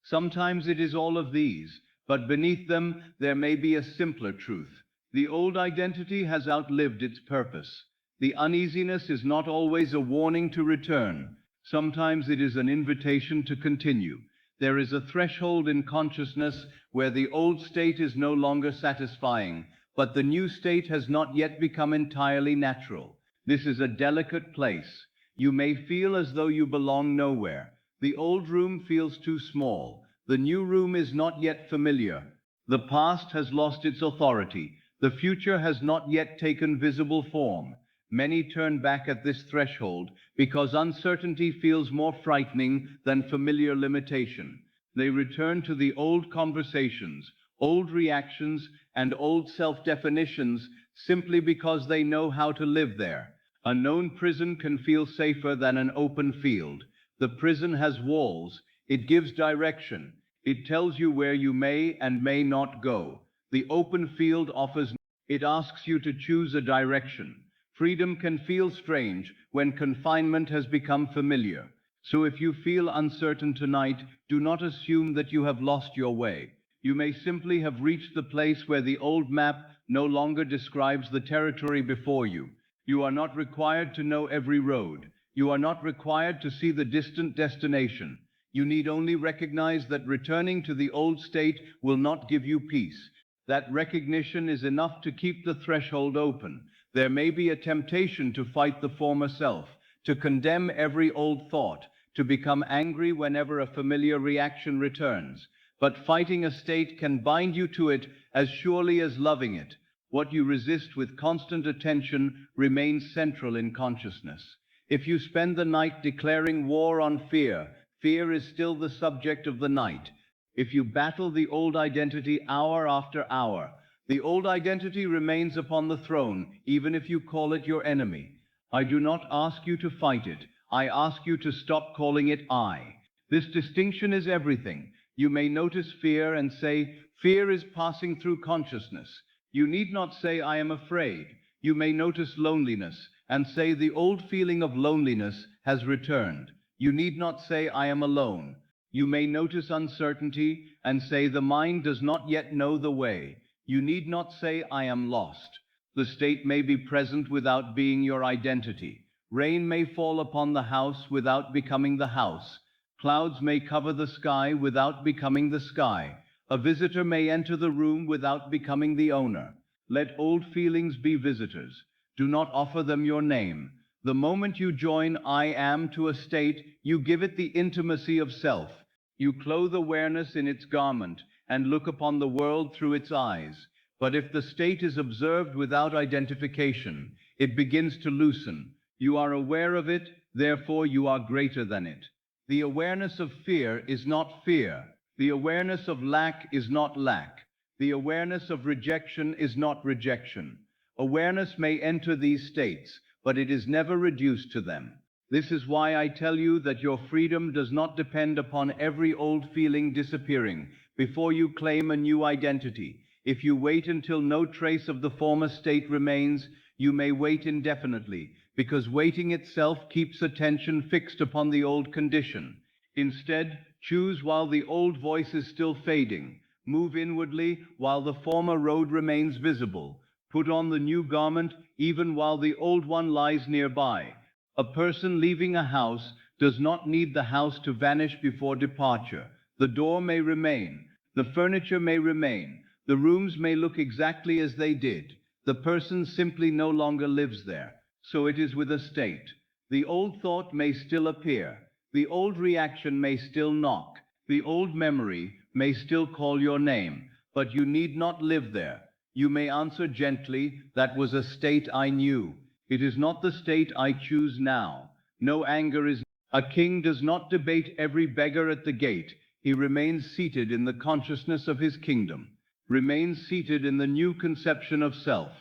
S1: Sometimes it is all of these, but beneath them there may be a simpler truth. The old identity has outlived its purpose. The uneasiness is not always a warning to return. Sometimes it is an invitation to continue. There is a threshold in consciousness where the old state is no longer satisfying, but the new state has not yet become entirely natural. This is a delicate place. You may feel as though you belong nowhere. The old room feels too small. The new room is not yet familiar. The past has lost its authority. The future has not yet taken visible form. Many turn back at this threshold because uncertainty feels more frightening than familiar limitation. They return to the old conversations, old reactions, and old self-definitions simply because they know how to live there. A known prison can feel safer than an open field. The prison has walls. It gives direction. It tells you where you may and may not go. The open field offers. It asks you to choose a direction. Freedom can feel strange when confinement has become familiar. So if you feel uncertain tonight, do not assume that you have lost your way. You may simply have reached the place where the old map no longer describes the territory before you. You are not required to know every road. You are not required to see the distant destination. You need only recognize that returning to the old state will not give you peace. That recognition is enough to keep the threshold open. There may be a temptation to fight the former self, to condemn every old thought, to become angry whenever a familiar reaction returns. But fighting a state can bind you to it as surely as loving it. What you resist with constant attention remains central in consciousness. If you spend the night declaring war on fear, fear is still the subject of the night. If you battle the old identity hour after hour, the old identity remains upon the throne, even if you call it your enemy. I do not ask you to fight it. I ask you to stop calling it I. This distinction is everything. You may notice fear and say, fear is passing through consciousness. You need not say, I am afraid. You may notice loneliness and say, the old feeling of loneliness has returned. You need not say, I am alone. You may notice uncertainty and say, the mind does not yet know the way. You need not say, I am lost. The state may be present without being your identity. Rain may fall upon the house without becoming the house. Clouds may cover the sky without becoming the sky. A visitor may enter the room without becoming the owner. Let old feelings be visitors. Do not offer them your name. The moment you join I am to a state, you give it the intimacy of self. You clothe awareness in its garment and look upon the world through its eyes. But if the state is observed without identification, it begins to loosen. You are aware of it, therefore you are greater than it. The awareness of fear is not fear. The awareness of lack is not lack. The awareness of rejection is not rejection. Awareness may enter these states, but it is never reduced to them. This is why I tell you that your freedom does not depend upon every old feeling disappearing before you claim a new identity. If you wait until no trace of the former state remains, you may wait indefinitely, because waiting itself keeps attention fixed upon the old condition. Instead, choose while the old voice is still fading. Move inwardly while the former road remains visible. Put on the new garment even while the old one lies nearby. A person leaving a house does not need the house to vanish before departure. The door may remain. The furniture may remain. The rooms may look exactly as they did. The person simply no longer lives there. So it is with a state. The old thought may still appear. The old reaction may still knock. The old memory may still call your name. But you need not live there. You may answer gently, that was a state I knew. It is not the state I choose now. No anger is. A king does not debate every beggar at the gate. He remains seated in the consciousness of his kingdom. Remains seated in the new conception of self.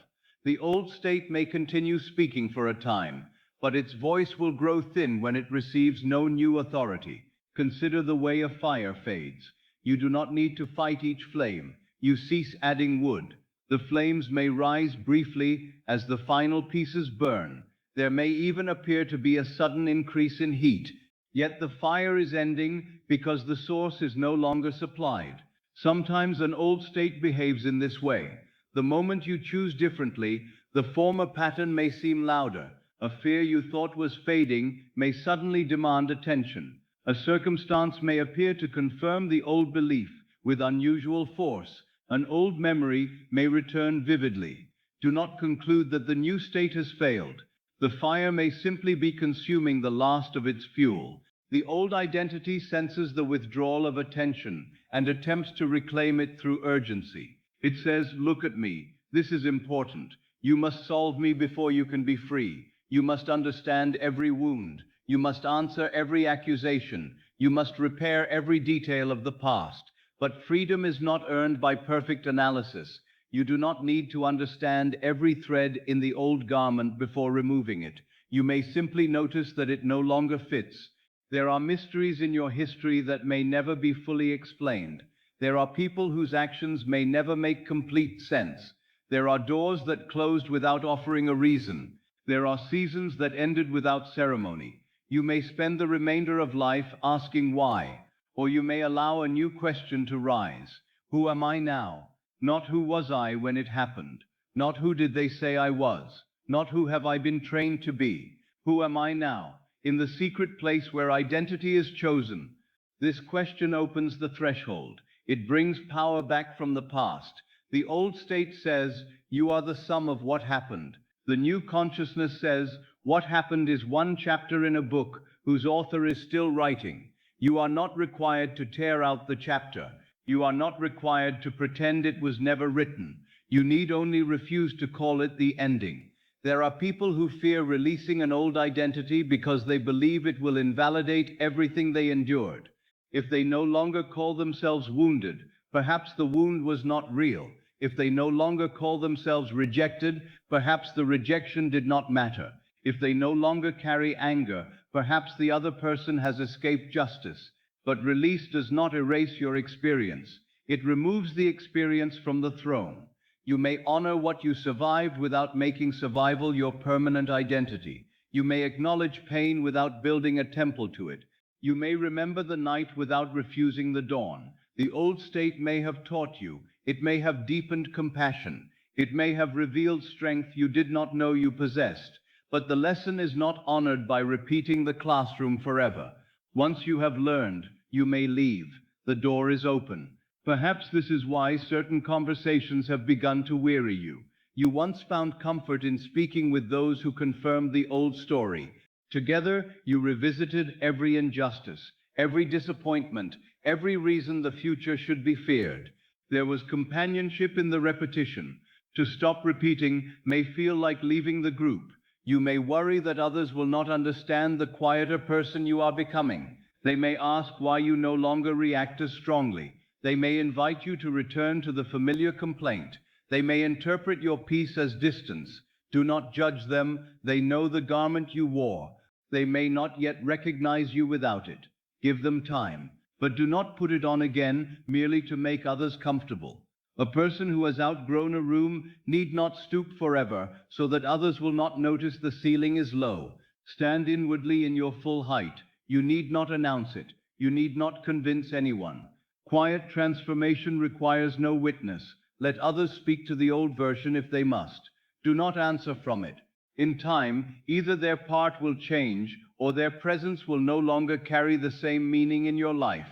S1: The old state may continue speaking for a time, but its voice will grow thin when it receives no new authority. Consider the way a fire fades. You do not need to fight each flame. You cease adding wood. The flames may rise briefly as the final pieces burn. There may even appear to be a sudden increase in heat. Yet the fire is ending because the source is no longer supplied. Sometimes an old state behaves in this way. The moment you choose differently, the former pattern may seem louder. A fear you thought was fading may suddenly demand attention. A circumstance may appear to confirm the old belief with unusual force. An old memory may return vividly. Do not conclude that the new state has failed. The fire may simply be consuming the last of its fuel. The old identity senses the withdrawal of attention and attempts to reclaim it through urgency. It says, look at me. This is important. You must solve me before you can be free. You must understand every wound. You must answer every accusation. You must repair every detail of the past. But freedom is not earned by perfect analysis. You do not need to understand every thread in the old garment before removing it. You may simply notice that it no longer fits. There are mysteries in your history that may never be fully explained. There are people whose actions may never make complete sense. There are doors that closed without offering a reason. There are seasons that ended without ceremony. You may spend the remainder of life asking why, or you may allow a new question to rise. Who am I now? Not who was I when it happened. Not who did they say I was. Not who have I been trained to be. Who am I now? In the secret place where identity is chosen. This question opens the threshold. It brings power back from the past. The old state says, you are the sum of what happened. The new consciousness says, what happened is one chapter in a book whose author is still writing. You are not required to tear out the chapter. You are not required to pretend it was never written. You need only refuse to call it the ending. There are people who fear releasing an old identity because they believe it will invalidate everything they endured. If they no longer call themselves wounded, perhaps the wound was not real. If they no longer call themselves rejected, perhaps the rejection did not matter. If they no longer carry anger, perhaps the other person has escaped justice. But release does not erase your experience. It removes the experience from the throne. You may honor what you survived without making survival your permanent identity. You may acknowledge pain without building a temple to it. You may remember the night without refusing the dawn. The old state may have taught you. It may have deepened compassion. It may have revealed strength you did not know you possessed. But the lesson is not honored by repeating the classroom forever. Once you have learned, you may leave. The door is open. Perhaps this is why certain conversations have begun to weary you. You once found comfort in speaking with those who confirmed the old story. Together, you revisited every injustice, every disappointment, every reason the future should be feared. There was companionship in the repetition. To stop repeating may feel like leaving the group. You may worry that others will not understand the quieter person you are becoming. They may ask why you no longer react as strongly. They may invite you to return to the familiar complaint. They may interpret your peace as distance. Do not judge them. They know the garment you wore. They may not yet recognize you without it. Give them time, but do not put it on again merely to make others comfortable. A person who has outgrown a room need not stoop forever so that others will not notice the ceiling is low. Stand inwardly in your full height. You need not announce it. You need not convince anyone. Quiet transformation requires no witness. Let others speak to the old version if they must. Do not answer from it. In time, either their part will change or their presence will no longer carry the same meaning in your life.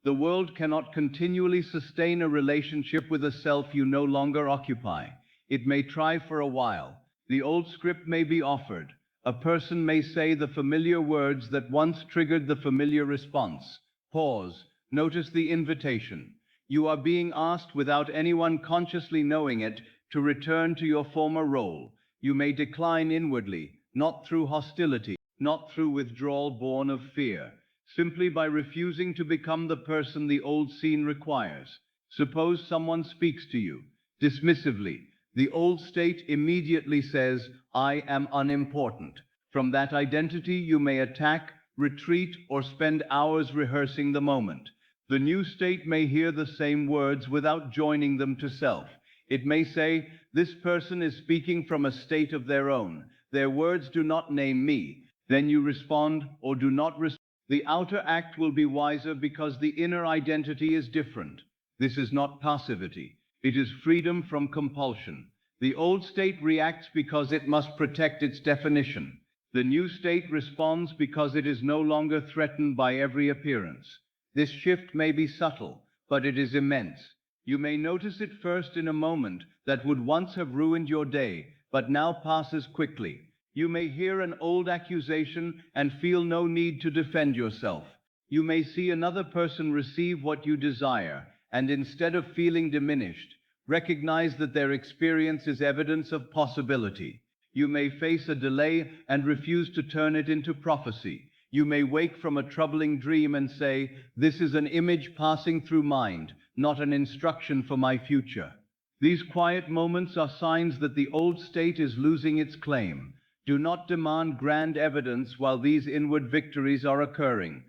S1: The world cannot continually sustain a relationship with a self you no longer occupy. It may try for a while. The old script may be offered. A person may say the familiar words that once triggered the familiar response. Pause. Notice the invitation. You are being asked without anyone consciously knowing it to return to your former role. You may decline inwardly, not through hostility, not through withdrawal born of fear, simply by refusing to become the person the old scene requires. Suppose someone speaks to you dismissively. The old state immediately says, I am unimportant. From that identity you may attack, retreat, or spend hours rehearsing the moment. The new state may hear the same words without joining them to self. It may say, this person is speaking from a state of their own. Their words do not name me. Then you respond or do not respond. The outer act will be wiser because the inner identity is different. This is not passivity. It is freedom from compulsion. The old state reacts because it must protect its definition. The new state responds because it is no longer threatened by every appearance. This shift may be subtle, but it is immense. You may notice it first in a moment that would once have ruined your day, but now passes quickly. You may hear an old accusation and feel no need to defend yourself. You may see another person receive what you desire, and instead of feeling diminished, Recognize that their experience is evidence of possibility. You may face a delay and refuse to turn it into prophecy. You may wake from a troubling dream and say, "This is an image passing through mind, not an instruction for my future." These quiet moments are signs that the old state is losing its claim. Do not demand grand evidence while these inward victories are occurring.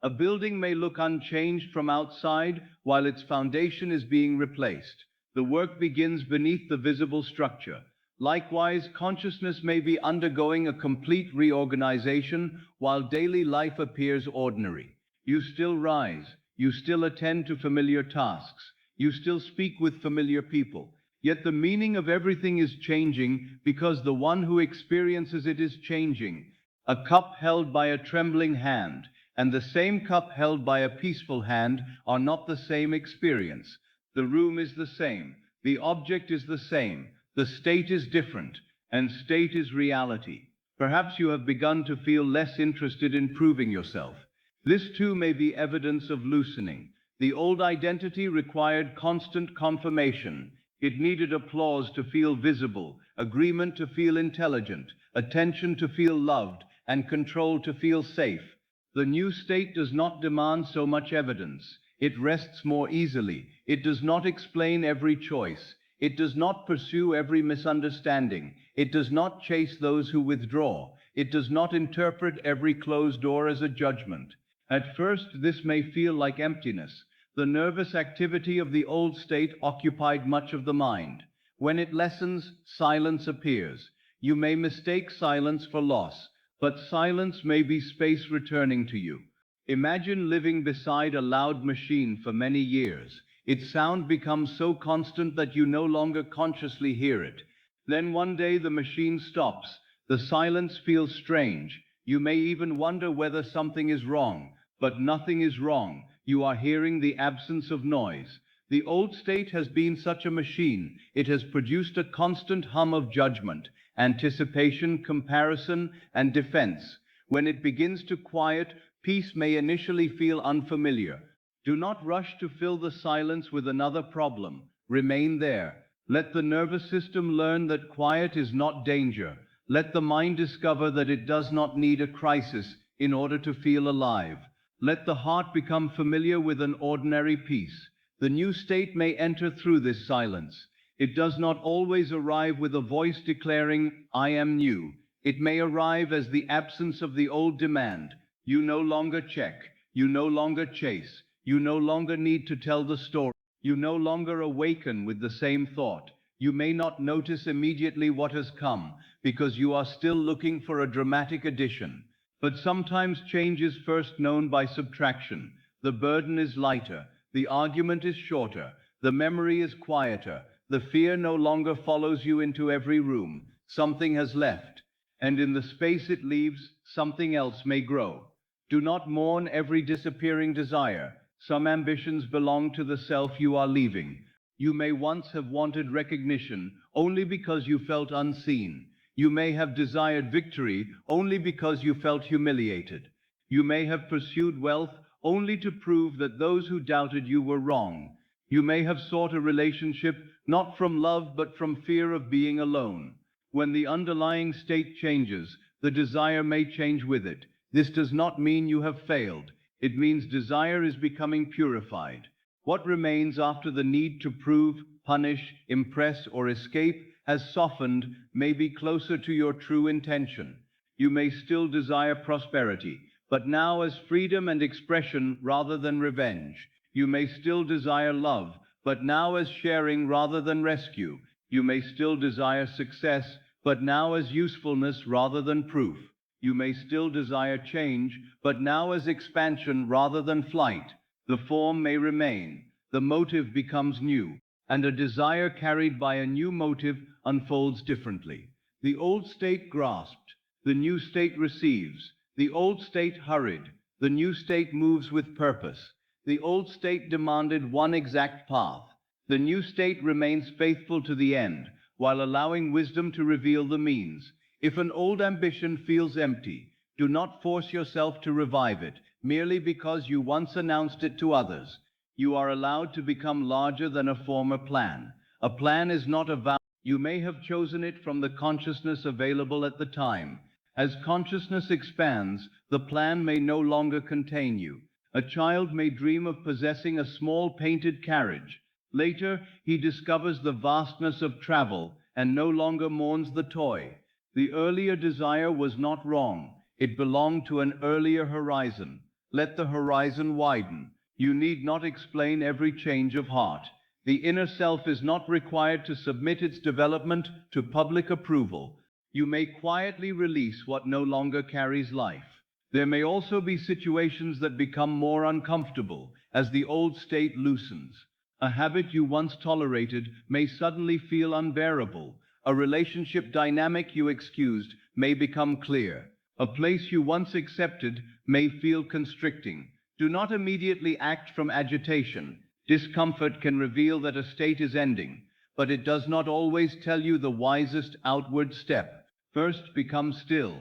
S1: A building may look unchanged from outside while its foundation is being replaced. The work begins beneath the visible structure. Likewise, consciousness may be undergoing a complete reorganization while daily life appears ordinary. You still rise, you still attend to familiar tasks, you still speak with familiar people. Yet the meaning of everything is changing because the one who experiences it is changing. A cup held by a trembling hand and the same cup held by a peaceful hand are not the same experience. The room is the same, the object is the same, the state is different, and state is reality. Perhaps you have begun to feel less interested in proving yourself. This too may be evidence of loosening. The old identity required constant confirmation. It needed applause to feel visible, agreement to feel intelligent, attention to feel loved, and control to feel safe. The new state does not demand so much evidence. It rests more easily. It does not explain every choice. It does not pursue every misunderstanding. It does not chase those who withdraw. It does not interpret every closed door as a judgment. At first, this may feel like emptiness. The nervous activity of the old state occupied much of the mind. When it lessens, silence appears. You may mistake silence for loss, but silence may be space returning to you. Imagine living beside a loud machine for many years. Its sound becomes so constant that you no longer consciously hear it. Then one day the machine stops. The silence feels strange. You may even wonder whether something is wrong, but nothing is wrong. You are hearing the absence of noise. The old state has been such a machine. It has produced a constant hum of judgment, anticipation, comparison, and defense. When it begins to quiet, peace may initially feel unfamiliar. Do not rush to fill the silence with another problem. Remain there. Let the nervous system learn that quiet is not danger. Let the mind discover that it does not need a crisis in order to feel alive. Let the heart become familiar with an ordinary peace. The new state may enter through this silence. It does not always arrive with a voice declaring, "I am new." It may arrive as the absence of the old demand. You no longer check. You no longer chase. You no longer need to tell the story. You no longer awaken with the same thought. You may not notice immediately what has come, because you are still looking for a dramatic addition. But sometimes change is first known by subtraction. The burden is lighter. The argument is shorter. The memory is quieter. The fear no longer follows you into every room. Something has left, and in the space it leaves, something else may grow. Do not mourn every disappearing desire. Some ambitions belong to the self you are leaving. You may once have wanted recognition only because you felt unseen. You may have desired victory only because you felt humiliated. You may have pursued wealth only to prove that those who doubted you were wrong. You may have sought a relationship not from love but from fear of being alone. When the underlying state changes, the desire may change with it. This does not mean you have failed. It means desire is becoming purified. What remains after the need to prove, punish, impress, or escape has softened may be closer to your true intention. You may still desire prosperity, but now as freedom and expression rather than revenge. You may still desire love, but now as sharing rather than rescue. You may still desire success, but now as usefulness rather than proof. You may still desire change, but now as expansion rather than flight. The form may remain, the motive becomes new, and a desire carried by a new motive unfolds differently. The old state grasped, the new state receives. The old state hurried, the new state moves with purpose. The old state demanded one exact path. The new state remains faithful to the end, while allowing wisdom to reveal the means. If an old ambition feels empty, do not force yourself to revive it, merely because you once announced it to others. You are allowed to become larger than a former plan. A plan is not a vow. You may have chosen it from the consciousness available at the time. As consciousness expands, the plan may no longer contain you. A child may dream of possessing a small painted carriage. Later, he discovers the vastness of travel and no longer mourns the toy. The earlier desire was not wrong. It belonged to an earlier horizon. Let the horizon widen. You need not explain every change of heart. The inner self is not required to submit its development to public approval. You may quietly release what no longer carries life. There may also be situations that become more uncomfortable as the old state loosens. A habit you once tolerated may suddenly feel unbearable. A relationship dynamic you excused may become clear. A place you once accepted may feel constricting. Do not immediately act from agitation. Discomfort can reveal that a state is ending, but it does not always tell you the wisest outward step. First, become still.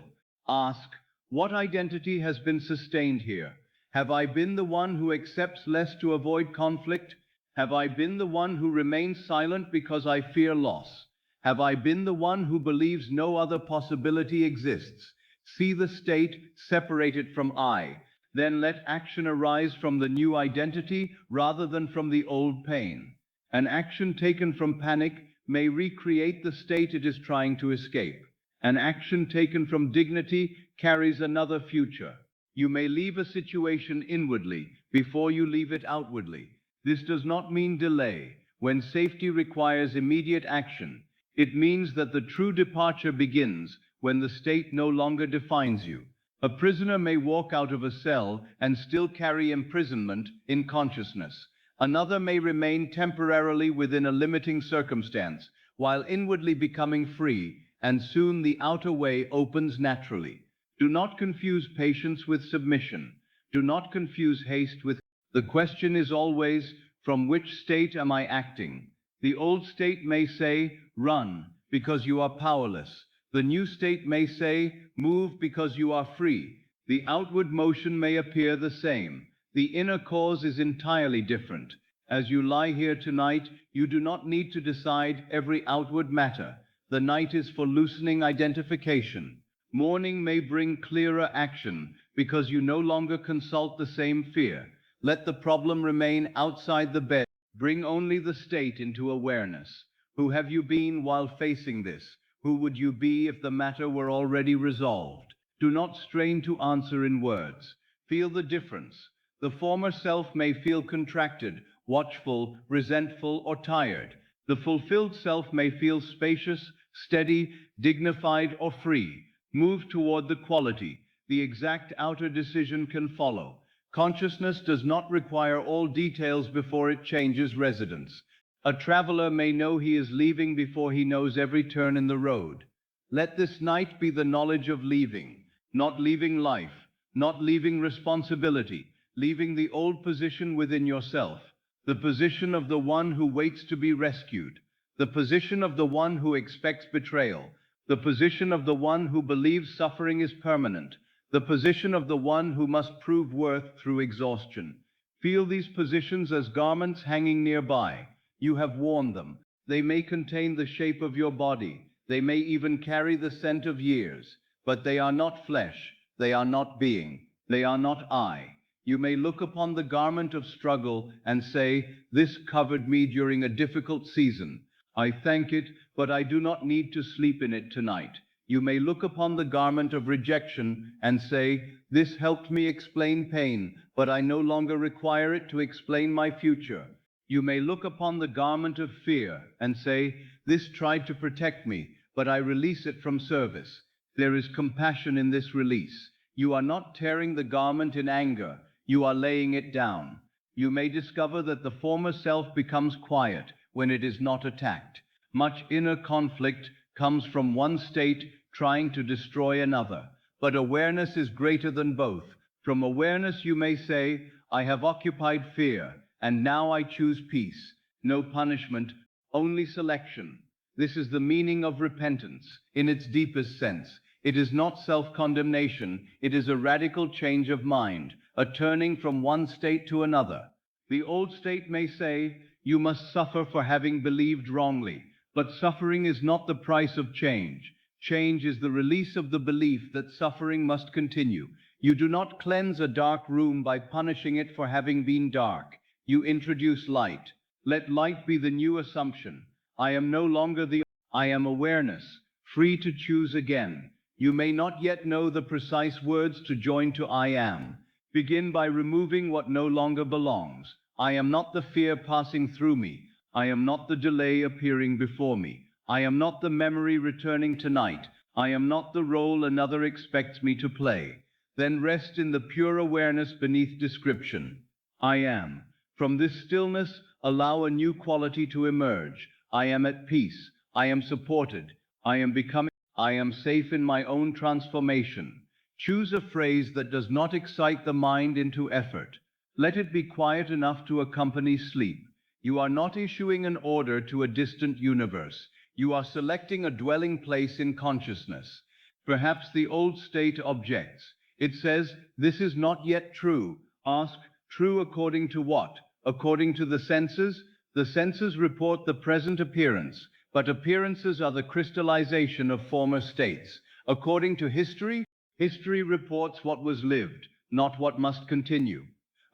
S1: Ask, what identity has been sustained here? Have I been the one who accepts less to avoid conflict? Have I been the one who remains silent because I fear loss? Have I been the one who believes no other possibility exists? See the state, separate it from I. Then let action arise from the new identity rather than from the old pain. An action taken from panic may recreate the state it is trying to escape. An action taken from dignity carries another future. You may leave a situation inwardly before you leave it outwardly. This does not mean delay. When safety requires immediate action, it means that the true departure begins when the state no longer defines you. A prisoner may walk out of a cell and still carry imprisonment in consciousness. Another may remain temporarily within a limiting circumstance, while inwardly becoming free, and soon the outer way opens naturally. Do not confuse patience with submission. Do not confuse haste with... The question is always, from which state am I acting? The old state may say, run, because you are powerless. The new state may say, move because you are free. The outward motion may appear the same. The inner cause is entirely different. As you lie here tonight, you do not need to decide every outward matter. The night is for loosening identification. Morning may bring clearer action because you no longer consult the same fear. Let the problem remain outside the bed. Bring only the state into awareness. Who have you been while facing this? Who would you be if the matter were already resolved? Do not strain to answer in words. Feel the difference. The former self may feel contracted, watchful, resentful, or tired. The fulfilled self may feel spacious, steady, dignified, or free. Move toward the quality. The exact outer decision can follow. Consciousness does not require all details before it changes residence. A traveler may know he is leaving before he knows every turn in the road. Let this night be the knowledge of leaving, not leaving life, not leaving responsibility, leaving the old position within yourself, the position of the one who waits to be rescued, the position of the one who expects betrayal, the position of the one who believes suffering is permanent, the position of the one who must prove worth through exhaustion. Feel these positions as garments hanging nearby. You have worn them. They may contain the shape of your body. They may even carry the scent of years. But they are not flesh. They are not being. They are not I. You may look upon the garment of struggle and say, this covered me during a difficult season. I thank it, but I do not need to sleep in it tonight. You may look upon the garment of rejection and say, this helped me explain pain, but I no longer require it to explain my future. You may look upon the garment of fear and say, this tried to protect me, but I release it from service. There is compassion in this release. You are not tearing the garment in anger. You are laying it down. You may discover that the former self becomes quiet when it is not attacked. Much inner conflict comes from one state trying to destroy another. But awareness is greater than both. From awareness you may say, I have occupied fear, and now I choose peace. No punishment, only selection. This is the meaning of repentance in its deepest sense. It is not self-condemnation. It is a radical change of mind, a turning from one state to another. The old state may say, You must suffer for having believed wrongly. But suffering is not the price of change. Change is the release of the belief that suffering must continue. You do not cleanse a dark room by punishing it for having been dark. You introduce light. Let light be the new assumption. I am no longer I am awareness, free to choose again. You may not yet know the precise words to join to I am. Begin by removing what no longer belongs. I am not the fear passing through me. I am not the delay appearing before me. I am not the memory returning tonight. I am not the role another expects me to play. Then rest in the pure awareness beneath description. I am. From this stillness, allow a new quality to emerge. I am at peace. I am supported. I am becoming. I am safe in my own transformation. Choose a phrase that does not excite the mind into effort. Let it be quiet enough to accompany sleep. You are not issuing an order to a distant universe. You are selecting a dwelling place in consciousness. Perhaps the old state objects. It says, this is not yet true. Ask, true according to what? According to the senses? The senses report the present appearance, but appearances are the crystallization of former states. According to history, history reports what was lived, not what must continue.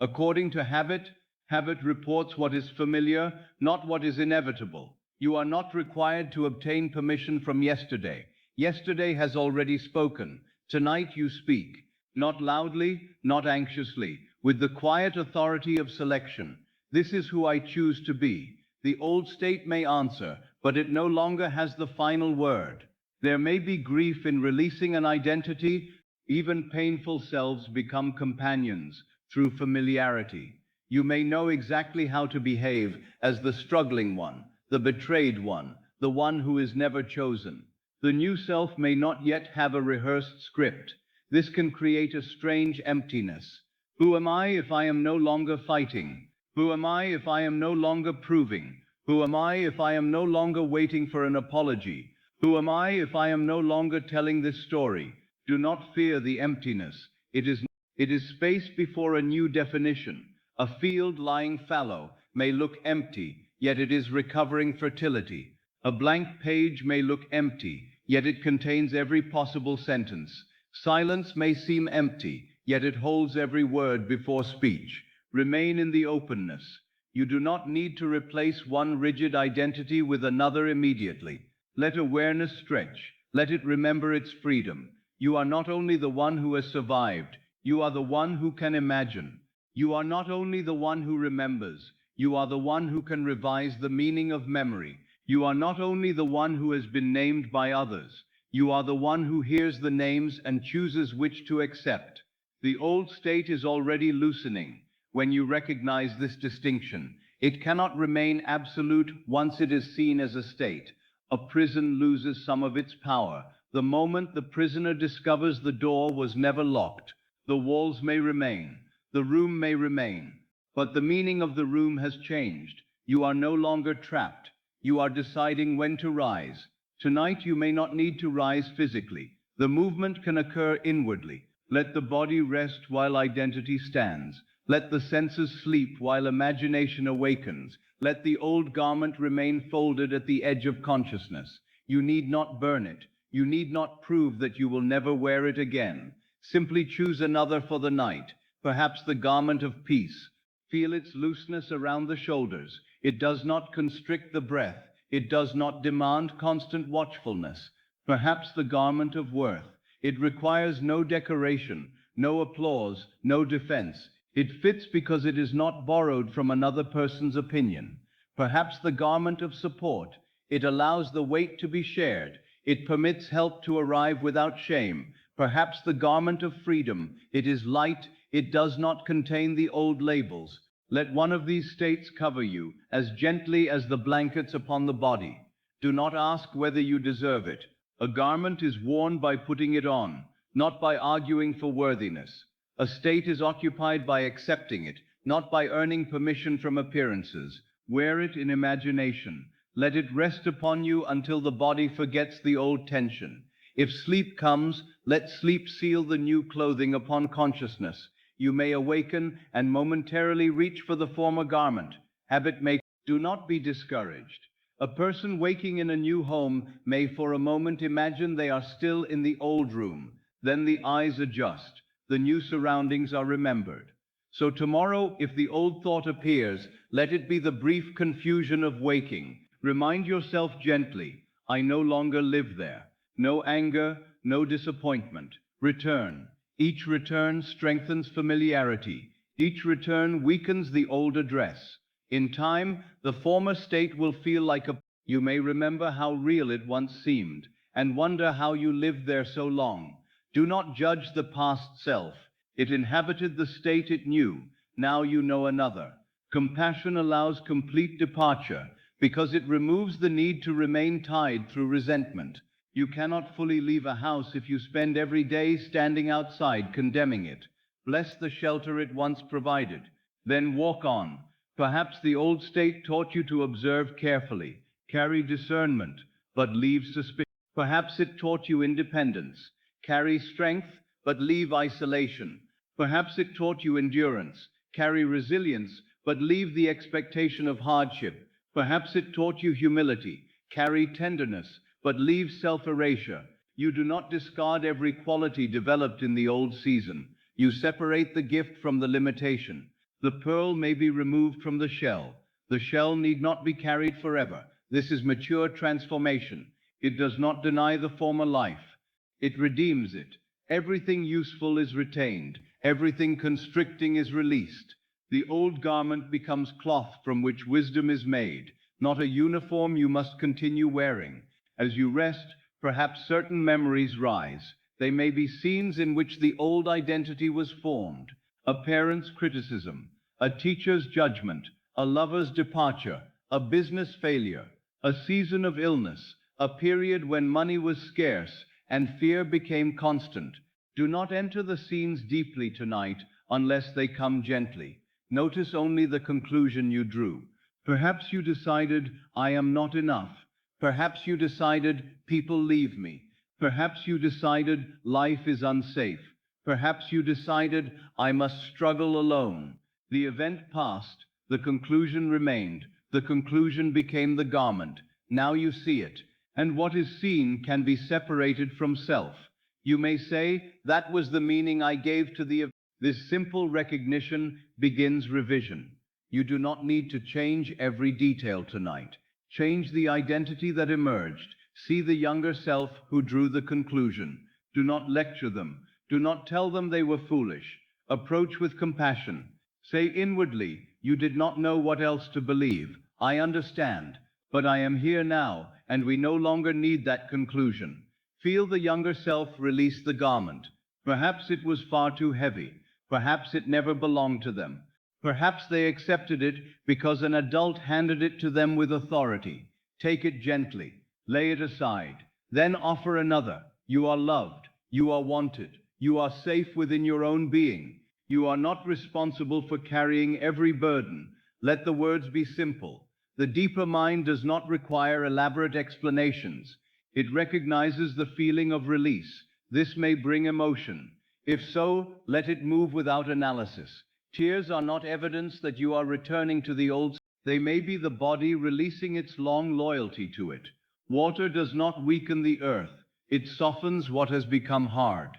S1: According to habit, habit reports what is familiar, not what is inevitable. You are not required to obtain permission from yesterday. Yesterday has already spoken. Tonight you speak, not loudly, not anxiously, with the quiet authority of selection. This is who I choose to be. The old state may answer, but it no longer has the final word. There may be grief in releasing an identity. Even painful selves become companions through familiarity. You may know exactly how to behave as the struggling one, the betrayed one, the one who is never chosen. The new self may not yet have a rehearsed script. This can create a strange emptiness. Who am I if I am no longer fighting? Who am I if I am no longer proving? Who am I if I am no longer waiting for an apology? Who am I if I am no longer telling this story? Do not fear the emptiness. It is space before a new definition. A field lying fallow may look empty, yet it is recovering fertility. A blank page may look empty, yet it contains every possible sentence. Silence may seem empty, yet it holds every word before speech. Remain in the openness. You do not need to replace one rigid identity with another immediately. Let awareness stretch. Let it remember its freedom. You are not only the one who has survived, you are the one who can imagine. You are not only the one who remembers, you are the one who can revise the meaning of memory. You are not only the one who has been named by others, you are the one who hears the names and chooses which to accept. The old state is already loosening. When you recognize this distinction, it cannot remain absolute once it is seen as a state. A prison loses some of its power. The moment the prisoner discovers the door was never locked, the walls may remain, the room may remain, but the meaning of the room has changed. You are no longer trapped. You are deciding when to rise. Tonight you may not need to rise physically. The movement can occur inwardly. Let the body rest while identity stands. Let the senses sleep while imagination awakens. Let the old garment remain folded at the edge of consciousness. You need not burn it. You need not prove that you will never wear it again. Simply choose another for the night, perhaps the garment of peace. Feel its looseness around the shoulders. It does not constrict the breath. It does not demand constant watchfulness. Perhaps the garment of worth. It requires no decoration, no applause, no defense. It fits because it is not borrowed from another person's opinion. Perhaps the garment of support. It allows the weight to be shared. It permits help to arrive without shame. Perhaps the garment of freedom. It is light. It does not contain the old labels. Let one of these states cover you as gently as the blankets upon the body. Do not ask whether you deserve it. A garment is worn by putting it on, not by arguing for worthiness. A state is occupied by accepting it, not by earning permission from appearances. Wear it in imagination. Let it rest upon you until the body forgets the old tension. If sleep comes, let sleep seal the new clothing upon consciousness. You may awaken and momentarily reach for the former garment. Habit may Do not be discouraged. A person waking in a new home may for a moment imagine they are still in the old room. Then the eyes adjust. The new surroundings are remembered. So tomorrow, if the old thought appears, let it be the brief confusion of waking. Remind yourself gently, I no longer live there. No anger, no disappointment. Return. Each return strengthens familiarity. Each return weakens the old address. In time, the former state will feel like a... You may remember how real it once seemed, and wonder how you lived there so long. Do not judge the past self. It inhabited the state it knew. Now you know another. Compassion allows complete departure, because it removes the need to remain tied through resentment. You cannot fully leave a house if you spend every day standing outside condemning it. Bless the shelter it once provided. Then walk on. Perhaps the old state taught you to observe carefully, carry discernment, but leave suspicion. Perhaps it taught you independence, carry strength, but leave isolation. Perhaps it taught you endurance, carry resilience, but leave the expectation of hardship. Perhaps it taught you humility, carry tenderness, but leave self-erasure. You do not discard every quality developed in the old season. You separate the gift from the limitation. The pearl may be removed from the shell. The shell need not be carried forever. This is mature transformation. It does not deny the former life. It redeems it. Everything useful is retained. Everything constricting is released. The old garment becomes cloth from which wisdom is made, not a uniform you must continue wearing. As you rest, perhaps certain memories rise. They may be scenes in which the old identity was formed. A parent's criticism, a teacher's judgment, a lover's departure, a business failure, a season of illness, a period when money was scarce and fear became constant. Do not enter the scenes deeply tonight unless they come gently. Notice only the conclusion you drew. Perhaps you decided, I am not enough. Perhaps you decided, people leave me. Perhaps you decided, life is unsafe. Perhaps you decided, I must struggle alone. The event passed, the conclusion remained. The conclusion became the garment. Now you see it. And what is seen can be separated from self. You may say, that was the meaning I gave to the event. This simple recognition begins revision. You do not need to change every detail tonight. Change the identity that emerged. See the younger self who drew the conclusion. Do not lecture them. Do not tell them they were foolish. Approach with compassion. Say inwardly, you did not know what else to believe. I understand, but I am here now, and we no longer need that conclusion. Feel the younger self release the garment. Perhaps it was far too heavy. Perhaps it never belonged to them. Perhaps they accepted it because an adult handed it to them with authority. Take it gently. Lay it aside. Then offer another. You are loved. You are wanted. You are safe within your own being. You are not responsible for carrying every burden. Let the words be simple. The deeper mind does not require elaborate explanations. It recognizes the feeling of release. This may bring emotion. If so, let it move without analysis. Tears are not evidence that you are returning to the old. They may be the body releasing its long loyalty to it. Water does not weaken the earth. It softens what has become hard.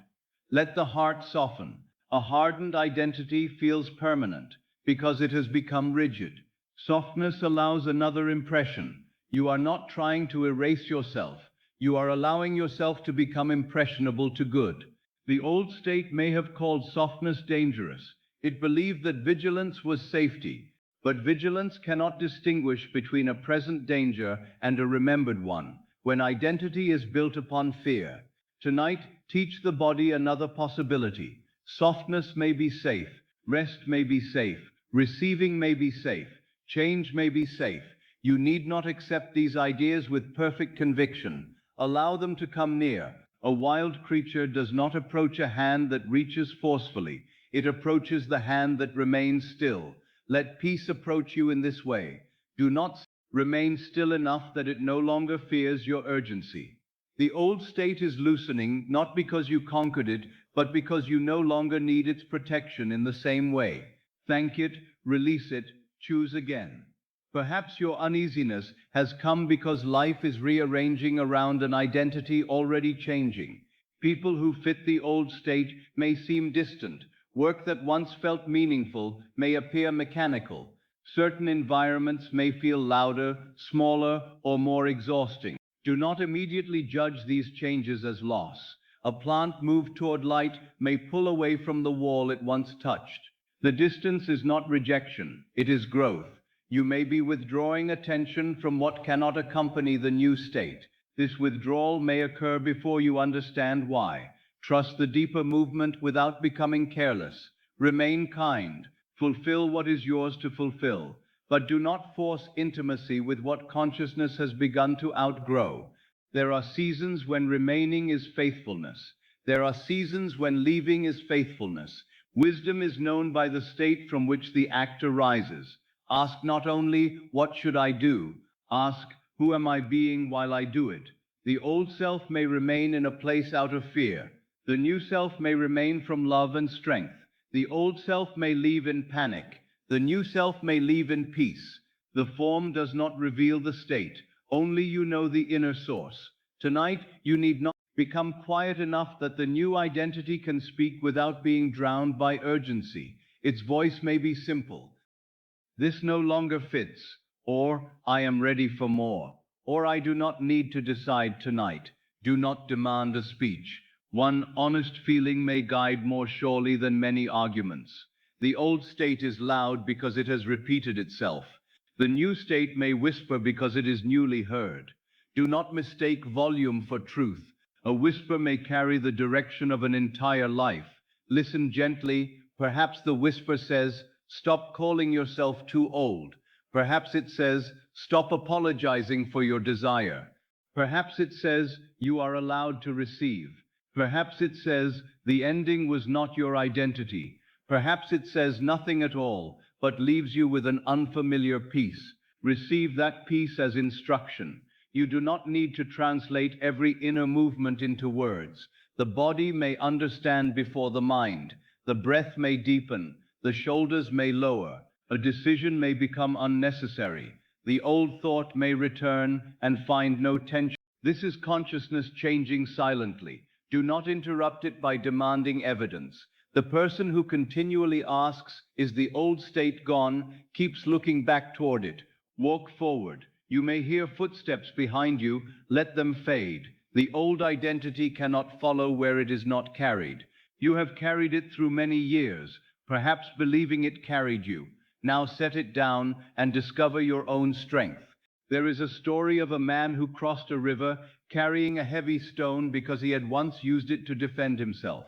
S1: Let the heart soften. A hardened identity feels permanent because it has become rigid. Softness allows another impression. You are not trying to erase yourself. You are allowing yourself to become impressionable to good. The old state may have called softness dangerous. It believed that vigilance was safety. But vigilance cannot distinguish between a present danger and a remembered one, when identity is built upon fear. Tonight, teach the body another possibility. Softness may be safe, rest may be safe, receiving may be safe, change may be safe. You need not accept these ideas with perfect conviction. Allow them to come near. A wild creature does not approach a hand that reaches forcefully. It approaches the hand that remains still. Let peace approach you in this way. Do not remain still enough that it no longer fears your urgency. The old state is loosening, not because you conquered it, but because you no longer need its protection in the same way. Thank it, release it, choose again. Perhaps your uneasiness has come because life is rearranging around an identity already changing. People who fit the old state may seem distant. Work that once felt meaningful may appear mechanical. Certain environments may feel louder, smaller, or more exhausting. Do not immediately judge these changes as loss. A plant moved toward light may pull away from the wall it once touched. The distance is not rejection, it is growth. You may be withdrawing attention from what cannot accompany the new state. This withdrawal may occur before you understand why. Trust the deeper movement without becoming careless. Remain kind. Fulfill what is yours to fulfill. But do not force intimacy with what consciousness has begun to outgrow. There are seasons when remaining is faithfulness. There are seasons when leaving is faithfulness. Wisdom is known by the state from which the act arises. Ask not only, what should I do? Ask, who am I being while I do it? The old self may remain in a place out of fear. The new self may remain from love and strength. The old self may leave in panic. The new self may leave in peace. The form does not reveal the state. Only you know the inner source. Tonight, you need not become quiet enough that the new identity can speak without being drowned by urgency. Its voice may be simple. This no longer fits, or I am ready for more, or I do not need to decide tonight. Do not demand a speech. One honest feeling may guide more surely than many arguments. The old state is loud because it has repeated itself. The new state may whisper because it is newly heard. Do not mistake volume for truth. A whisper may carry the direction of an entire life. Listen gently. Perhaps the whisper says, stop calling yourself too old. Perhaps it says, stop apologizing for your desire. Perhaps it says, you are allowed to receive. Perhaps it says, the ending was not your identity. Perhaps it says nothing at all, but leaves you with an unfamiliar peace. Receive that peace as instruction. You do not need to translate every inner movement into words. The body may understand before the mind. The breath may deepen. The shoulders may lower. A decision may become unnecessary. The old thought may return and find no tension. This is consciousness changing silently. Do not interrupt it by demanding evidence. The person who continually asks, is the old state gone, keeps looking back toward it. Walk forward. You may hear footsteps behind you. Let them fade. The old identity cannot follow where it is not carried. You have carried it through many years, perhaps believing it carried you. Now set it down and discover your own strength. There is a story of a man who crossed a river carrying a heavy stone because he had once used it to defend himself.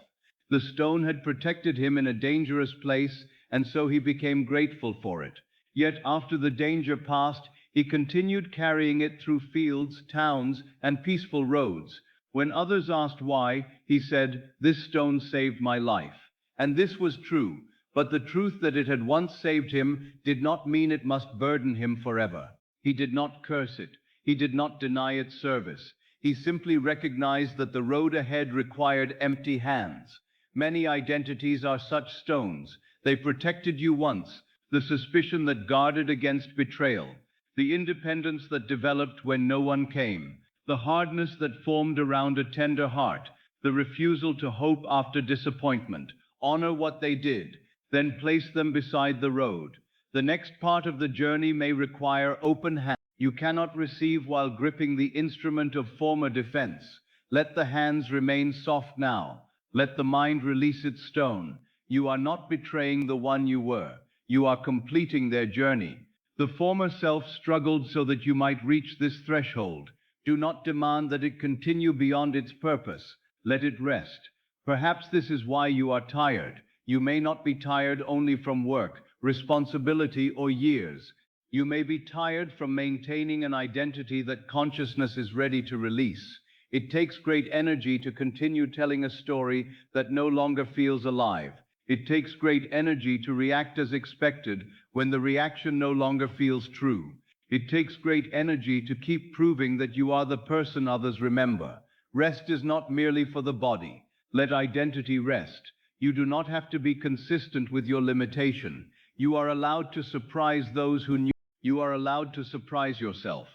S1: The stone had protected him in a dangerous place, and so he became grateful for it. Yet after the danger passed, he continued carrying it through fields, towns, and peaceful roads. When others asked why, he said, this stone saved my life. And this was true, but the truth that it had once saved him did not mean it must burden him forever. He did not curse it. He did not deny its service. He simply recognized that the road ahead required empty hands. Many identities are such stones. They protected you once, the suspicion that guarded against betrayal, the independence that developed when no one came, the hardness that formed around a tender heart, the refusal to hope after disappointment. Honor what they did, then place them beside the road. The next part of the journey may require open hands. You cannot receive while gripping the instrument of former defense. Let the hands remain soft now. Let the mind release its stone. You are not betraying the one you were. You are completing their journey. The former self struggled so that you might reach this threshold. Do not demand that it continue beyond its purpose. Let it rest. Perhaps this is why you are tired. You may not be tired only from work, responsibility, or years. You may be tired from maintaining an identity that consciousness is ready to release. It takes great energy to continue telling a story that no longer feels alive. It takes great energy to react as expected when the reaction no longer feels true. It takes great energy to keep proving that you are the person others remember. Rest is not merely for the body. Let identity rest. You do not have to be consistent with your limitation. You are allowed to surprise those who knew. You are allowed to surprise yourself.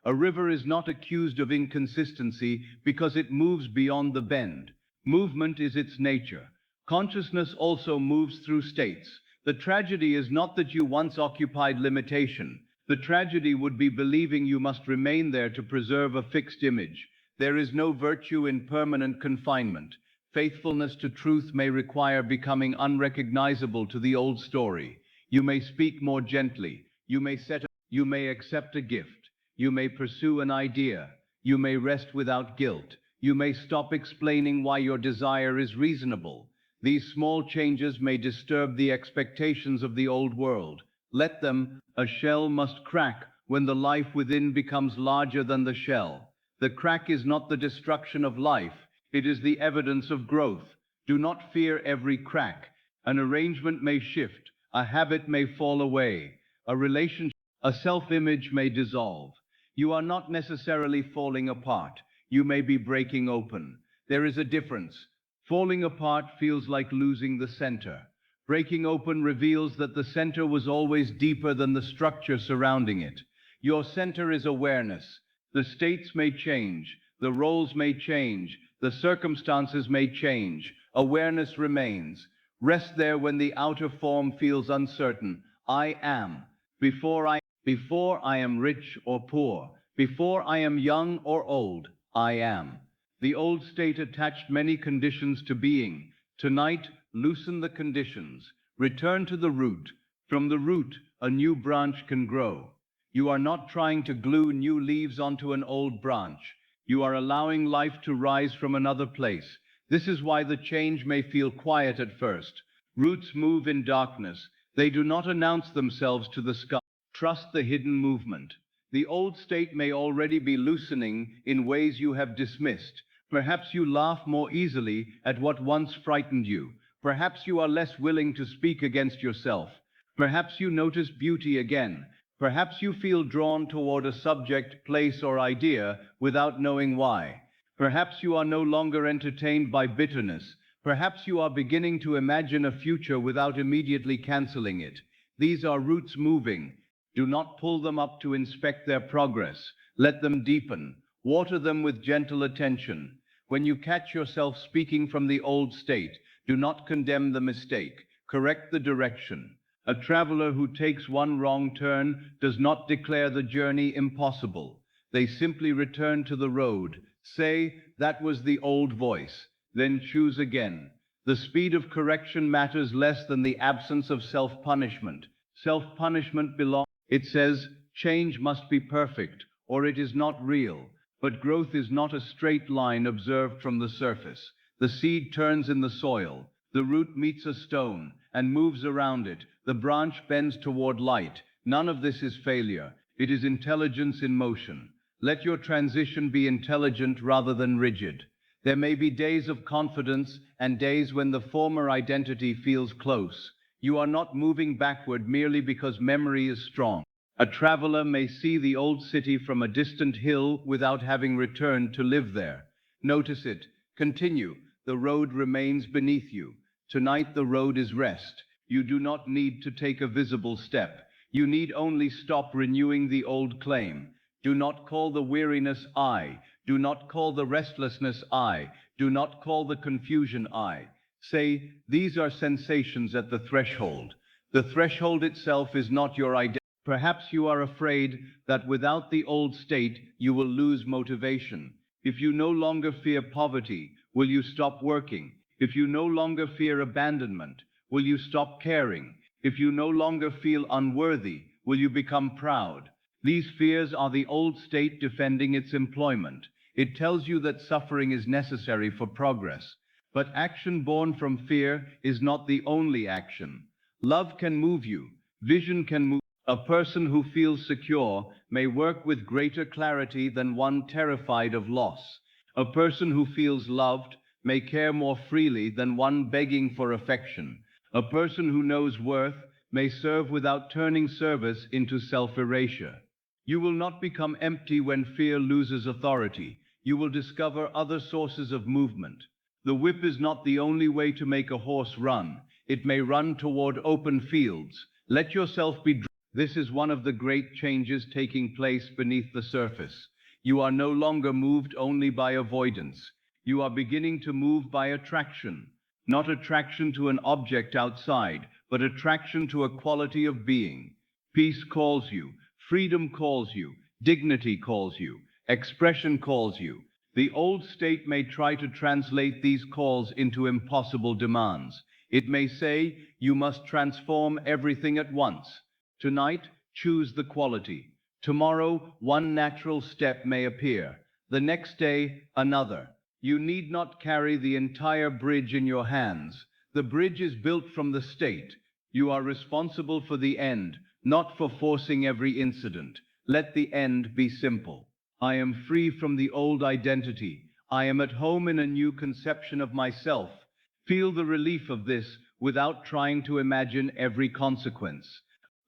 S1: A river is not accused of inconsistency because it moves beyond the bend. Movement is its nature. Consciousness also moves through states. The tragedy is not that you once occupied limitation. The tragedy would be believing you must remain there to preserve a fixed image. There is no virtue in permanent confinement. Faithfulness to truth may require becoming unrecognizable to the old story. You may speak more gently. You may accept a gift. You may pursue an idea. You may rest without guilt. You may stop explaining why your desire is reasonable. These small changes may disturb the expectations of the old world. Let them. A shell must crack when the life within becomes larger than the shell. The crack is not the destruction of life, it is the evidence of growth. Do not fear every crack. An arrangement may shift, a habit may fall away, a relationship, a self-image may dissolve. You are not necessarily falling apart. You may be breaking open. There is a difference. Falling apart feels like losing the center. Breaking open reveals that the center was always deeper than the structure surrounding it. Your center is awareness. The states may change, the roles may change, the circumstances may change. Awareness remains. Rest there when the outer form feels uncertain. I am. Before I am rich or poor. Before I am young or old. I am. The old state attached many conditions to being. Tonight, loosen the conditions. Return to the root. From the root, a new branch can grow. You are not trying to glue new leaves onto an old branch. You are allowing life to rise from another place. This is why the change may feel quiet at first. Roots move in darkness. They do not announce themselves to the sky. Trust the hidden movement. The old state may already be loosening in ways you have dismissed. Perhaps you laugh more easily at what once frightened you. Perhaps you are less willing to speak against yourself. Perhaps you notice beauty again. Perhaps you feel drawn toward a subject, place, or idea without knowing why. Perhaps you are no longer entertained by bitterness. Perhaps you are beginning to imagine a future without immediately canceling it. These are roots moving. Do not pull them up to inspect their progress. Let them deepen. Water them with gentle attention. When you catch yourself speaking from the old state, do not condemn the mistake. Correct the direction. A traveler who takes one wrong turn does not declare the journey impossible. They simply return to the road. Say, that was the old voice. Then choose again. The speed of correction matters less than the absence of self-punishment. Self-punishment belongs. It says, change must be perfect, or it is not real. But growth is not a straight line observed from the surface. The seed turns in the soil. The root meets a stone and moves around it. The branch bends toward light. None of this is failure. It is intelligence in motion. Let your transition be intelligent rather than rigid. There may be days of confidence and days when the former identity feels close. You are not moving backward merely because memory is strong. A traveler may see the old city from a distant hill without having returned to live there. Notice it. Continue. The road remains beneath you. Tonight the road is rest. You do not need to take a visible step. You need only stop renewing the old claim. Do not call the weariness I. Do not call the restlessness I. Do not call the confusion I. Say, these are sensations at the threshold. The threshold itself is not your identity. Perhaps you are afraid that without the old state, you will lose motivation. If you no longer fear poverty, will you stop working? If you no longer fear abandonment, will you stop caring? If you no longer feel unworthy, will you become proud? These fears are the old state defending its employment. It tells you that suffering is necessary for progress. But action born from fear is not the only action. Love can move you. Vision can move. A person who feels secure may work with greater clarity than one terrified of loss. A person who feels loved may care more freely than one begging for affection. A person who knows worth may serve without turning service into self-erasure. You will not become empty when fear loses authority. You will discover other sources of movement. The whip is not the only way to make a horse run. It may run toward open fields. Let yourself be This is one of the great changes taking place beneath the surface. You are no longer moved only by avoidance. You are beginning to move by attraction. Not attraction to an object outside, but attraction to a quality of being. Peace calls you, freedom calls you, dignity calls you, expression calls you. The old state may try to translate these calls into impossible demands. It may say, you must transform everything at once. Tonight, choose the quality. Tomorrow, one natural step may appear. The next day, another. You need not carry the entire bridge in your hands. The bridge is built from the state. You are responsible for the end, not for forcing every incident. Let the end be simple. I am free from the old identity. I am at home in a new conception of myself. Feel the relief of this without trying to imagine every consequence.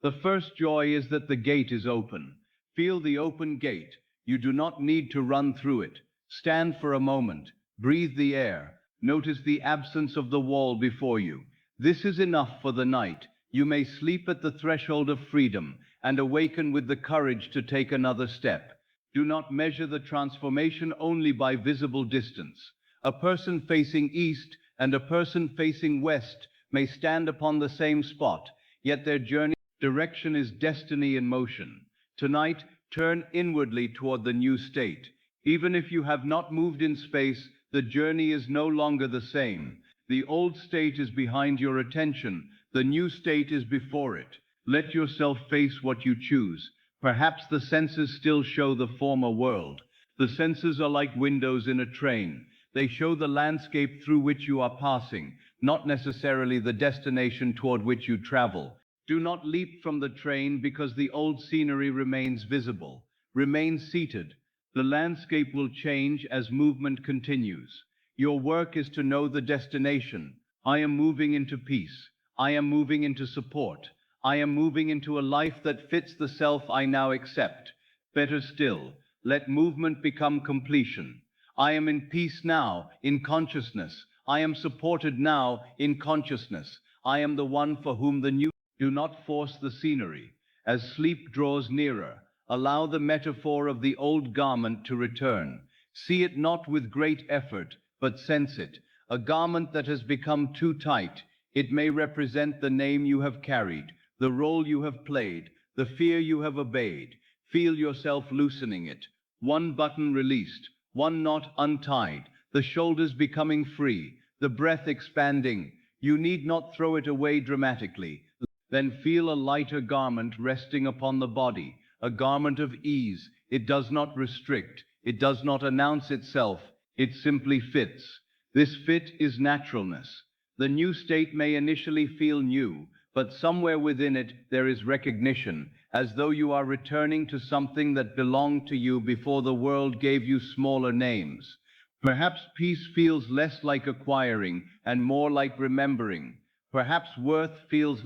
S1: The first joy is that the gate is open. Feel the open gate. You do not need to run through it. Stand for a moment. Breathe the air. Notice the absence of the wall before you. This is enough for the night. You may sleep at the threshold of freedom and awaken with the courage to take another step. Do not measure the transformation only by visible distance. A person facing east and a person facing west may stand upon the same spot, yet their journey direction is destiny in motion. Tonight, turn inwardly toward the new state. Even if you have not moved in space, the journey is no longer the same. The old state is behind your attention. The new state is before it. Let yourself face what you choose. Perhaps the senses still show the former world. The senses are like windows in a train. They show the landscape through which you are passing, not necessarily the destination toward which you travel. Do not leap from the train because the old scenery remains visible. Remain seated. The landscape will change as movement continues. Your work is to know the destination. I am moving into peace. I am moving into support. I am moving into a life that fits the self I now accept. Better still, let movement become completion. I am in peace now, in consciousness. I am supported now, in consciousness. I am the one for whom the new. Do not force the scenery. As sleep draws nearer, allow the metaphor of the old garment to return. See it not with great effort, but sense it. A garment that has become too tight. It may represent the name you have carried, the role you have played, the fear you have obeyed. Feel yourself loosening it. One button released, one knot untied, the shoulders becoming free, the breath expanding. You need not throw it away dramatically. Then feel a lighter garment resting upon the body, a garment of ease. It does not restrict, it does not announce itself, it simply fits. This fit is naturalness. The new state may initially feel new, but somewhere within it there is recognition, as though you are returning to something that belonged to you before the world gave you smaller names. Perhaps peace feels less like acquiring and more like remembering. Perhaps freedom feels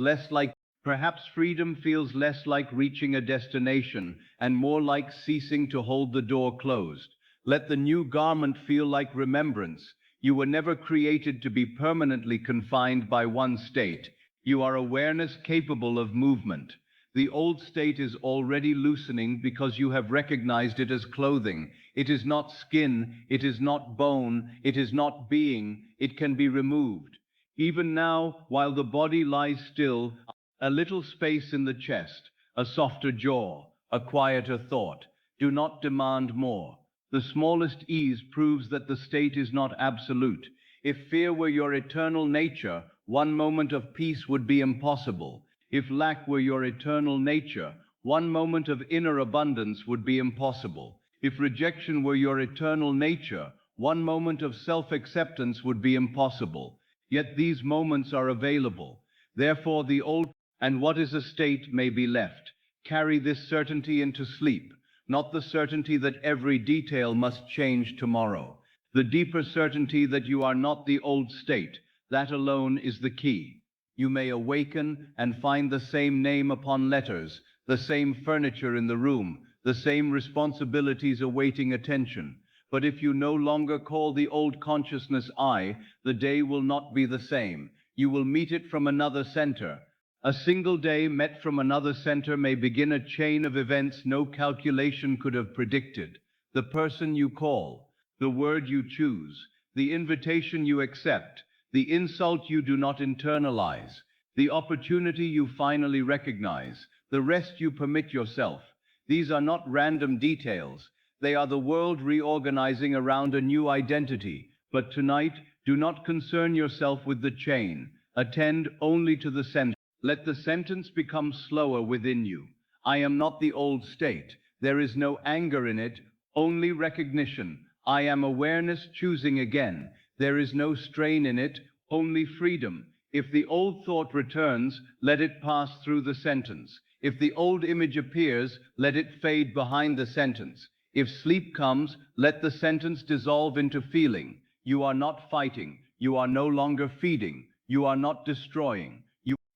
S1: less like reaching a destination and more like ceasing to hold the door closed. Let the new garment feel like remembrance. You were never created to be permanently confined by one state. You are awareness capable of movement. The old state is already loosening because you have recognized it as clothing. It is not skin, it is not bone, it is not being. It can be removed. Even now, while the body lies still, a little space in the chest, a softer jaw, a quieter thought. Do not demand more. The smallest ease proves that the state is not absolute. If fear were your eternal nature, one moment of peace would be impossible. If lack were your eternal nature, one moment of inner abundance would be impossible. If rejection were your eternal nature, one moment of self-acceptance would be impossible. Yet these moments are available. Therefore the old and what is a state may be left. Carry this certainty into sleep, not the certainty that every detail must change tomorrow. The deeper certainty that you are not the old state. That alone is the key. You may awaken and find the same name upon letters, the same furniture in the room, the same responsibilities awaiting attention. But if you no longer call the old consciousness I, the day will not be the same. You will meet it from another center. A single day met from another center may begin a chain of events no calculation could have predicted. The person you call, the word you choose, the invitation you accept, the insult you do not internalize, the opportunity you finally recognize, the rest you permit yourself. These are not random details. They are the world reorganizing around a new identity. But tonight, do not concern yourself with the chain. Attend only to the sentence. Let the sentence become slower within you. I am not the old state. There is no anger in it, only recognition. I am awareness choosing again. There is no strain in it, only freedom. If the old thought returns, let it pass through the sentence. If the old image appears, let it fade behind the sentence. If sleep comes, let the sentence dissolve into feeling. You are not fighting. You are no longer feeding. You are not destroying.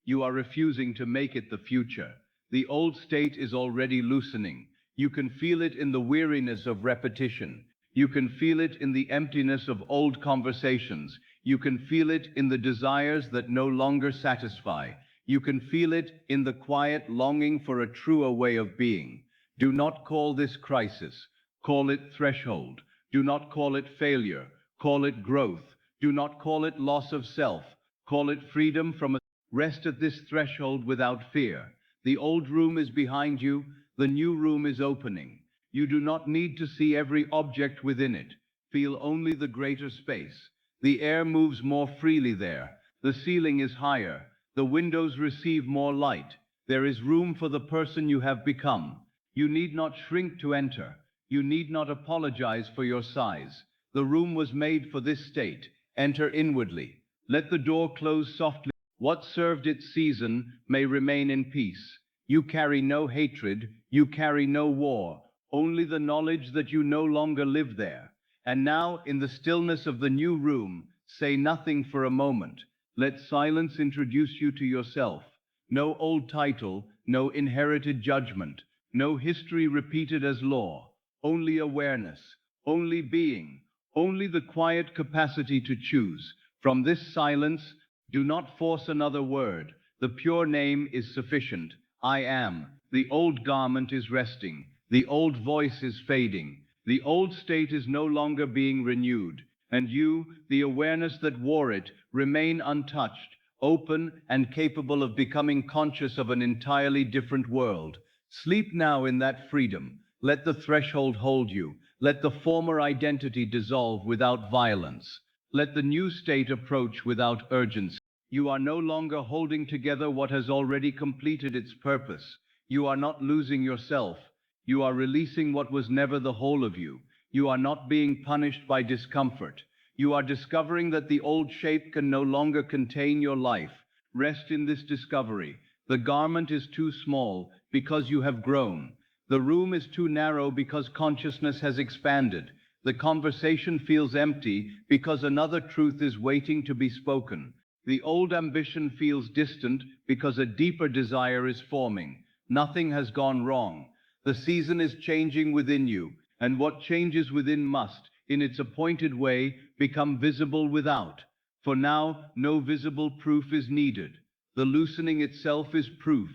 S1: You are refusing to make it the future. The old state is already loosening. You can feel it in the weariness of repetition. You can feel it in the emptiness of old conversations. You can feel it in the desires that no longer satisfy. You can feel it in the quiet longing for a truer way of being. Do not call this crisis. Call it threshold. Do not call it failure. Call it growth. Do not call it loss of self. Call it freedom from a rest at this threshold without fear. The old room is behind you. The new room is opening. You do not need to see every object within it. Feel only the greater space. The air moves more freely there. The ceiling is higher. The windows receive more light. There is room for the person you have become. You need not shrink to enter. You need not apologize for your size. The room was made for this state. Enter inwardly. Let the door close softly. What served its season may remain in peace. You carry no hatred. You carry no war. Only the knowledge that you no longer live there. And now, in the stillness of the new room, say nothing for a moment. Let silence introduce you to yourself. No old title, no inherited judgment, no history repeated as law. Only awareness, only being, only the quiet capacity to choose. From this silence, do not force another word. The pure name is sufficient. I am. The old garment is resting. The old voice is fading. The old state is no longer being renewed. And you, the awareness that wore it, remain untouched, open, and capable of becoming conscious of an entirely different world. Sleep now in that freedom. Let the threshold hold you. Let the former identity dissolve without violence. Let the new state approach without urgency. You are no longer holding together what has already completed its purpose. You are not losing yourself. You are releasing what was never the whole of you. You are not being punished by discomfort. You are discovering that the old shape can no longer contain your life. Rest in this discovery. The garment is too small because you have grown. The room is too narrow because consciousness has expanded. The conversation feels empty because another truth is waiting to be spoken. The old ambition feels distant because a deeper desire is forming. Nothing has gone wrong. The season is changing within you, and what changes within must, in its appointed way, become visible without. For now, no visible proof is needed. The loosening itself is proof.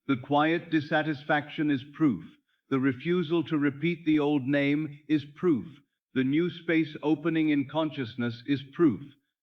S1: The quiet dissatisfaction is proof. The refusal to repeat the old name is proof. The new space opening in consciousness is proof.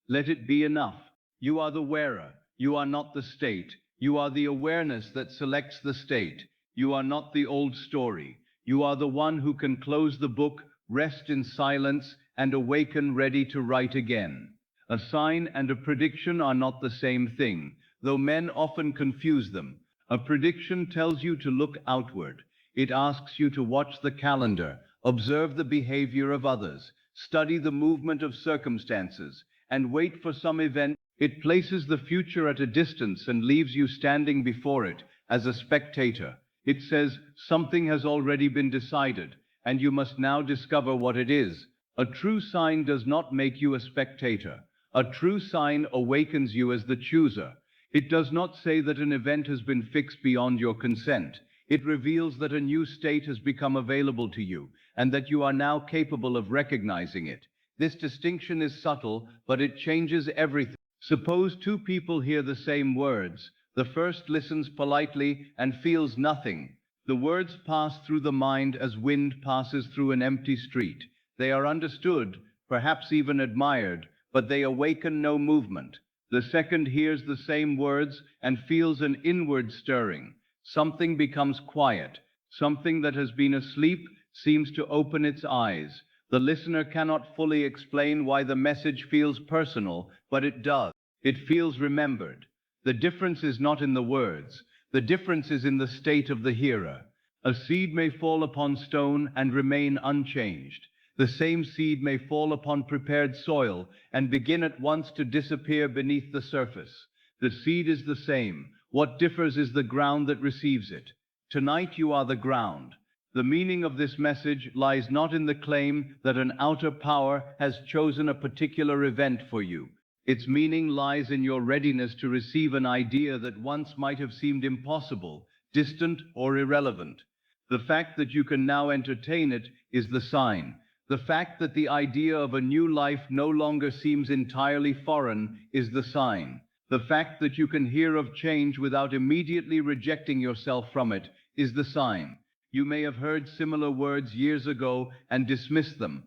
S1: Let it be enough. You are the wearer. You are not the state. You are the awareness that selects the state. You are not the old story. You are the one who can close the book, rest in silence, and awaken ready to write again. A sign and a prediction are not the same thing, though men often confuse them. A prediction tells you to look outward. It asks you to watch the calendar, observe the behavior of others, study the movement of circumstances, and wait for some event. It places the future at a distance and leaves you standing before it as a spectator. It says something has already been decided, and you must now discover what it is. A true sign does not make you a spectator. A true sign awakens you as the chooser. It does not say that an event has been fixed beyond your consent. It reveals that a new state has become available to you, and that you are now capable of recognizing it. This distinction is subtle, but it changes everything. Suppose two people hear the same words. The first listens politely and feels nothing. The words pass through the mind as wind passes through an empty street. They are understood, perhaps even admired, but they awaken no movement. The second hears the same words and feels an inward stirring. Something becomes quiet. Something that has been asleep seems to open its eyes. The listener cannot fully explain why the message feels personal, but it does. It feels remembered. The difference is not in the words. The difference is in the state of the hearer. A seed may fall upon stone and remain unchanged. The same seed may fall upon prepared soil and begin at once to disappear beneath the surface. The seed is the same. What differs is the ground that receives it. Tonight you are the ground. The meaning of this message lies not in the claim that an outer power has chosen a particular event for you. Its meaning lies in your readiness to receive an idea that once might have seemed impossible, distant, or irrelevant. The fact that you can now entertain it is the sign. The fact that the idea of a new life no longer seems entirely foreign is the sign. The fact that you can hear of change without immediately rejecting yourself from it is the sign. You may have heard similar words years ago and dismissed them.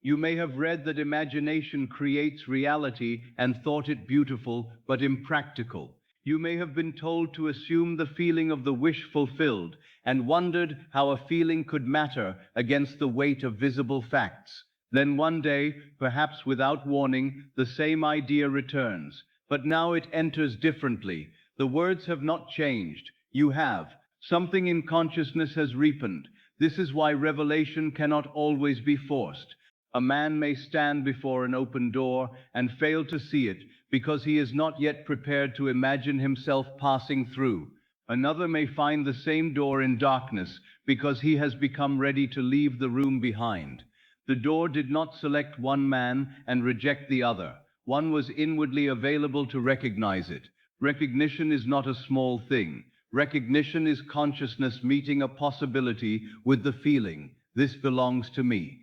S1: You may have read that imagination creates reality and thought it beautiful but impractical. You may have been told to assume the feeling of the wish fulfilled and wondered how a feeling could matter against the weight of visible facts. Then one day, perhaps without warning, the same idea returns. But now it enters differently. The words have not changed. You have. Something in consciousness has ripened. This is why revelation cannot always be forced. A man may stand before an open door and fail to see it because he is not yet prepared to imagine himself passing through. Another may find the same door in darkness because he has become ready to leave the room behind. The door did not select one man and reject the other. One was inwardly available to recognize it. Recognition is not a small thing. Recognition is consciousness meeting a possibility with the feeling, this belongs to me.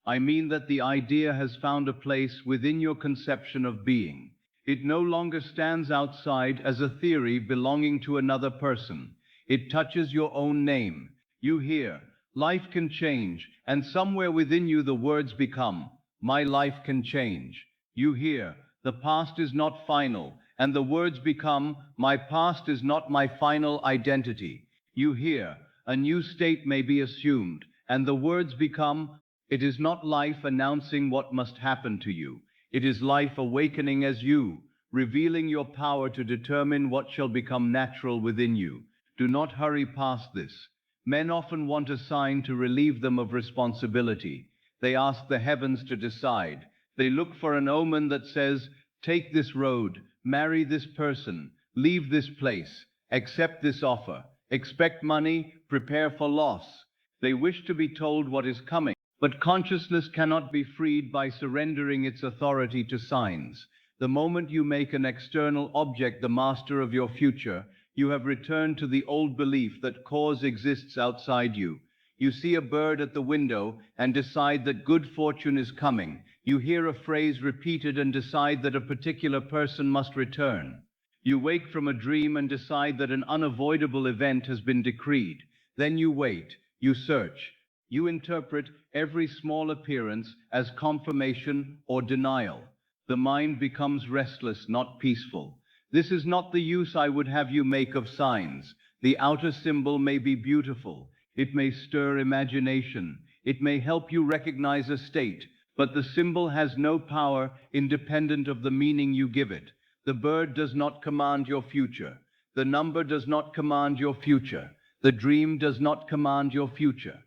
S1: I mean that the idea has found a place within your conception of being. It no longer stands outside as a theory belonging to another person. It touches your own name. You hear, life can change, and somewhere within you the words become, my life can change. You hear, the past is not final, and the words become, my past is not my final identity. You hear, a new state may be assumed, and the words become, it is not life announcing what must happen to you. It is life awakening as you, revealing your power to determine what shall become natural within you. Do not hurry past this. Men often want a sign to relieve them of responsibility. They ask the heavens to decide. They look for an omen that says, take this road, marry this person, leave this place, accept this offer, expect money, prepare for loss. They wish to be told what is coming. But consciousness cannot be freed by surrendering its authority to signs. The moment you make an external object the master of your future, you have returned to the old belief that cause exists outside you. You see a bird at the window and decide that good fortune is coming. You hear a phrase repeated and decide that a particular person must return. You wake from a dream and decide that an unavoidable event has been decreed. Then you wait, you search. You interpret every small appearance as confirmation or denial. The mind becomes restless, not peaceful. This is not the use I would have you make of signs. The outer symbol may be beautiful. It may stir imagination. It may help you recognize a state, but the symbol has no power independent of the meaning you give it. The bird does not command your future. The number does not command your future. The dream does not command your future.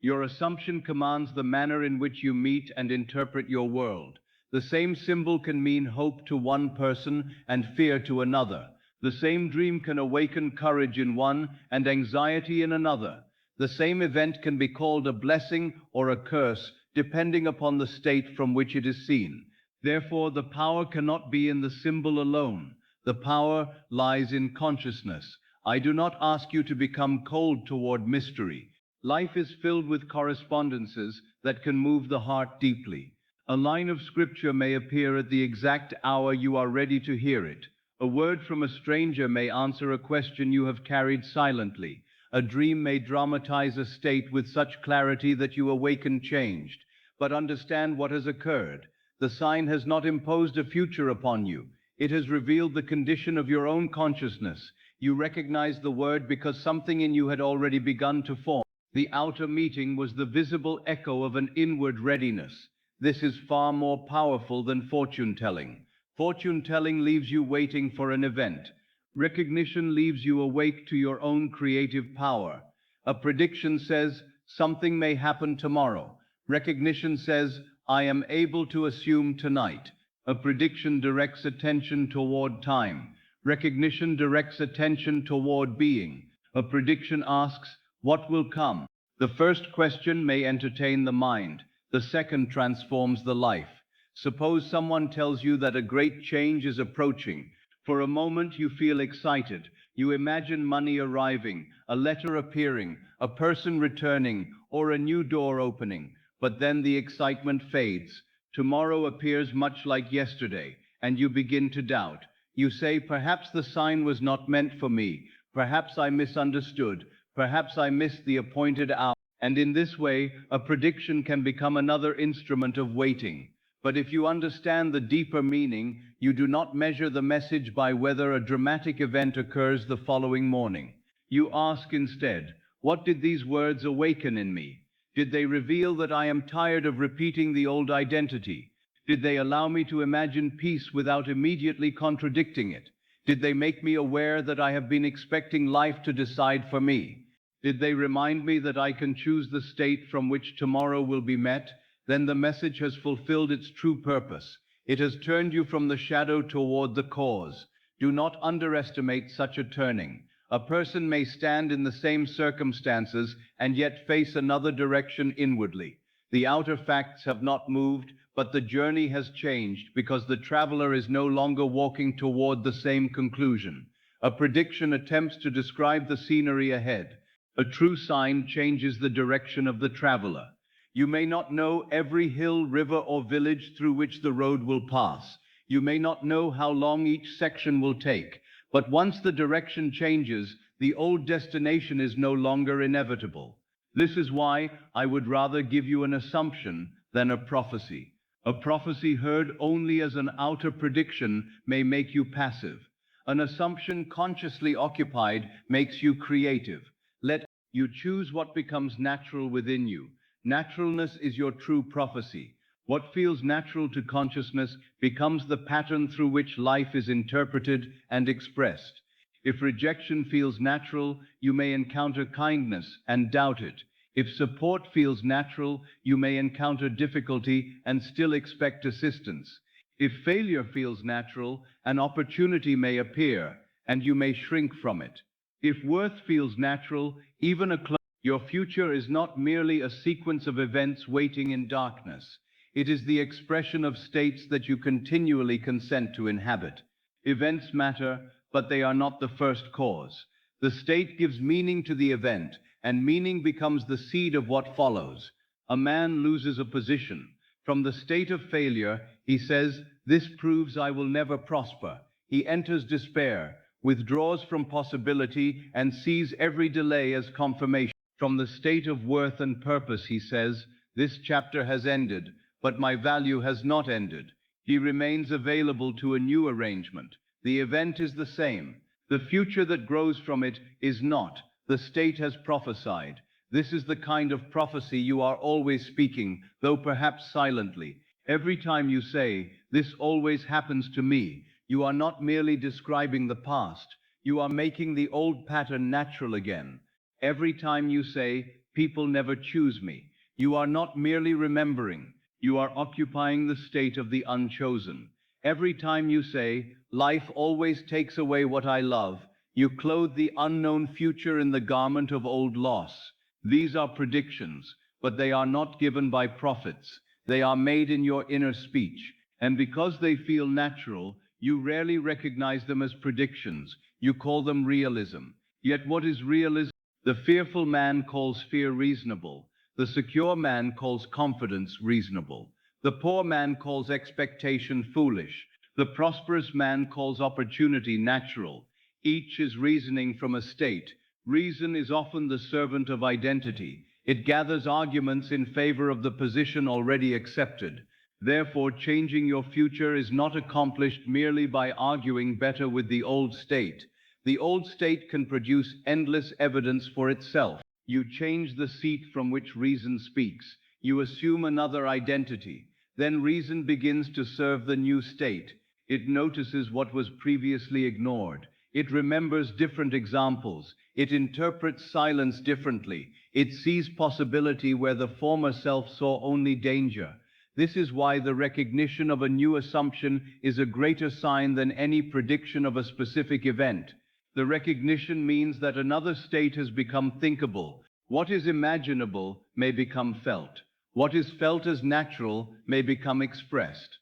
S1: Your assumption commands the manner in which you meet and interpret your world. The same symbol can mean hope to one person and fear to another. The same dream can awaken courage in one and anxiety in another. The same event can be called a blessing or a curse, depending upon the state from which it is seen. Therefore, the power cannot be in the symbol alone. The power lies in consciousness. I do not ask you to become cold toward mystery. Life is filled with correspondences that can move the heart deeply. A line of scripture may appear at the exact hour you are ready to hear it. A word from a stranger may answer a question you have carried silently. A dream may dramatize a state with such clarity that you awaken changed. But understand what has occurred. The sign has not imposed a future upon you. It has revealed the condition of your own consciousness. You recognized the word because something in you had already begun to form. The outer meeting was the visible echo of an inward readiness. This is far more powerful than fortune-telling. Fortune-telling leaves you waiting for an event. Recognition leaves you awake to your own creative power. A prediction says, something may happen tomorrow. Recognition says, I am able to assume tonight. A prediction directs attention toward time. Recognition directs attention toward being. A prediction asks, what will come? The first question may entertain the mind. The second transforms the life. Suppose someone tells you that a great change is approaching. For a moment you feel excited. You imagine money arriving, a letter appearing, a person returning, or a new door opening. But then the excitement fades. Tomorrow appears much like yesterday, and you begin to doubt. You say, perhaps the sign was not meant for me. Perhaps I misunderstood. Perhaps I missed the appointed hour. And in this way, a prediction can become another instrument of waiting. But if you understand the deeper meaning, you do not measure the message by whether a dramatic event occurs the following morning. You ask instead, what did these words awaken in me? Did they reveal that I am tired of repeating the old identity? Did they allow me to imagine peace without immediately contradicting it? Did they make me aware that I have been expecting life to decide for me? Did they remind me that I can choose the state from which tomorrow will be met? Then the message has fulfilled its true purpose. It has turned you from the shadow toward the cause. Do not underestimate such a turning. A person may stand in the same circumstances and yet face another direction inwardly. The outer facts have not moved, but the journey has changed because the traveler is no longer walking toward the same conclusion. A prediction attempts to describe the scenery ahead. A true sign changes the direction of the traveler. You may not know every hill, river, or village through which the road will pass. You may not know how long each section will take. But once the direction changes, the old destination is no longer inevitable. This is why I would rather give you an assumption than a prophecy. A prophecy heard only as an outer prediction may make you passive. An assumption consciously occupied makes you creative. Let you choose what becomes natural within you. Naturalness is your true prophecy. What feels natural to consciousness becomes the pattern through which life is interpreted and expressed. If rejection feels natural, you may encounter kindness and doubt it. If support feels natural, you may encounter difficulty and still expect assistance. If failure feels natural, an opportunity may appear, and you may shrink from it. If worth feels natural, even your future is not merely a sequence of events waiting in darkness. It is the expression of states that you continually consent to inhabit. Events matter, but they are not the first cause. The state gives meaning to the event, and meaning becomes the seed of what follows. A man loses a position. From the state of failure, he says, "This proves I will never prosper." He enters despair, withdraws from possibility, and sees every delay as confirmation. From the state of worth and purpose, he says, "This chapter has ended, but my value has not ended." He remains available to a new arrangement. The event is the same. The future that grows from it is not. The state has prophesied. This is the kind of prophecy you are always speaking, though perhaps silently. Every time you say, "This always happens to me," you are not merely describing the past. You are making the old pattern natural again. Every time you say, "People never choose me," you are not merely remembering. You are occupying the state of the unchosen. Every time you say, "Life always takes away what I love," you clothe the unknown future in the garment of old loss. These are predictions, but they are not given by prophets. They are made in your inner speech, and because they feel natural, you rarely recognize them as predictions. You call them realism. Yet what is realism? The fearful man calls fear reasonable. The secure man calls confidence reasonable. The poor man calls expectation foolish. The prosperous man calls opportunity natural. Each is reasoning from a state. Reason is often the servant of identity. It gathers arguments in favor of the position already accepted. Therefore, changing your future is not accomplished merely by arguing better with the old state. The old state can produce endless evidence for itself. You change the seat from which reason speaks. You assume another identity. Then reason begins to serve the new state. It notices what was previously ignored. It remembers different examples. It interprets silence differently. It sees possibility where the former self saw only danger. This is why the recognition of a new assumption is a greater sign than any prediction of a specific event. The recognition means that another state has become thinkable. What is imaginable may become felt. What is felt as natural may become expressed.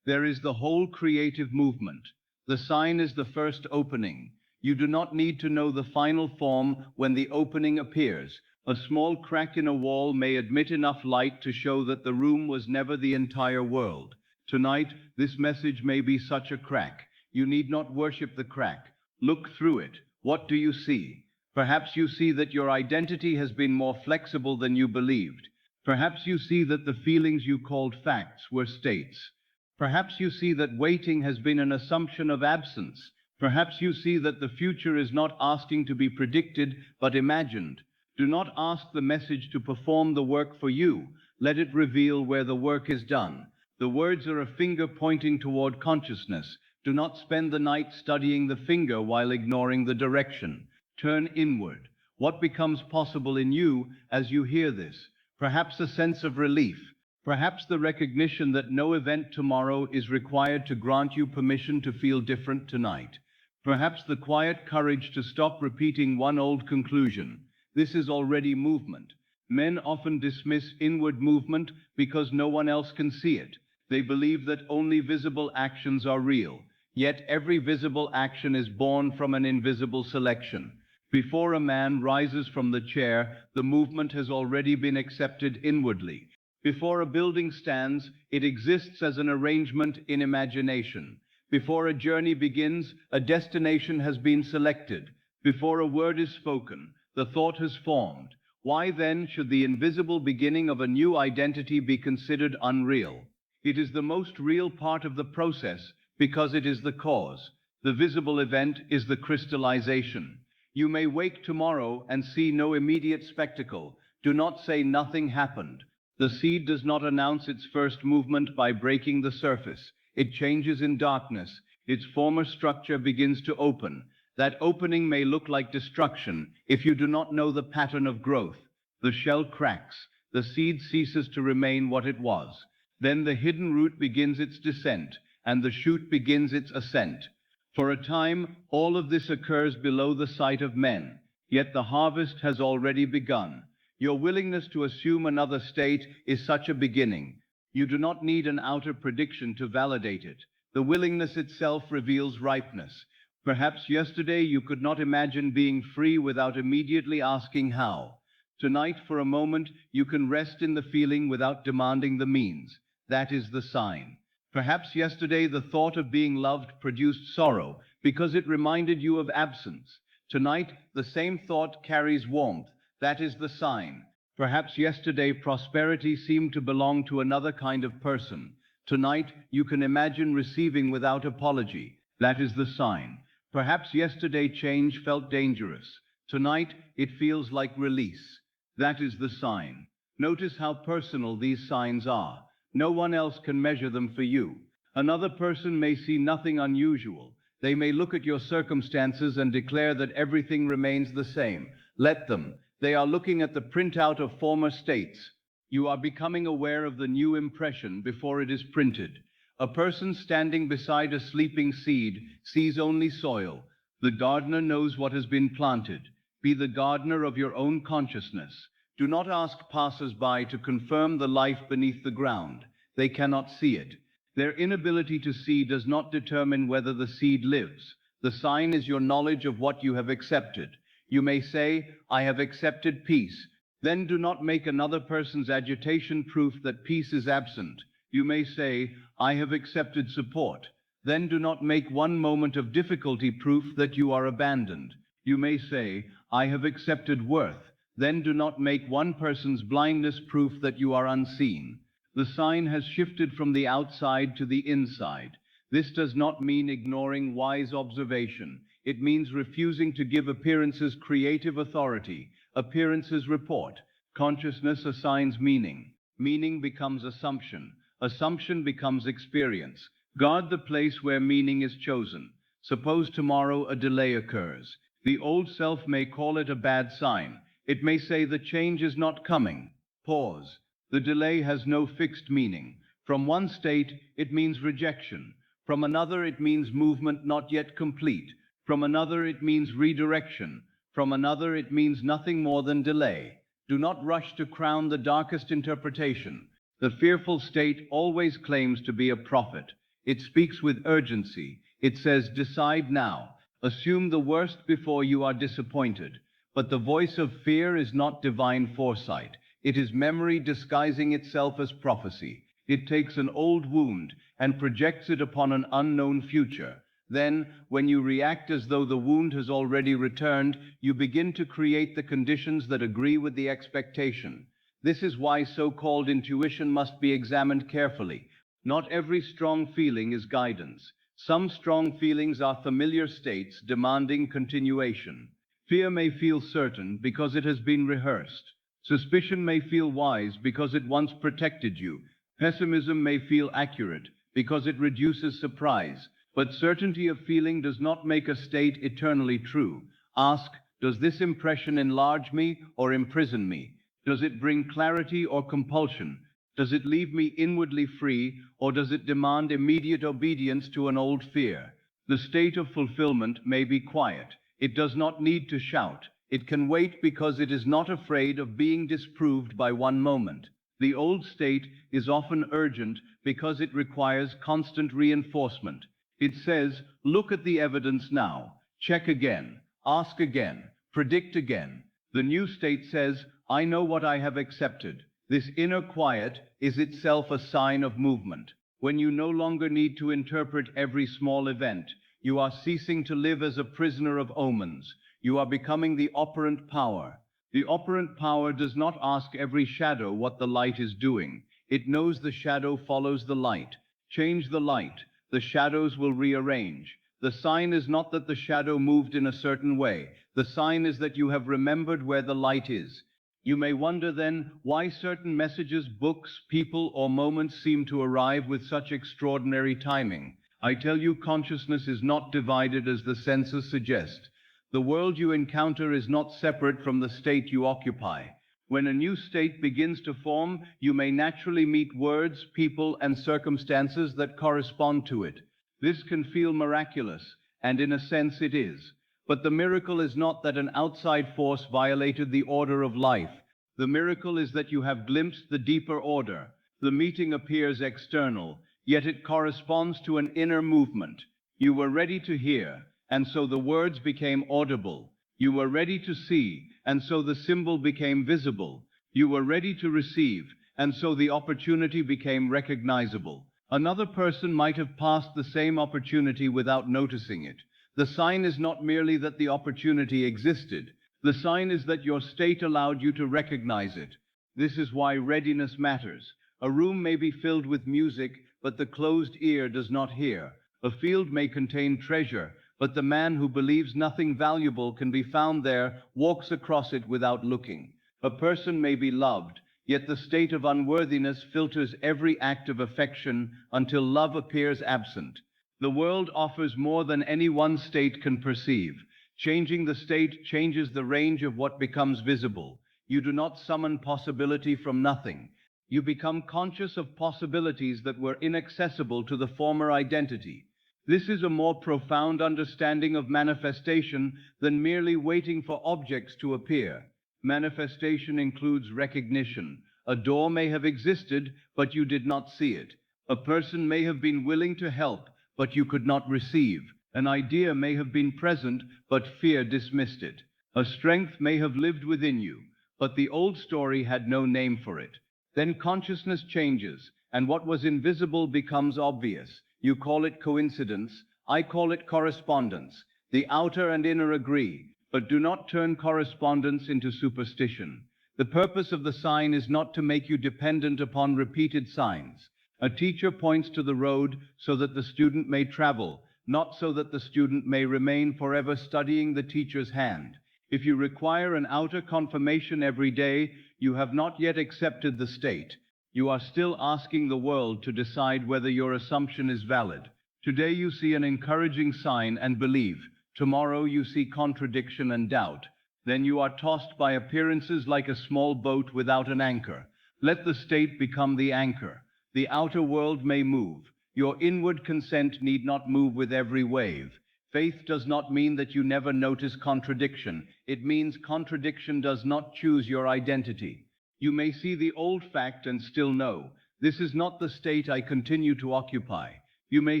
S1: There is the whole creative movement. The sign is the first opening. You do not need to know the final form when the opening appears. A small crack in a wall may admit enough light to show that the room was never the entire world. Tonight, this message may be such a crack. You need not worship the crack. Look through it. What do you see? Perhaps you see that your identity has been more flexible than you believed. Perhaps you see that the feelings you called facts were states. Perhaps you see that waiting has been an assumption of absence. Perhaps you see that the future is not asking to be predicted, but imagined. Do not ask the message to perform the work for you. Let it reveal where the work is done. The words are a finger pointing toward consciousness. Do not spend the night studying the finger while ignoring the direction. Turn inward. What becomes possible in you as you hear this? Perhaps a sense of relief. Perhaps the recognition that no event tomorrow is required to grant you permission to feel different tonight. Perhaps the quiet courage to stop repeating one old conclusion. This is already movement. Men often dismiss inward movement because no one else can see it. They believe that only visible actions are real. Yet every visible action is born from an invisible selection. Before a man rises from the chair, the movement has already been accepted inwardly. Before a building stands, it exists as an arrangement in imagination. Before a journey begins, a destination has been selected. Before a word is spoken, the thought has formed. Why then should the invisible beginning of a new identity be considered unreal? It is the most real part of the process because it is the cause. The visible event is the crystallization. You may wake tomorrow and see no immediate spectacle. Do not say nothing happened. The seed does not announce its first movement by breaking the surface. It changes in darkness. Its former structure begins to open. That opening may look like destruction if you do not know the pattern of growth. The shell cracks. The seed ceases to remain what it was. Then the hidden root begins its descent, and the shoot begins its ascent. For a time, all of this occurs below the sight of men, yet the harvest has already begun. Your willingness to assume another state is such a beginning. You do not need an outer prediction to validate it. The willingness itself reveals ripeness. Perhaps yesterday you could not imagine being free without immediately asking how. Tonight, for a moment, you can rest in the feeling without demanding the means. That is the sign. Perhaps yesterday the thought of being loved produced sorrow because it reminded you of absence. Tonight, the same thought carries warmth. That is the sign. Perhaps yesterday prosperity seemed to belong to another kind of person. Tonight, you can imagine receiving without apology. That is the sign. Perhaps yesterday change felt dangerous. Tonight, it feels like release. That is the sign. Notice how personal these signs are. No one else can measure them for you. Another person may see nothing unusual. They may look at your circumstances and declare that everything remains the same. Let them. They are looking at the printout of former states. You are becoming aware of the new impression before it is printed. A person standing beside a sleeping seed sees only soil. The gardener knows what has been planted. Be the gardener of your own consciousness. Do not ask passers-by to confirm the life beneath the ground. They cannot see it. Their inability to see does not determine whether the seed lives. The sign is your knowledge of what you have accepted. You may say, I have accepted peace. Then do not make another person's agitation proof that peace is absent. You may say, I have accepted support. Then do not make one moment of difficulty proof that you are abandoned. You may say, I have accepted worth. Then do not make one person's blindness proof that you are unseen. The sign has shifted from the outside to the inside. This does not mean ignoring wise observation. It means refusing to give appearances creative authority. Appearances report. Consciousness assigns meaning. Meaning becomes assumption. Assumption becomes experience. Guard the place where meaning is chosen. Suppose tomorrow a delay occurs. The old self may call it a bad sign. It may say the change is not coming. Pause. The delay has no fixed meaning. From one state, it means rejection. From another, it means movement not yet complete. From another, it means redirection. From another, it means nothing more than delay. Do not rush to crown the darkest interpretation. The fearful state always claims to be a prophet. It speaks with urgency. It says, decide now. Assume the worst before you are disappointed. But the voice of fear is not divine foresight. It is memory disguising itself as prophecy. It takes an old wound and projects it upon an unknown future. Then, when you react as though the wound has already returned, you begin to create the conditions that agree with the expectation. This is why so-called intuition must be examined carefully. Not every strong feeling is guidance. Some strong feelings are familiar states demanding continuation. Fear may feel certain because it has been rehearsed. Suspicion may feel wise because it once protected you. Pessimism may feel accurate because it reduces surprise. But certainty of feeling does not make a state eternally true. Ask, does this impression enlarge me or imprison me? Does it bring clarity or compulsion? Does it leave me inwardly free, or does it demand immediate obedience to an old fear? The state of fulfillment may be quiet. It does not need to shout. It can wait because it is not afraid of being disproved by one moment. The old state is often urgent because it requires constant reinforcement. It says, look at the evidence now, check again, ask again, predict again. The new state says, I know what I have accepted. This inner quiet is itself a sign of movement. When you no longer need to interpret every small event, you are ceasing to live as a prisoner of omens. You are becoming the operant power. The operant power does not ask every shadow what the light is doing. It knows the shadow follows the light. Change the light. The shadows will rearrange. The sign is not that the shadow moved in a certain way. The sign is that you have remembered where the light is. You may wonder then why certain messages, books, people, or moments seem to arrive with such extraordinary timing. I tell you, consciousness is not divided as the senses suggest. The world you encounter is not separate from the state you occupy. When a new state begins to form, you may naturally meet words, people, and circumstances that correspond to it. This can feel miraculous, and in a sense it is. But the miracle is not that an outside force violated the order of life. The miracle is that you have glimpsed the deeper order. The meeting appears external, yet it corresponds to an inner movement. You were ready to hear, and so the words became audible. You were ready to see, and so the symbol became visible. You were ready to receive, and so the opportunity became recognizable. Another person might have passed the same opportunity without noticing it. The sign is not merely that the opportunity existed. The sign is that your state allowed you to recognize it. This is why readiness matters. A room may be filled with music, but the closed ear does not hear. A field may contain treasure, but the man who believes nothing valuable can be found there walks across it without looking. A person may be loved, yet the state of unworthiness filters every act of affection until love appears absent. The world offers more than any one state can perceive. Changing the state changes the range of what becomes visible. You do not summon possibility from nothing. You become conscious of possibilities that were inaccessible to the former identity. This is a more profound understanding of manifestation than merely waiting for objects to appear. Manifestation includes recognition. A door may have existed, but you did not see it. A person may have been willing to help, but you could not receive. An idea may have been present, but fear dismissed it. A strength may have lived within you, but the old story had no name for it. Then consciousness changes, and what was invisible becomes obvious. You call it coincidence, I call it correspondence. The outer and inner agree, but do not turn correspondence into superstition. The purpose of the sign is not to make you dependent upon repeated signs. A teacher points to the road so that the student may travel, not so that the student may remain forever studying the teacher's hand. If you require an outer confirmation every day, you have not yet accepted the state. You are still asking the world to decide whether your assumption is valid. Today you see an encouraging sign and believe. Tomorrow you see contradiction and doubt. Then you are tossed by appearances like a small boat without an anchor. Let the state become the anchor. The outer world may move. Your inward consent need not move with every wave. Faith does not mean that you never notice contradiction. It means contradiction does not choose your identity. You may see the old fact and still know, this is not the state I continue to occupy. You may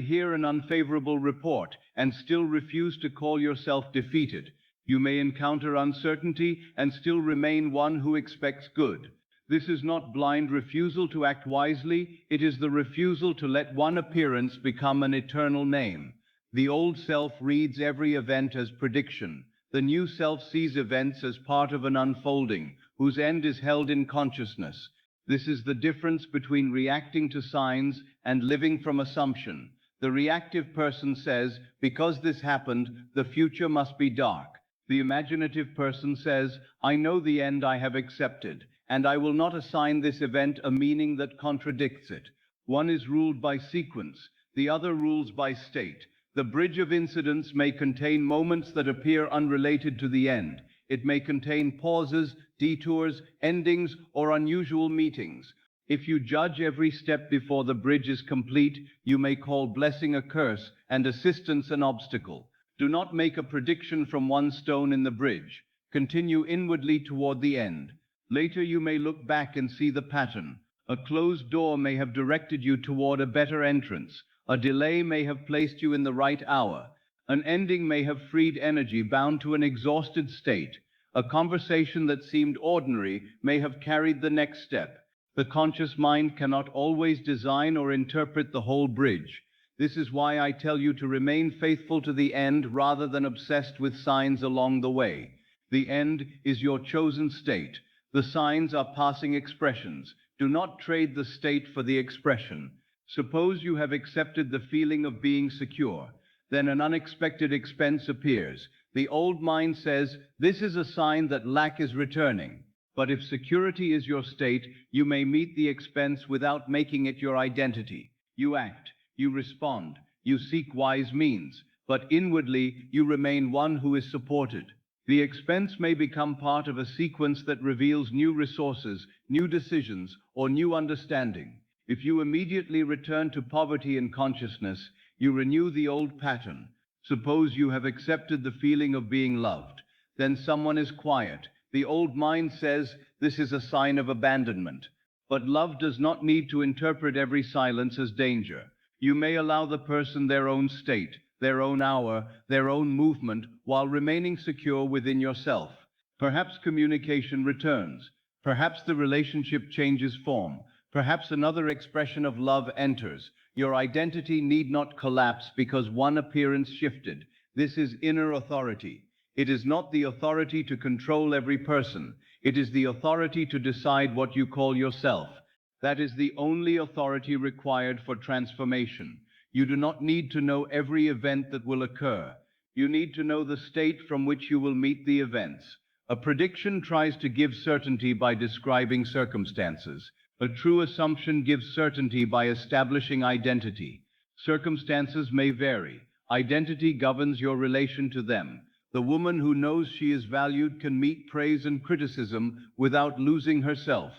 S1: hear an unfavorable report and still refuse to call yourself defeated. You may encounter uncertainty and still remain one who expects good. This is not blind refusal to act wisely, it is the refusal to let one appearance become an eternal name. The old self reads every event as prediction. The new self sees events as part of an unfolding, whose end is held in consciousness. This is the difference between reacting to signs and living from assumption. The reactive person says, because this happened, the future must be dark. The imaginative person says, I know the end I have accepted, and I will not assign this event a meaning that contradicts it. One is ruled by sequence, the other rules by state. The bridge of incidents may contain moments that appear unrelated to the end. It may contain pauses, detours, endings, or unusual meetings. If you judge every step before the bridge is complete, you may call blessing a curse and assistance an obstacle. Do not make a prediction from one stone in the bridge. Continue inwardly toward the end. Later you may look back and see the pattern. A closed door may have directed you toward a better entrance. A delay may have placed you in the right hour. An ending may have freed energy bound to an exhausted state. A conversation that seemed ordinary may have carried the next step. The conscious mind cannot always design or interpret the whole bridge. This is why I tell you to remain faithful to the end rather than obsessed with signs along the way. The end is your chosen state. The signs are passing expressions. Do not trade the state for the expression. Suppose you have accepted the feeling of being secure. Then an unexpected expense appears. The old mind says, this is a sign that lack is returning. But if security is your state, you may meet the expense without making it your identity. You act, you respond, you seek wise means, but inwardly you remain one who is supported. The expense may become part of a sequence that reveals new resources, new decisions, or new understanding. If you immediately return to poverty in consciousness, you renew the old pattern. Suppose you have accepted the feeling of being loved. Then someone is quiet. The old mind says, this is a sign of abandonment. But love does not need to interpret every silence as danger. You may allow the person their own state, their own hour, their own movement, while remaining secure within yourself. Perhaps communication returns. Perhaps the relationship changes form. Perhaps another expression of love enters. Your identity need not collapse because one appearance shifted. This is inner authority. It is not the authority to control every person. It is the authority to decide what you call yourself. That is the only authority required for transformation. You do not need to know every event that will occur. You need to know the state from which you will meet the events. A prediction tries to give certainty by describing circumstances. A true assumption gives certainty by establishing identity. Circumstances may vary. Identity governs your relation to them. The woman who knows she is valued can meet praise and criticism without losing herself.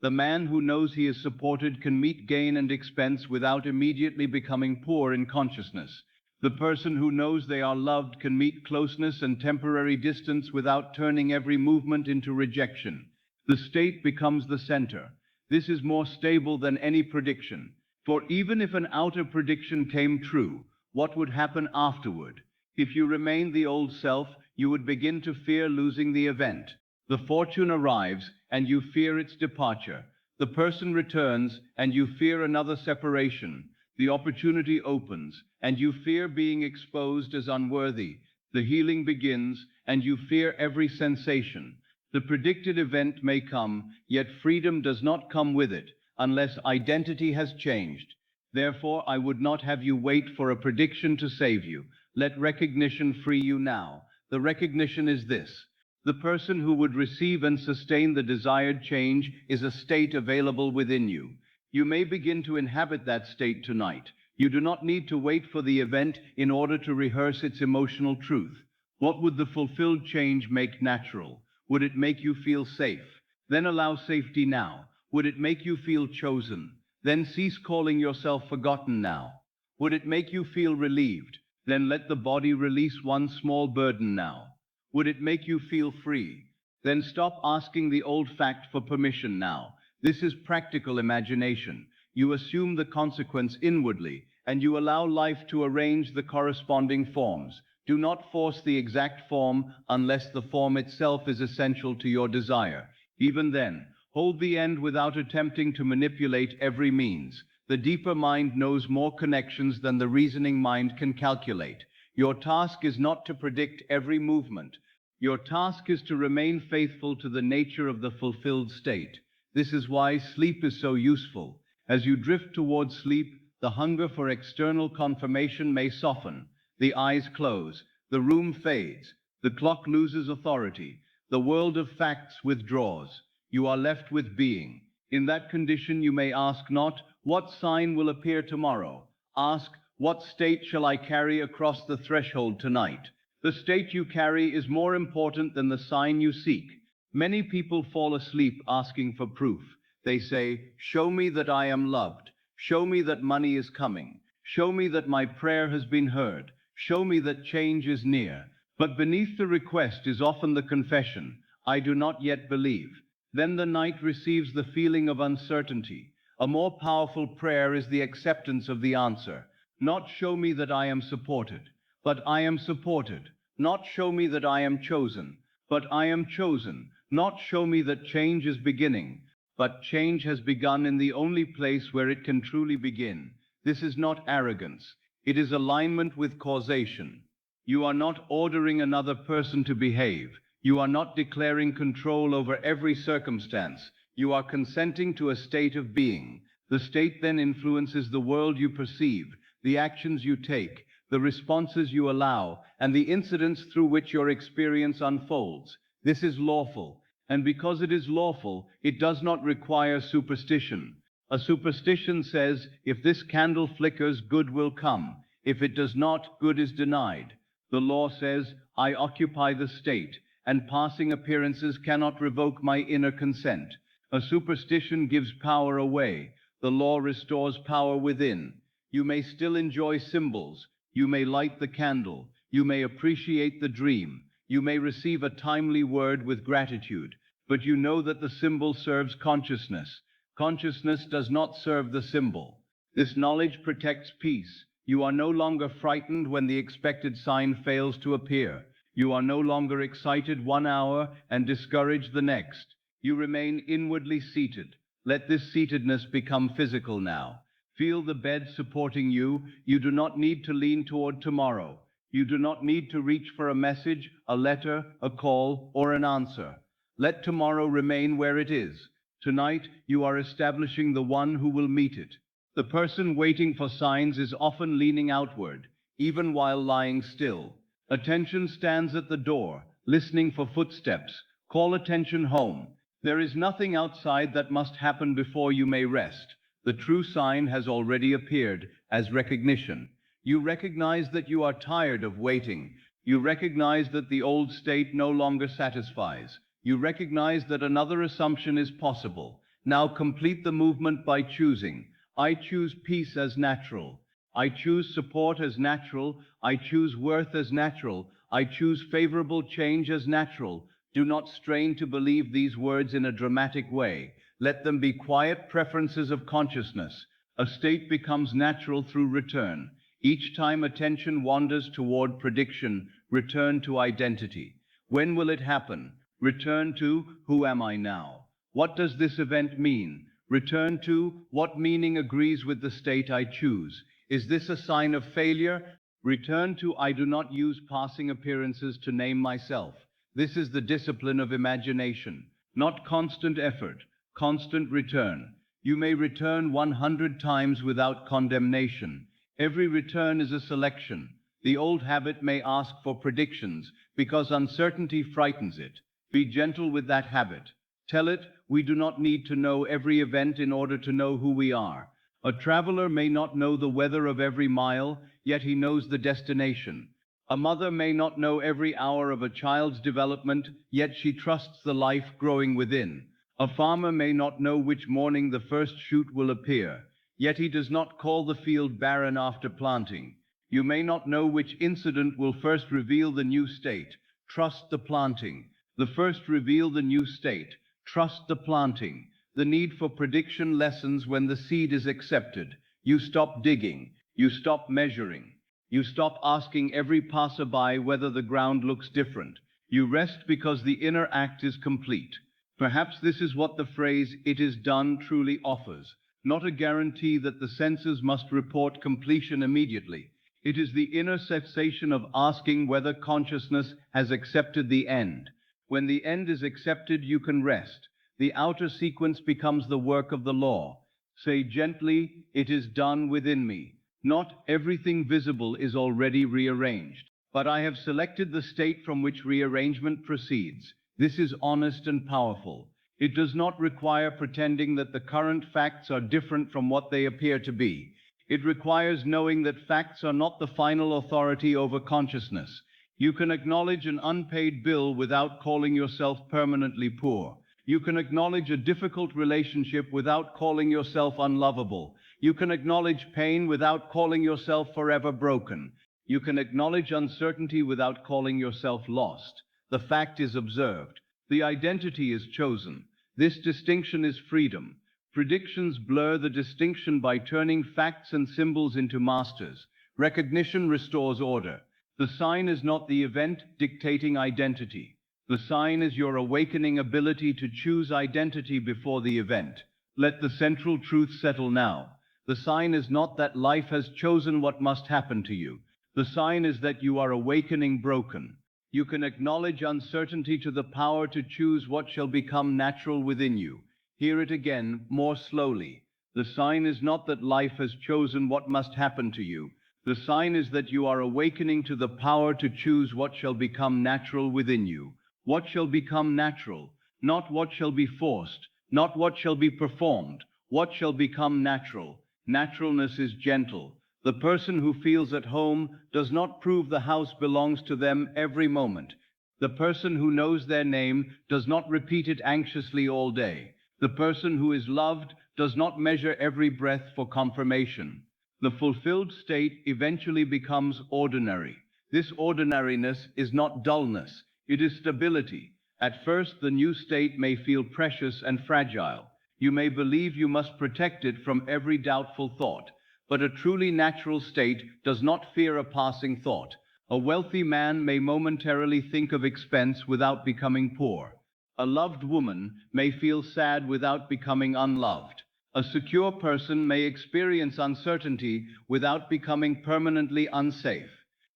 S1: The man who knows he is supported can meet gain and expense without immediately becoming poor in consciousness. The person who knows they are loved can meet closeness and temporary distance without turning every movement into rejection. The state becomes the center. This is more stable than any prediction. For even if an outer prediction came true, what would happen afterward? If you remained the old self, you would begin to fear losing the event. The fortune arrives, and you fear its departure. The person returns, and you fear another separation. The opportunity opens, and you fear being exposed as unworthy. The healing begins, and you fear every sensation. The predicted event may come, yet freedom does not come with it, unless identity has changed. Therefore, I would not have you wait for a prediction to save you. Let recognition free you now. The recognition is this: the person who would receive and sustain the desired change is a state available within you. You may begin to inhabit that state tonight. You do not need to wait for the event in order to rehearse its emotional truth. What would the fulfilled change make natural? Would it make you feel safe? Then allow safety now. Would it make you feel chosen? Then cease calling yourself forgotten now. Would it make you feel relieved? Then let the body release one small burden now. Would it make you feel free? Then stop asking the old fact for permission now. This is practical imagination. You assume the consequence inwardly, and you allow life to arrange the corresponding forms. Do not force the exact form unless the form itself is essential to your desire. Even then, hold the end without attempting to manipulate every means. The deeper mind knows more connections than the reasoning mind can calculate. Your task is not to predict every movement. Your task is to remain faithful to the nature of the fulfilled state. This is why sleep is so useful. As you drift towards sleep, the hunger for external confirmation may soften. The eyes close, the room fades, the clock loses authority, the world of facts withdraws. You are left with being. In that condition you may ask not, what sign will appear tomorrow? Ask, what state shall I carry across the threshold tonight? The state you carry is more important than the sign you seek. Many people fall asleep asking for proof. They say, show me that I am loved. Show me that money is coming. Show me that my prayer has been heard. Show me that change is near. But beneath the request is often the confession, I do not yet believe. Then the night receives the feeling of uncertainty. A more powerful prayer is the acceptance of the answer. Not show me that I am supported, but I am supported. Not show me that I am chosen, but I am chosen. Not show me that change is beginning, but change has begun in the only place where it can truly begin. This is not arrogance. It is alignment with causation. You are not ordering another person to behave. You are not declaring control over every circumstance. You are consenting to a state of being. The state then influences the world you perceive, the actions you take, the responses you allow, and the incidents through which your experience unfolds. This is lawful, and because it is lawful, it does not require superstition. A superstition says, if this candle flickers, good will come. If it does not, good is denied. The law says, I occupy the state, and passing appearances cannot revoke my inner consent. A superstition gives power away. The law restores power within. You may still enjoy symbols. You may light the candle. You may appreciate the dream. You may receive a timely word with gratitude. But you know that the symbol serves consciousness. Consciousness does not serve the symbol. This knowledge protects peace. You are no longer frightened when the expected sign fails to appear. You are no longer excited 1 hour and discouraged the next. You remain inwardly seated. Let this seatedness become physical now. Feel the bed supporting you. You do not need to lean toward tomorrow. You do not need to reach for a message, a letter, a call, or an answer. Let tomorrow remain where it is. Tonight, you are establishing the one who will meet it. The person waiting for signs is often leaning outward, even while lying still. Attention stands at the door, listening for footsteps. Call attention home. There is nothing outside that must happen before you may rest. The true sign has already appeared as recognition. You recognize that you are tired of waiting. You recognize that the old state no longer satisfies. You recognize that another assumption is possible. Now complete the movement by choosing. I choose peace as natural. I choose support as natural. I choose worth as natural. I choose favorable change as natural. Do not strain to believe these words in a dramatic way. Let them be quiet preferences of consciousness. A state becomes natural through return. Each time attention wanders toward prediction, return to identity. When will it happen? Return to, who am I now? What does this event mean? Return to what meaning agrees with the state I choose. Is this a sign of failure? Return to I do not use passing appearances to name myself. This is the discipline of imagination, not constant effort, constant return. You may return 100 times without condemnation. Every return is a selection. The old habit may ask for predictions because uncertainty frightens it. Be gentle with that habit. Tell it, we do not need to know every event in order to know who we are. A traveler may not know the weather of every mile, yet he knows the destination. A mother may not know every hour of a child's development, yet she trusts the life growing within. A farmer may not know which morning the first shoot will appear, yet he does not call the field barren after planting. You may not know which incident will first reveal the new state. Trust the planting. The first reveal the new state. Trust the planting. The need for prediction lessens when the seed is accepted. You stop digging. You stop measuring. You stop asking every passerby whether the ground looks different. You rest because the inner act is complete. Perhaps this is what the phrase, "it is done," truly offers. Not a guarantee that the senses must report completion immediately. It is the inner cessation of asking whether consciousness has accepted the end. When the end is accepted, you can rest. The outer sequence becomes the work of the law. Say gently, "it is done within me." Not everything visible is already rearranged, but I have selected the state from which rearrangement proceeds. This is honest and powerful. It does not require pretending that the current facts are different from what they appear to be. It requires knowing that facts are not the final authority over consciousness. You can acknowledge an unpaid bill without calling yourself permanently poor. You can acknowledge a difficult relationship without calling yourself unlovable. You can acknowledge pain without calling yourself forever broken. You can acknowledge uncertainty without calling yourself lost. The fact is observed. The identity is chosen. This distinction is freedom. Predictions blur the distinction by turning facts and symbols into masters. Recognition restores order. The sign is not the event dictating identity. The sign is your awakening ability to choose identity before the event. Let the central truth settle now. The sign is not that life has chosen what must happen to you. The sign is that you are awakening broken. You can acknowledge uncertainty to the power to choose what shall become natural within you. Hear it again, more slowly. The sign is not that life has chosen what must happen to you. The sign is that you are awakening to the power to choose what shall become natural within you. What shall become natural, not what shall be forced, not what shall be performed, what shall become natural. Naturalness is gentle. The person who feels at home does not prove the house belongs to them every moment. The person who knows their name does not repeat it anxiously all day. The person who is loved does not measure every breath for confirmation. The fulfilled state eventually becomes ordinary. This ordinariness is not dullness, it is stability. At first, the new state may feel precious and fragile. You may believe you must protect it from every doubtful thought. But a truly natural state does not fear a passing thought. A wealthy man may momentarily think of expense without becoming poor. A loved woman may feel sad without becoming unloved. A secure person may experience uncertainty without becoming permanently unsafe.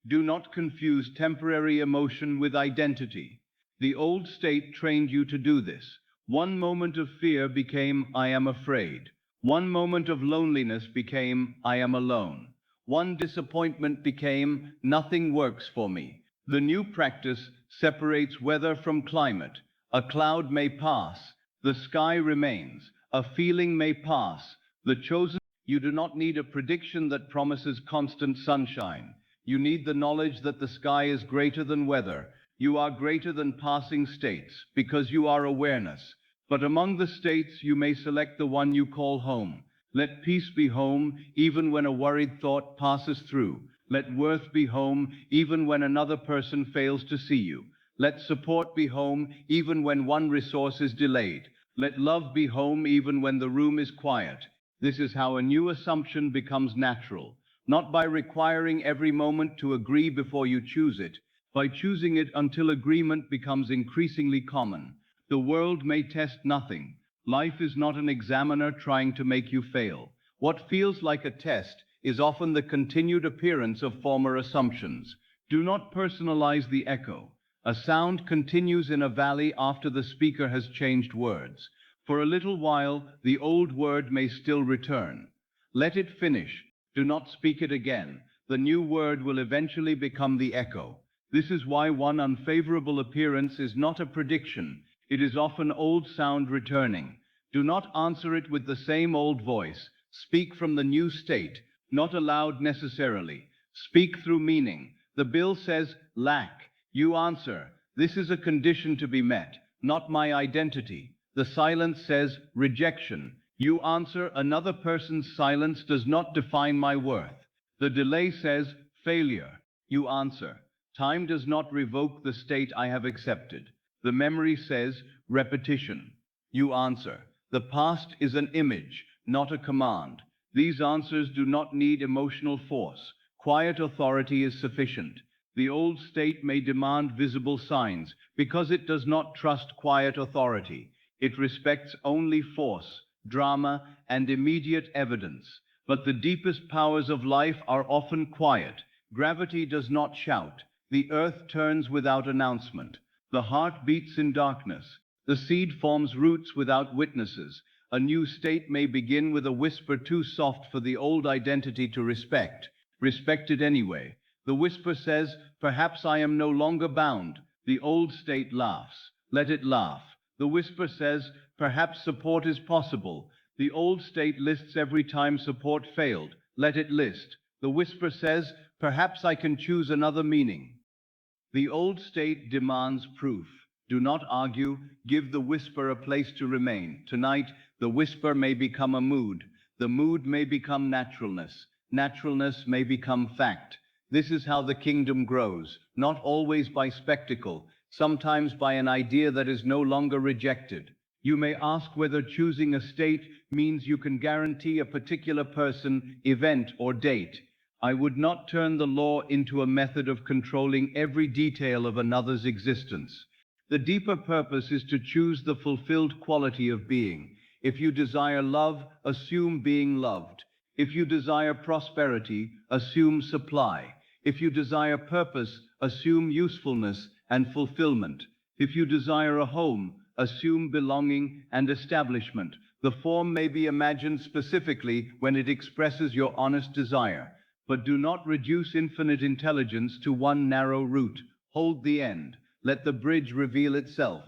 S1: Do not confuse temporary emotion with identity. The old state trained you to do this. One moment of fear became, "I am afraid." One moment of loneliness became, "I am alone." One disappointment became, "Nothing works for me." The new practice separates weather from climate. A cloud may pass, the sky remains. A feeling may pass, the chosen. You do not need a prediction that promises constant sunshine. You need the knowledge that the sky is greater than weather. You are greater than passing states, because you are awareness. But among the states, you may select the one you call home. Let peace be home, even when a worried thought passes through. Let worth be home, even when another person fails to see you. Let support be home, even when one resource is delayed. Let love be home, even when the room is quiet. This is how a new assumption becomes natural. Not by requiring every moment to agree before you choose it, by choosing it until agreement becomes increasingly common. The world may test nothing. Life is not an examiner trying to make you fail. What feels like a test is often the continued appearance of former assumptions. Do not personalize the echo. A sound continues in a valley after the speaker has changed words. For a little while, the old word may still return. Let it finish. Do not speak it again. The new word will eventually become the echo. This is why one unfavorable appearance is not a prediction. It is often old sound returning. Do not answer it with the same old voice. Speak from the new state, not aloud necessarily. Speak through meaning. The bill says lack. You answer, this is a condition to be met, not my identity. The silence says rejection. You answer, another person's silence does not define my worth. The delay says failure. You answer, time does not revoke the state I have accepted. The memory says repetition. You answer, the past is an image, not a command. These answers do not need emotional force. Quiet authority is sufficient. The old state may demand visible signs because it does not trust quiet authority. It respects only force, drama, and immediate evidence. But the deepest powers of life are often quiet. Gravity does not shout. The earth turns without announcement. The heart beats in darkness. The seed forms roots without witnesses. A new state may begin with a whisper too soft for the old identity to respect. Respect it anyway. The whisper says, perhaps I am no longer bound. The old state laughs. Let it laugh. The whisper says, perhaps support is possible. The old state lists every time support failed. Let it list. The whisper says, perhaps I can choose another meaning. The old state demands proof. Do not argue. Give the whisper a place to remain. Tonight, the whisper may become a mood. The mood may become naturalness. Naturalness may become fact. This is how the kingdom grows, not always by spectacle, sometimes by an idea that is no longer rejected. You may ask whether choosing a state means you can guarantee a particular person, event, or date. I would not turn the law into a method of controlling every detail of another's existence. The deeper purpose is to choose the fulfilled quality of being. If you desire love, assume being loved. If you desire prosperity, assume supply. If you desire purpose, assume usefulness and fulfillment. If you desire a home, assume belonging and establishment. The form may be imagined specifically when it expresses your honest desire, but do not reduce infinite intelligence to one narrow route. Hold the end. Let the bridge reveal itself.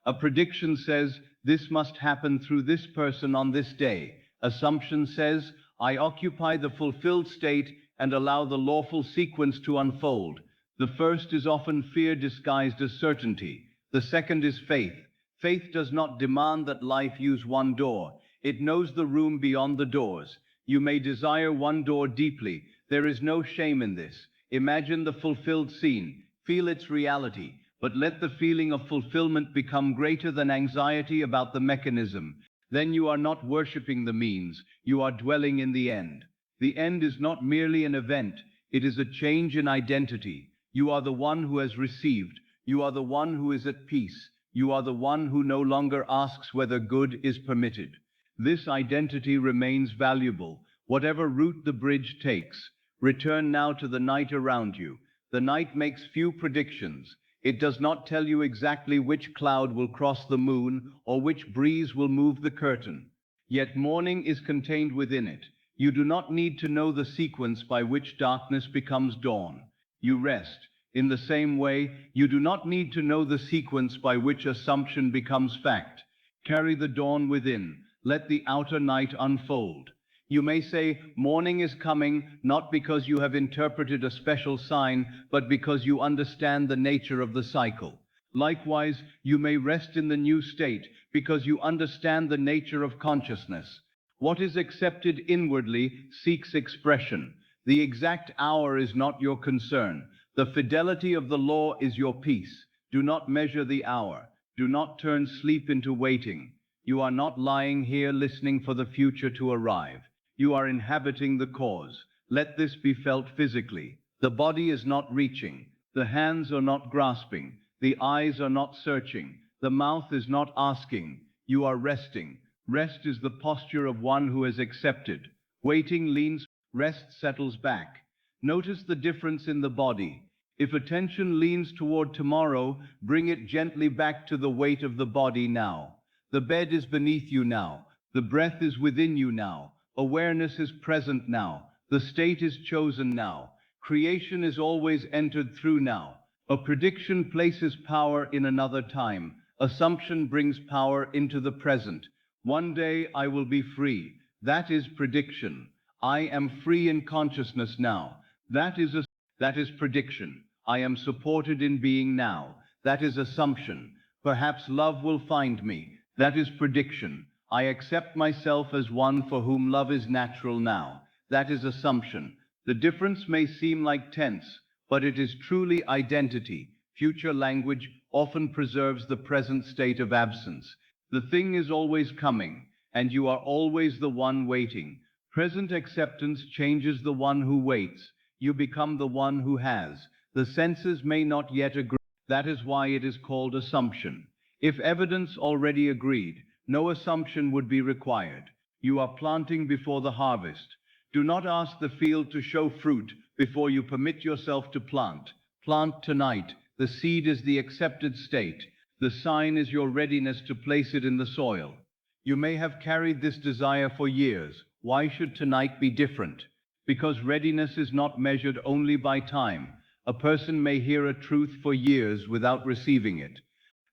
S1: A prediction says, this must happen through this person on this day. Assumption says, I occupy the fulfilled state and allow the lawful sequence to unfold. The first is often fear disguised as certainty. The second is faith. Faith does not demand that life use one door. It knows the room beyond the doors. You may desire one door deeply. There is no shame in this. Imagine the fulfilled scene. Feel its reality. But let the feeling of fulfillment become greater than anxiety about the mechanism. Then you are not worshipping the means. You are dwelling in the end. The end is not merely an event, it is a change in identity. You are the one who has received. You are the one who is at peace. You are the one who no longer asks whether good is permitted. This identity remains valuable, whatever route the bridge takes. Return now to the night around you. The night makes few predictions. It does not tell you exactly which cloud will cross the moon or which breeze will move the curtain. Yet morning is contained within it. You do not need to know the sequence by which darkness becomes dawn. You rest. In the same way, you do not need to know the sequence by which assumption becomes fact. Carry the dawn within. Let the outer night unfold. You may say, morning is coming, not because you have interpreted a special sign, but because you understand the nature of the cycle. Likewise, you may rest in the new state, because you understand the nature of consciousness. What is accepted inwardly seeks expression. The exact hour is not your concern. The fidelity of the law is your peace. Do not measure the hour. Do not turn sleep into waiting. You are not lying here listening for the future to arrive. You are inhabiting the cause. Let this be felt physically. The body is not reaching. The hands are not grasping. The eyes are not searching. The mouth is not asking. You are resting. Rest is the posture of one who has accepted. Waiting leans, rest settles back. Notice the difference in the body. If attention leans toward tomorrow, bring it gently back to the weight of the body now. The bed is beneath you now. The breath is within you now. Awareness is present now. The state is chosen now. Creation is always entered through now. A prediction places power in another time. Assumption brings power into the present. One day I will be free. That is prediction. I am free in consciousness now. That is prediction. I am supported in being now. That is assumption. Perhaps love will find me. That is prediction. I accept myself as one for whom love is natural now. That is assumption. The difference may seem like tense, but it is truly identity. Future language often preserves the present state of absence. The thing is always coming, and you are always the one waiting. Present acceptance changes the one who waits. You become the one who has. The senses may not yet agree. That is why it is called assumption. If evidence already agreed, no assumption would be required. You are planting before the harvest. Do not ask the field to show fruit before you permit yourself to plant. Plant tonight. The seed is the accepted state. The sign is your readiness to place it in the soil. You may have carried this desire for years. Why should tonight be different? Because readiness is not measured only by time. A person may hear a truth for years without receiving it.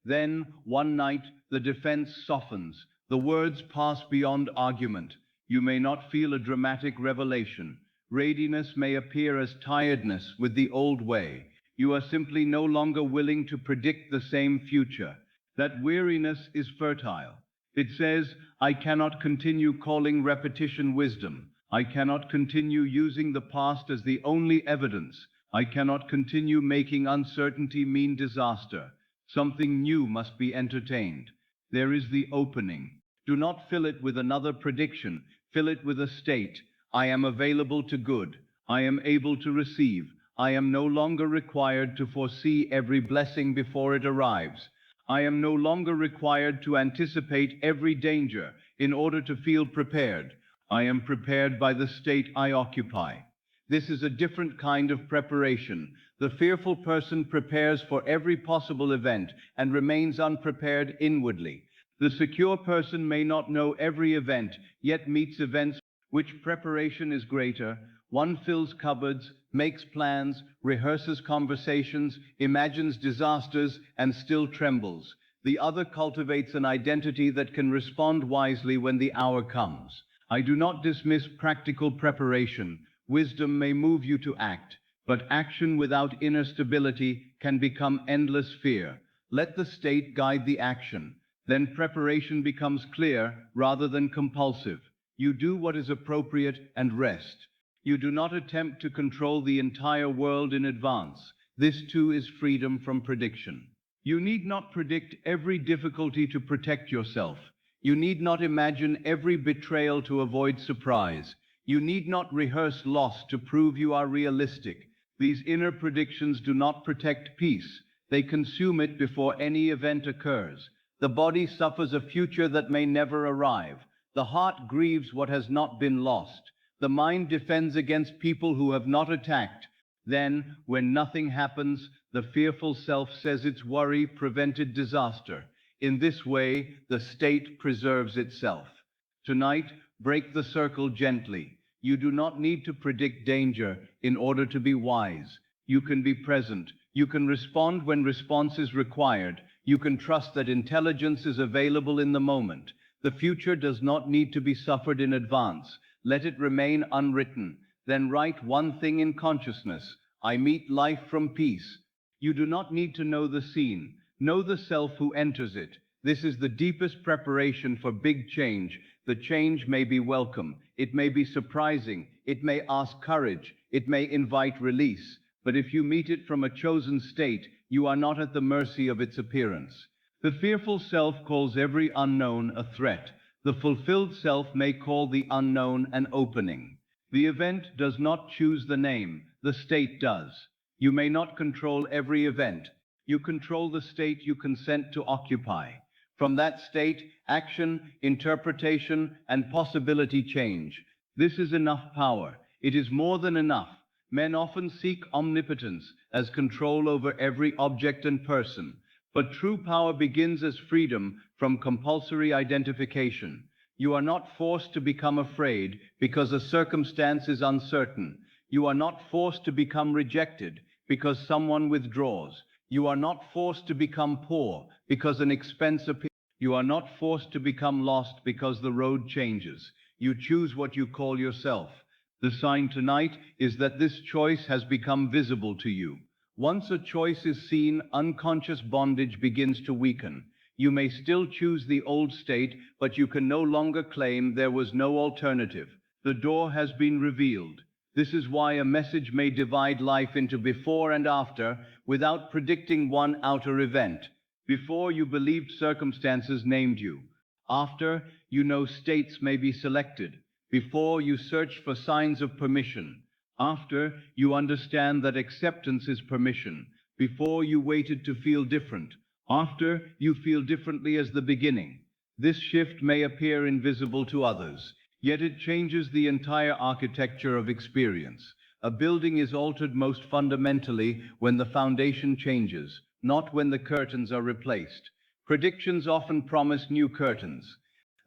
S1: Then, one night, the defense softens. The words pass beyond argument. You may not feel a dramatic revelation. Readiness may appear as tiredness with the old way. You are simply no longer willing to predict the same future. That weariness is fertile. It says, I cannot continue calling repetition wisdom. I cannot continue using the past as the only evidence. I cannot continue making uncertainty mean disaster. Something new must be entertained. There is the opening. Do not fill it with another prediction. Fill it with a state. I am available to good. I am able to receive. I am no longer required to foresee every blessing before it arrives. I am no longer required to anticipate every danger in order to feel prepared. I am prepared by the state I occupy. This is a different kind of preparation. The fearful person prepares for every possible event and remains unprepared inwardly. The secure person may not know every event, yet meets events. Which preparation is greater? One fills cupboards, makes plans, rehearses conversations, imagines disasters, and still trembles. The other cultivates an identity that can respond wisely when the hour comes. I do not dismiss practical preparation. Wisdom may move you to act, but action without inner stability can become endless fear. Let the state guide the action. Then preparation becomes clear rather than compulsive. You do what is appropriate and rest. You do not attempt to control the entire world in advance. This too is freedom from prediction. You need not predict every difficulty to protect yourself. You need not imagine every betrayal to avoid surprise. You need not rehearse loss to prove you are realistic. These inner predictions do not protect peace. They consume it before any event occurs. The body suffers a future that may never arrive. The heart grieves what has not been lost. The mind defends against people who have not attacked. Then, when nothing happens, the fearful self says its worry prevented disaster. In this way, the state preserves itself. Tonight, break the circle gently. You do not need to predict danger in order to be wise. You can be present. You can respond when response is required. You can trust that intelligence is available in the moment. The future does not need to be suffered in advance. Let it remain unwritten. Then write one thing in consciousness. I meet life from peace. You do not need to know the scene. Know the self who enters it. This is the deepest preparation for big change. The change may be welcome. It may be surprising. It may ask courage. It may invite release. But if you meet it from a chosen state, you are not at the mercy of its appearance. The fearful self calls every unknown a threat. The fulfilled self may call the unknown an opening. The event does not choose the name. The state does. You may not control every event. You control the state you consent to occupy. From that state, action, interpretation, and possibility change. This is enough power. It is more than enough. Men often seek omnipotence as control over every object and person. But true power begins as freedom from compulsory identification. You are not forced to become afraid because a circumstance is uncertain. You are not forced to become rejected because someone withdraws. You are not forced to become poor because an expense appears. You are not forced to become lost because the road changes. You choose what you call yourself. The sign tonight is that this choice has become visible to you. Once a choice is seen, unconscious bondage begins to weaken. You may still choose the old state, but you can no longer claim there was no alternative. The door has been revealed. This is why a message may divide life into before and after without predicting one outer event. Before, you believed circumstances named you. After, you know states may be selected. Before, you searched for signs of permission. After, you understand that acceptance is permission. Before, you waited to feel different. After, you feel differently as the beginning. This shift may appear invisible to others, yet it changes the entire architecture of experience. A building is altered most fundamentally when the foundation changes, not when the curtains are replaced. Predictions often promise new curtains.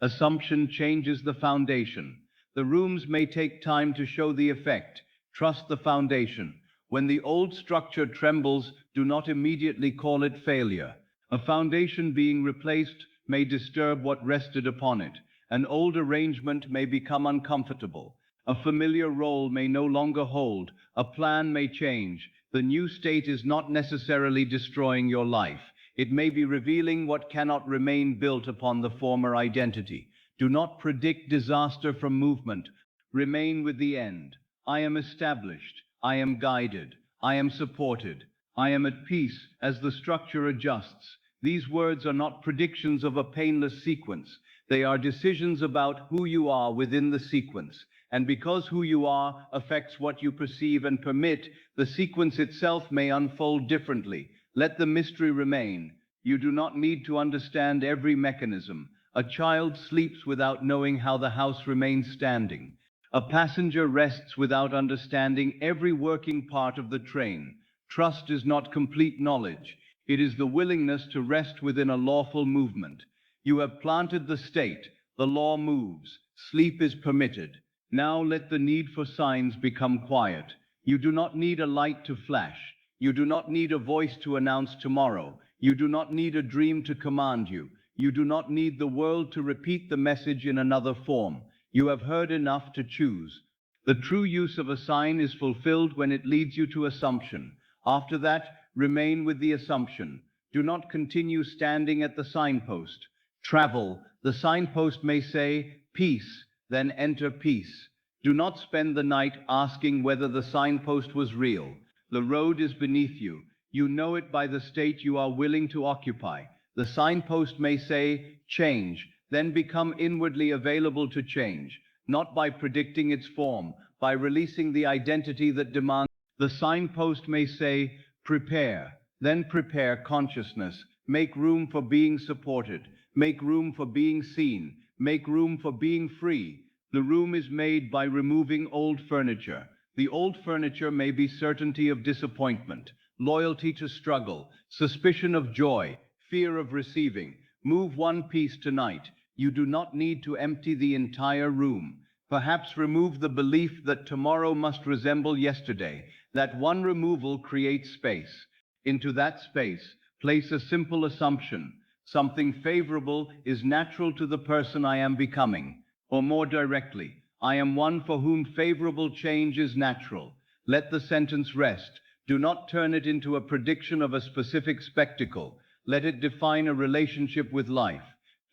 S1: Assumption changes the foundation. The rooms may take time to show the effect. Trust the foundation. When the old structure trembles, do not immediately call it failure. A foundation being replaced may disturb what rested upon it. An old arrangement may become uncomfortable. A familiar role may no longer hold. A plan may change. The new state is not necessarily destroying your life. It may be revealing what cannot remain built upon the former identity. Do not predict disaster from movement. Remain with the end. I am established. I am guided. I am supported. I am at peace as the structure adjusts. These words are not predictions of a painless sequence. They are decisions about who you are within the sequence. And because who you are affects what you perceive and permit, the sequence itself may unfold differently. Let the mystery remain. You do not need to understand every mechanism. A child sleeps without knowing how the house remains standing. A passenger rests without understanding every working part of the train. Trust is not complete knowledge. It is the willingness to rest within a lawful movement. You have planted the state. The law moves. Sleep is permitted. Now let the need for signs become quiet. You do not need a light to flash. You do not need a voice to announce tomorrow. You do not need a dream to command you. You do not need the world to repeat the message in another form. You have heard enough to choose. The true use of a sign is fulfilled when it leads you to assumption. After that, remain with the assumption. Do not continue standing at the signpost. Travel. The signpost may say, peace, then enter peace. Do not spend the night asking whether the signpost was real. The road is beneath you. You know it by the state you are willing to occupy. The signpost may say, change, then become inwardly available to change, not by predicting its form, by releasing the identity that demands. The signpost may say, prepare, then prepare consciousness, make room for being supported, make room for being seen, make room for being free. The room is made by removing old furniture. The old furniture may be certainty of disappointment, loyalty to struggle, suspicion of joy, fear of receiving. Move one piece tonight. You do not need to empty the entire room. Perhaps remove the belief that tomorrow must resemble yesterday. That one removal creates space. Into that space, place a simple assumption. Something favorable is natural to the person I am becoming. Or more directly, I am one for whom favorable change is natural. Let the sentence rest. Do not turn it into a prediction of a specific spectacle. Let it define a relationship with life.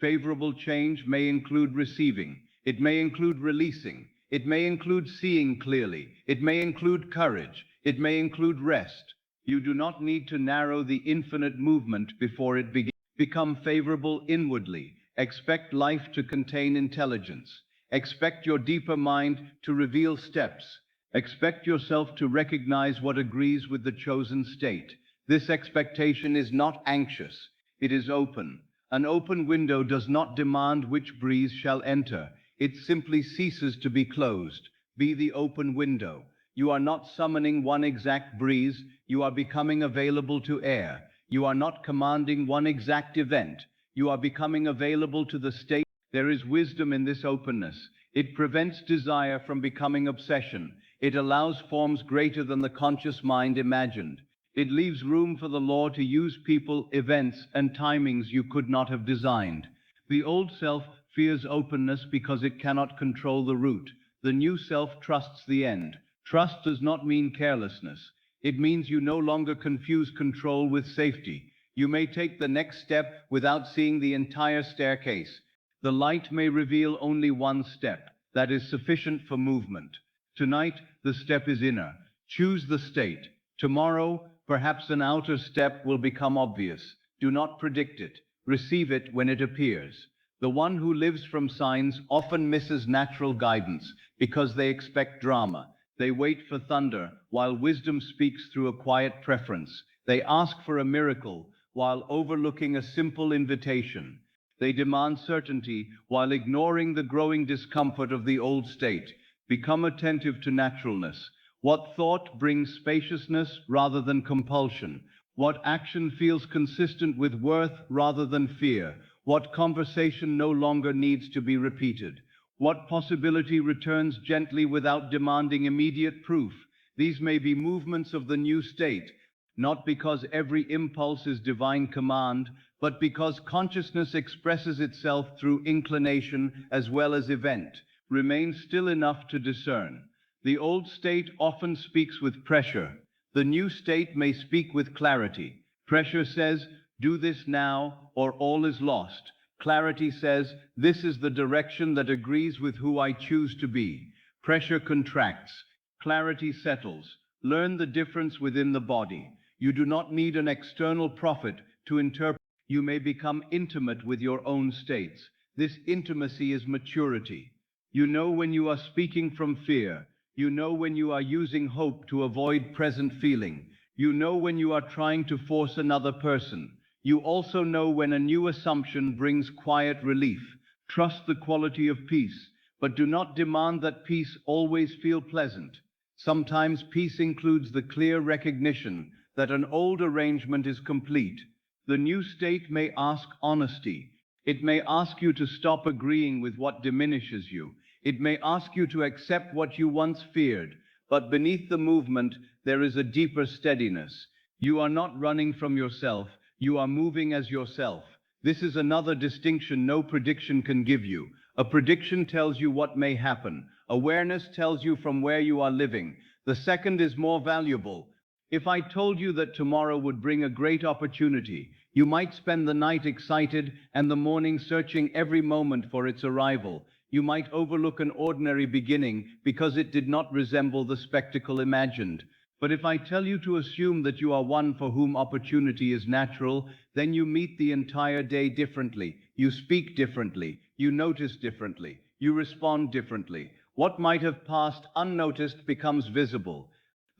S1: Favorable change may include receiving. It may include releasing. It may include seeing clearly. It may include courage. It may include rest. You do not need to narrow the infinite movement before it begins. Become favorable inwardly. Expect life to contain intelligence. Expect your deeper mind to reveal steps. Expect yourself to recognize what agrees with the chosen state. This expectation is not anxious. It is open. An open window does not demand which breeze shall enter. It simply ceases to be closed. Be the open window. You are not summoning one exact breeze, you are becoming available to air. You are not commanding one exact event, you are becoming available to the state. There is wisdom in this openness. It prevents desire from becoming obsession. It allows forms greater than the conscious mind imagined. It leaves room for the law to use people, events, and timings you could not have designed. The old self fears openness because it cannot control the route. The new self trusts the end. Trust does not mean carelessness. It means you no longer confuse control with safety. You may take the next step without seeing the entire staircase. The light may reveal only one step. That is sufficient for movement. Tonight, the step is inner. Choose the state. Tomorrow, perhaps an outer step will become obvious. Do not predict it. Receive it when it appears. The one who lives from signs often misses natural guidance because they expect drama. They wait for thunder, while wisdom speaks through a quiet preference. They ask for a miracle, while overlooking a simple invitation. They demand certainty, while ignoring the growing discomfort of the old state. Become attentive to naturalness. What thought brings spaciousness rather than compulsion? What action feels consistent with worth rather than fear? What conversation no longer needs to be repeated? What possibility returns gently without demanding immediate proof? These may be movements of the new state, not because every impulse is divine command, but because consciousness expresses itself through inclination as well as event. Remain still enough to discern. The old state often speaks with pressure. The new state may speak with clarity. Pressure says, do this now, or all is lost. Clarity says, this is the direction that agrees with who I choose to be. Pressure contracts. Clarity settles. Learn the difference within the body. You do not need an external prophet to interpret. You may become intimate with your own states. This intimacy is maturity. You know when you are speaking from fear. You know when you are using hope to avoid present feeling. You know when you are trying to force another person. You also know when a new assumption brings quiet relief. Trust the quality of peace, but do not demand that peace always feel pleasant. Sometimes peace includes the clear recognition that an old arrangement is complete. The new state may ask honesty. It may ask you to stop agreeing with what diminishes you. It may ask you to accept what you once feared. But beneath the movement, there is a deeper steadiness. You are not running from yourself. You are moving as yourself. This is another distinction no prediction can give you. A prediction tells you what may happen. Awareness tells you from where you are living. The second is more valuable. If I told you that tomorrow would bring a great opportunity, you might spend the night excited and the morning searching every moment for its arrival. You might overlook an ordinary beginning because it did not resemble the spectacle imagined. But if I tell you to assume that you are one for whom opportunity is natural, then you meet the entire day differently. You speak differently. You notice differently. You respond differently. What might have passed unnoticed becomes visible.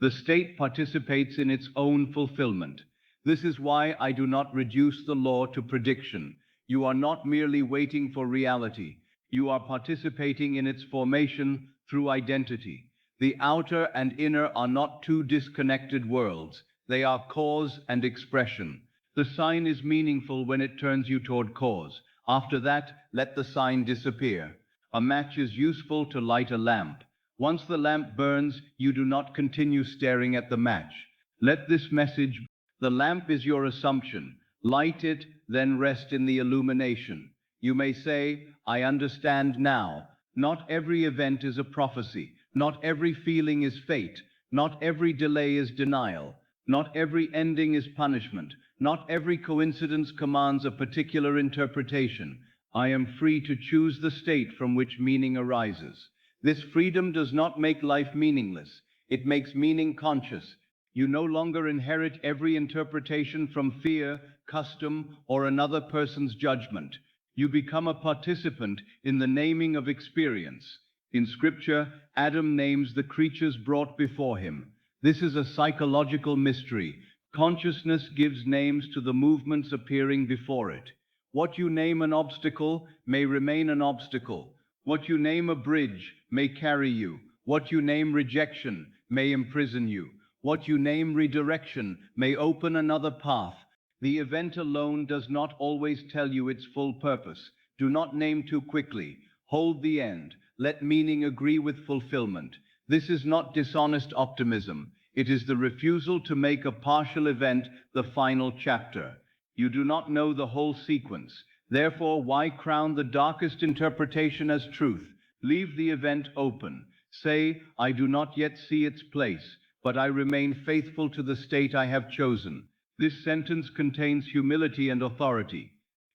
S1: The state participates in its own fulfillment. This is why I do not reduce the law to prediction. You are not merely waiting for reality. You are participating in its formation through identity. The outer and inner are not two disconnected worlds. They are cause and expression. The sign is meaningful when it turns you toward cause. After that, let the sign disappear. A match is useful to light a lamp. Once the lamp burns, you do not continue staring at the match. Let this message, the lamp is your assumption. Light it, then rest in the illumination. You may say, I understand now. Not every event is a prophecy. Not every feeling is fate. Not every delay is denial. Not every ending is punishment. Not every coincidence commands a particular interpretation. I am free to choose the state from which meaning arises. This freedom does not make life meaningless. It makes meaning conscious. You no longer inherit every interpretation from fear, custom, or another person's judgment. You become a participant in the naming of experience. In Scripture, Adam names the creatures brought before him. This is a psychological mystery. Consciousness gives names to the movements appearing before it. What you name an obstacle may remain an obstacle. What you name a bridge may carry you. What you name rejection may imprison you. What you name redirection may open another path. The event alone does not always tell you its full purpose. Do not name too quickly. Hold the end. Let meaning agree with fulfillment. This is not dishonest optimism. It is the refusal to make a partial event the final chapter. You do not know the whole sequence. Therefore, why crown the darkest interpretation as truth? Leave the event open. Say, I do not yet see its place, but I remain faithful to the state I have chosen. This sentence contains humility and authority.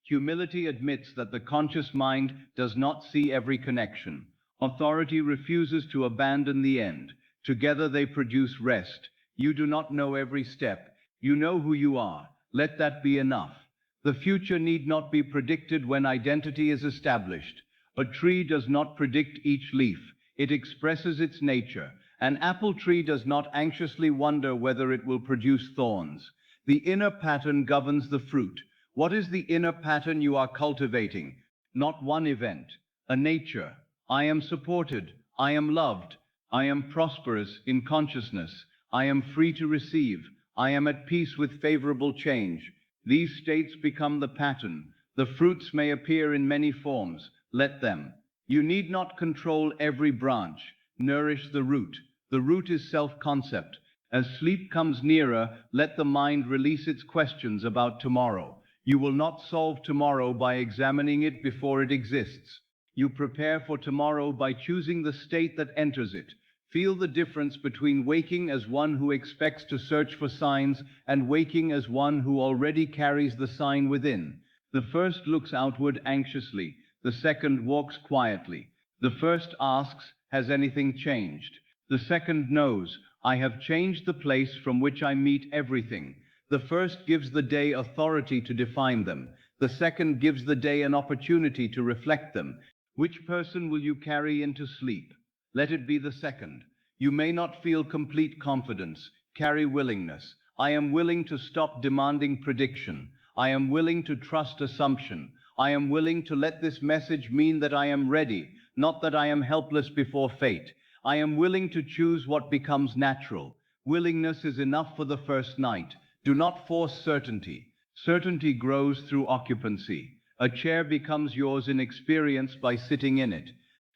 S1: Humility admits that the conscious mind does not see every connection. Authority refuses to abandon the end. Together they produce rest. You do not know every step. You know who you are. Let that be enough. The future need not be predicted when identity is established. A tree does not predict each leaf. It expresses its nature. An apple tree does not anxiously wonder whether it will produce thorns. The inner pattern governs the fruit. What is the inner pattern you are cultivating? Not one event, a nature. I am supported. I am loved. I am prosperous in consciousness. I am free to receive. I am at peace with favorable change. These states become the pattern. The fruits may appear in many forms. Let them. You need not control every branch. Nourish the root. The root is self-concept. As sleep comes nearer, let the mind release its questions about tomorrow. You will not solve tomorrow by examining it before it exists. You prepare for tomorrow by choosing the state that enters it. Feel the difference between waking as one who expects to search for signs and waking as one who already carries the sign within. The first looks outward anxiously. The second walks quietly. The first asks, has anything changed? The second knows, I have changed the place from which I meet everything. The first gives the day authority to define them. The second gives the day an opportunity to reflect them. Which person will you carry into sleep? Let it be the second. You may not feel complete confidence. Carry willingness. I am willing to stop demanding prediction. I am willing to trust assumption. I am willing to let this message mean that I am ready, not that I am helpless before fate. I am willing to choose what becomes natural. Willingness is enough for the first night. Do not force certainty. Certainty grows through occupancy. A chair becomes yours in experience by sitting in it.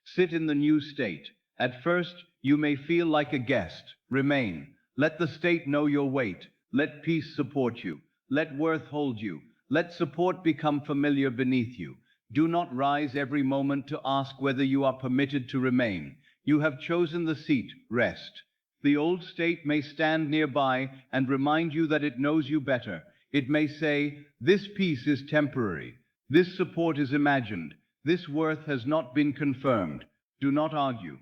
S1: Sit in the new state. At first, you may feel like a guest. Remain. Let the state know your weight. Let peace support you. Let worth hold you. Let support become familiar beneath you. Do not rise every moment to ask whether you are permitted to remain. You have chosen the seat. Rest. The old state may stand nearby and remind you that it knows you better. It may say, this peace is temporary. This support is imagined. This worth has not been confirmed. Do not argue.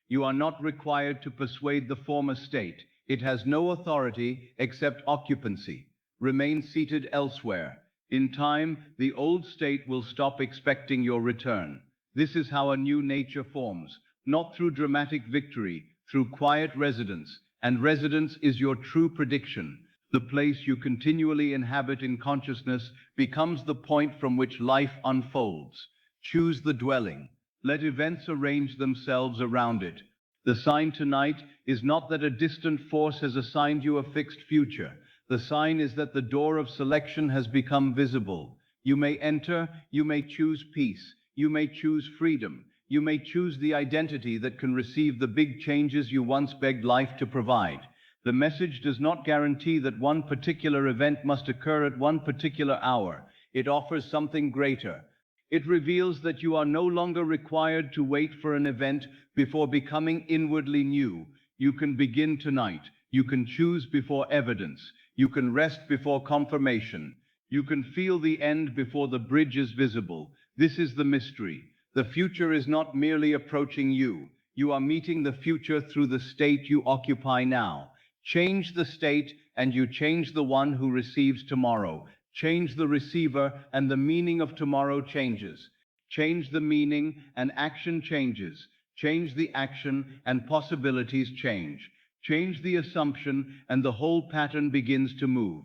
S1: You are not required to persuade the former state. It has no authority except occupancy. Remain seated elsewhere. In time, the old state will stop expecting your return. This is how a new nature forms, not through dramatic victory, through quiet residence, and residence is your true prediction. The place you continually inhabit in consciousness becomes the point from which life unfolds. Choose the dwelling. Let events arrange themselves around it. The sign tonight is not that a distant force has assigned you a fixed future. The sign is that the door of selection has become visible. You may enter, you may choose peace, you may choose freedom, you may choose the identity that can receive the big changes you once begged life to provide. The message does not guarantee that one particular event must occur at one particular hour. It offers something greater. It reveals that you are no longer required to wait for an event before becoming inwardly new. You can begin tonight. You can choose before evidence. You can rest before confirmation. You can feel the end before the bridge is visible. This is the mystery. The future is not merely approaching you. You are meeting the future through the state you occupy now. Change the state, and you change the one who receives tomorrow. Change the receiver, and the meaning of tomorrow changes. Change the meaning, and action changes. Change the action, and possibilities change. Change the assumption, and the whole pattern begins to move.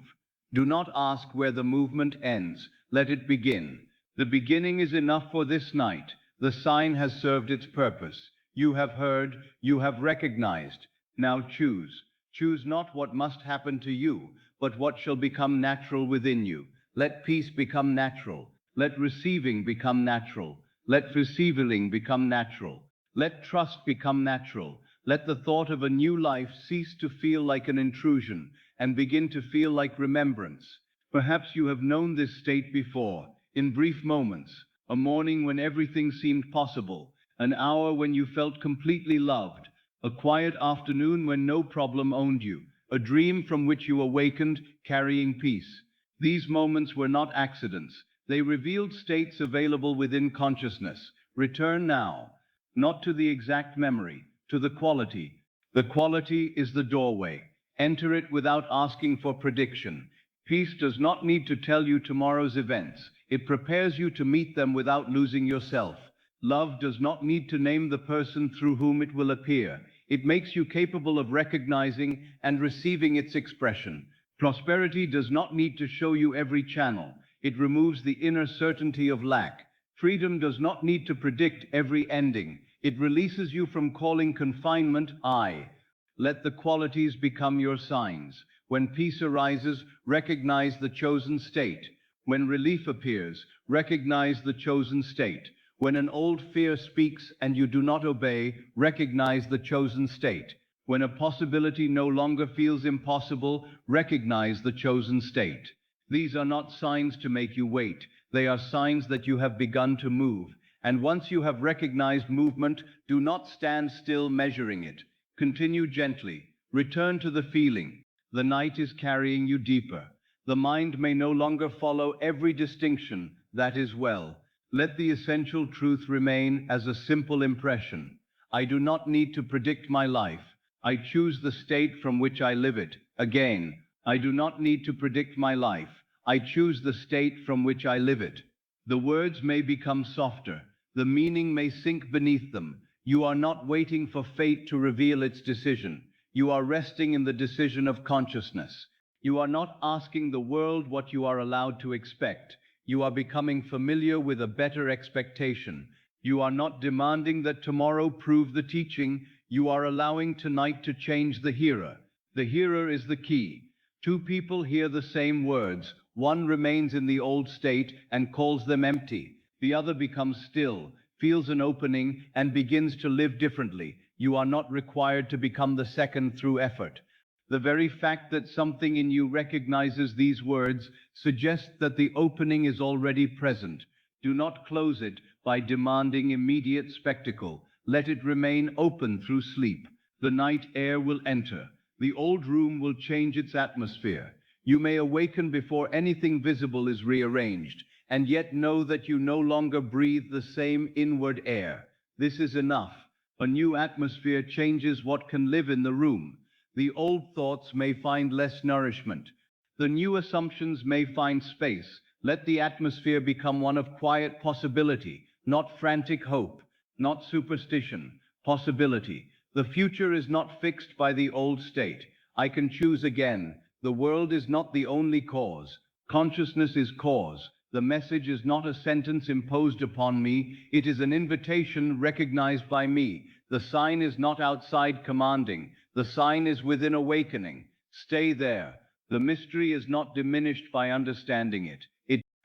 S1: Do not ask where the movement ends. Let it begin. The beginning is enough for this night. The sign has served its purpose. You have heard, you have recognized. Now choose. Choose not what must happen to you, but what shall become natural within you. Let peace become natural. Let receiving become natural. Let receiving become natural. Let trust become natural. Let the thought of a new life cease to feel like an intrusion and begin to feel like remembrance. Perhaps you have known this state before, in brief moments, a morning when everything seemed possible, an hour when you felt completely loved, a quiet afternoon when no problem owned you, a dream from which you awakened carrying peace. These moments were not accidents. They revealed states available within consciousness. Return now, not to the exact memory, to the quality. The quality is the doorway. Enter it without asking for prediction. Peace does not need to tell you tomorrow's events. It prepares you to meet them without losing yourself. Love does not need to name the person through whom it will appear. It makes you capable of recognizing and receiving its expression. Prosperity does not need to show you every channel. It removes the inner certainty of lack. Freedom does not need to predict every ending. It releases you from calling confinement I. Let the qualities become your signs. When peace arises, recognize the chosen state. When relief appears, recognize the chosen state. When an old fear speaks and you do not obey, recognize the chosen state. When a possibility no longer feels impossible, recognize the chosen state. These are not signs to make you wait. They are signs that you have begun to move. And once you have recognized movement, do not stand still measuring it. Continue gently. Return to the feeling. The night is carrying you deeper. The mind may no longer follow every distinction. That is well. Let the essential truth remain as a simple impression. I do not need to predict my life. I choose the state from which I live it. Again, I do not need to predict my life. I choose the state from which I live it. The words may become softer. The meaning may sink beneath them. You are not waiting for fate to reveal its decision. You are resting in the decision of consciousness. You are not asking the world what you are allowed to expect. You are becoming familiar with a better expectation. You are not demanding that tomorrow prove the teaching. You are allowing tonight to change the hearer. The hearer is the key. Two people hear the same words. One remains in the old state and calls them empty. The other becomes still, feels an opening, and begins to live differently. You are not required to become the second through effort. The very fact that something in you recognizes these words suggests that the opening is already present. Do not close it by demanding immediate spectacle. Let it remain open through sleep. The night air will enter. The old room will change its atmosphere. You may awaken before anything visible is rearranged, and yet know that you no longer breathe the same inward air. This is enough. A new atmosphere changes what can live in the room. The old thoughts may find less nourishment. The new assumptions may find space. Let the atmosphere become one of quiet possibility, not frantic hope, not superstition, possibility. The future is not fixed by the old state. I can choose again. The world is not the only cause. Consciousness is cause. The message is not a sentence imposed upon me. It is an invitation recognized by me. The sign is not outside commanding. The sign is within awakening. Stay there. The mystery is not diminished by understanding it.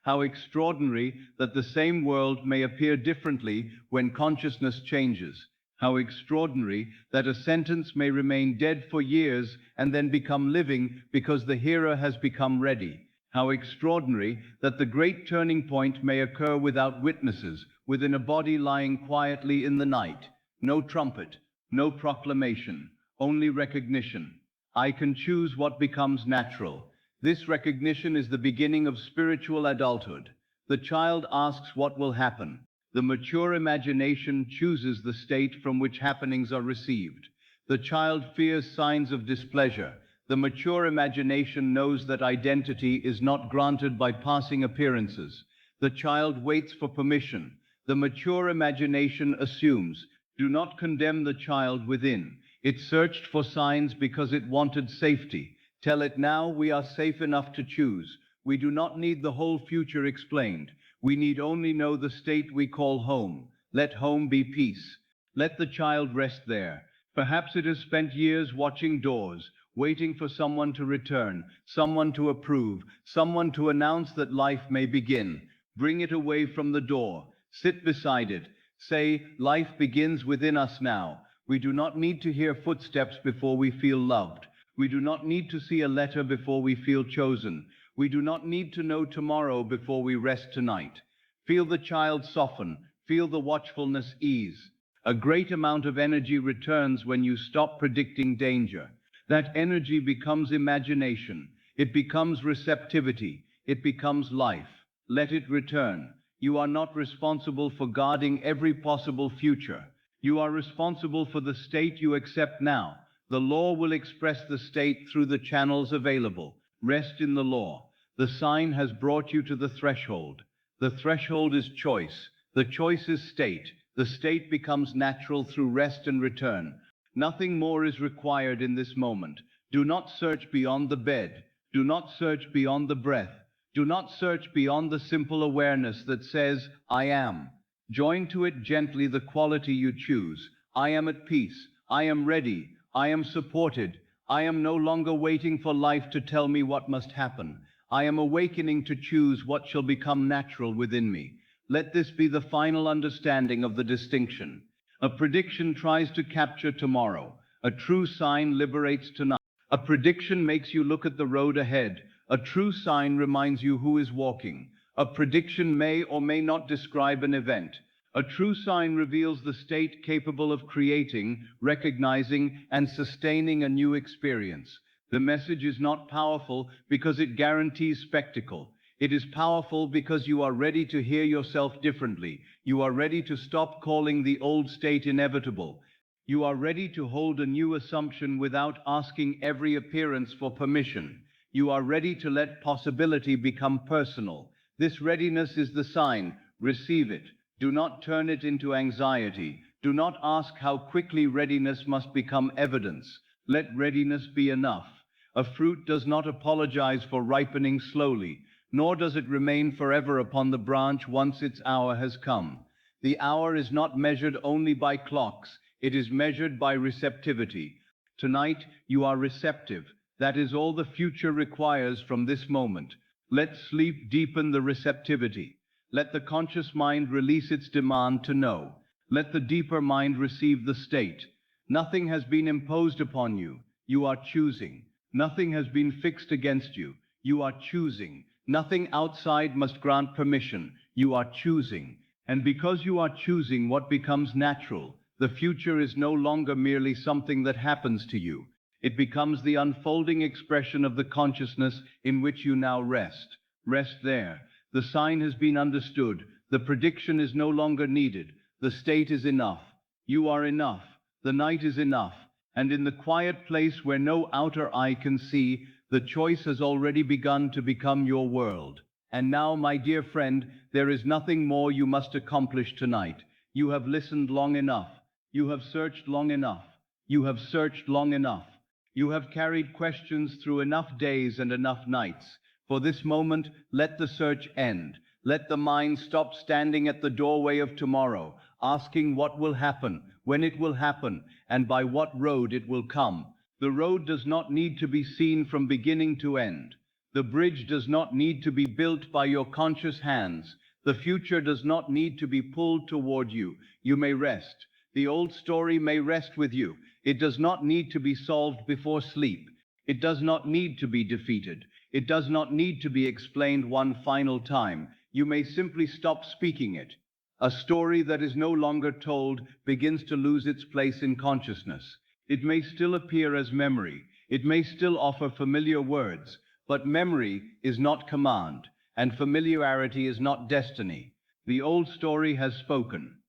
S1: How extraordinary that the same world may appear differently when consciousness changes. How extraordinary that a sentence may remain dead for years and then become living because the hearer has become ready. How extraordinary that the great turning point may occur without witnesses, within a body lying quietly in the night. No trumpet, no proclamation, only recognition. I can choose what becomes natural. This recognition is the beginning of spiritual adulthood. The child asks what will happen. The mature imagination chooses the state from which happenings are received. The child fears signs of displeasure. The mature imagination knows that identity is not granted by passing appearances. The child waits for permission. The mature imagination assumes. Do not condemn the child within. It searched for signs because it wanted safety. Tell it now, we are safe enough to choose. We do not need the whole future explained. We need only know the state we call home. Let home be peace. Let the child rest there. Perhaps it has spent years watching doors, waiting for someone to return, someone to approve, someone to announce that life may begin. Bring it away from the door. Sit beside it. Say, life begins within us now. We do not need to hear footsteps before we feel loved. We do not need to see a letter before we feel chosen. We do not need to know tomorrow before we rest tonight. Feel the child soften. Feel the watchfulness ease. A great amount of energy returns when you stop predicting danger. That energy becomes imagination. It becomes receptivity. It becomes life. Let it return. You are not responsible for guarding every possible future. You are responsible for the state you accept now. The law will express the state through the channels available. Rest in the law. The sign has brought you to the threshold. The threshold is choice. The choice is state. The state becomes natural through rest and return. Nothing more is required in this moment. Do not search beyond the bed. Do not search beyond the breath. Do not search beyond the simple awareness that says, I am. Join to it gently the quality you choose. I am at peace. I am ready. I am supported. I am no longer waiting for life to tell me what must happen. I am awakening to choose what shall become natural within me. Let this be the final understanding of the distinction. A prediction tries to capture tomorrow. A true sign liberates tonight. A prediction makes you look at the road ahead. A true sign reminds you who is walking. A prediction may or may not describe an event. A true sign reveals the state capable of creating, recognizing, and sustaining a new experience. The message is not powerful because it guarantees spectacle. It is powerful because you are ready to hear yourself differently. You are ready to stop calling the old state inevitable. You are ready to hold a new assumption without asking every appearance for permission. You are ready to let possibility become personal. This readiness is the sign. Receive it. Do not turn it into anxiety. Do not ask how quickly readiness must become evidence. Let readiness be enough. A fruit does not apologize for ripening slowly, nor does it remain forever upon the branch once its hour has come. The hour is not measured only by clocks, it is measured by receptivity. Tonight, you are receptive. That is all the future requires from this moment. Let sleep deepen the receptivity. Let the conscious mind release its demand to know. Let the deeper mind receive the state. Nothing has been imposed upon you. You are choosing. Nothing has been fixed against you. You are choosing. Nothing outside must grant permission. You are choosing. And because you are choosing what becomes natural, the future is no longer merely something that happens to you. It becomes the unfolding expression of the consciousness in which you now rest. Rest there. The sign has been understood. The prediction is no longer needed. The state is enough. You are enough. The night is enough. And in the quiet place where no outer eye can see, the choice has already begun to become your world. And now, my dear friend, there is nothing more you must accomplish tonight. You have listened long enough. You have searched long enough. You have searched long enough. You have carried questions through enough days and enough nights. For this moment, let the search end. Let the mind stop standing at the doorway of tomorrow, asking what will happen, when it will happen, and by what road it will come. The road does not need to be seen from beginning to end. The bridge does not need to be built by your conscious hands. The future does not need to be pulled toward you. You may rest. The old story may rest with you. It does not need to be solved before sleep. It does not need to be defeated. It does not need to be explained one final time. You may simply stop speaking it. A story that is no longer told begins to lose its place in consciousness. It may still appear as memory. It may still offer familiar words, but memory is not command, and familiarity is not destiny. The old story has spoken.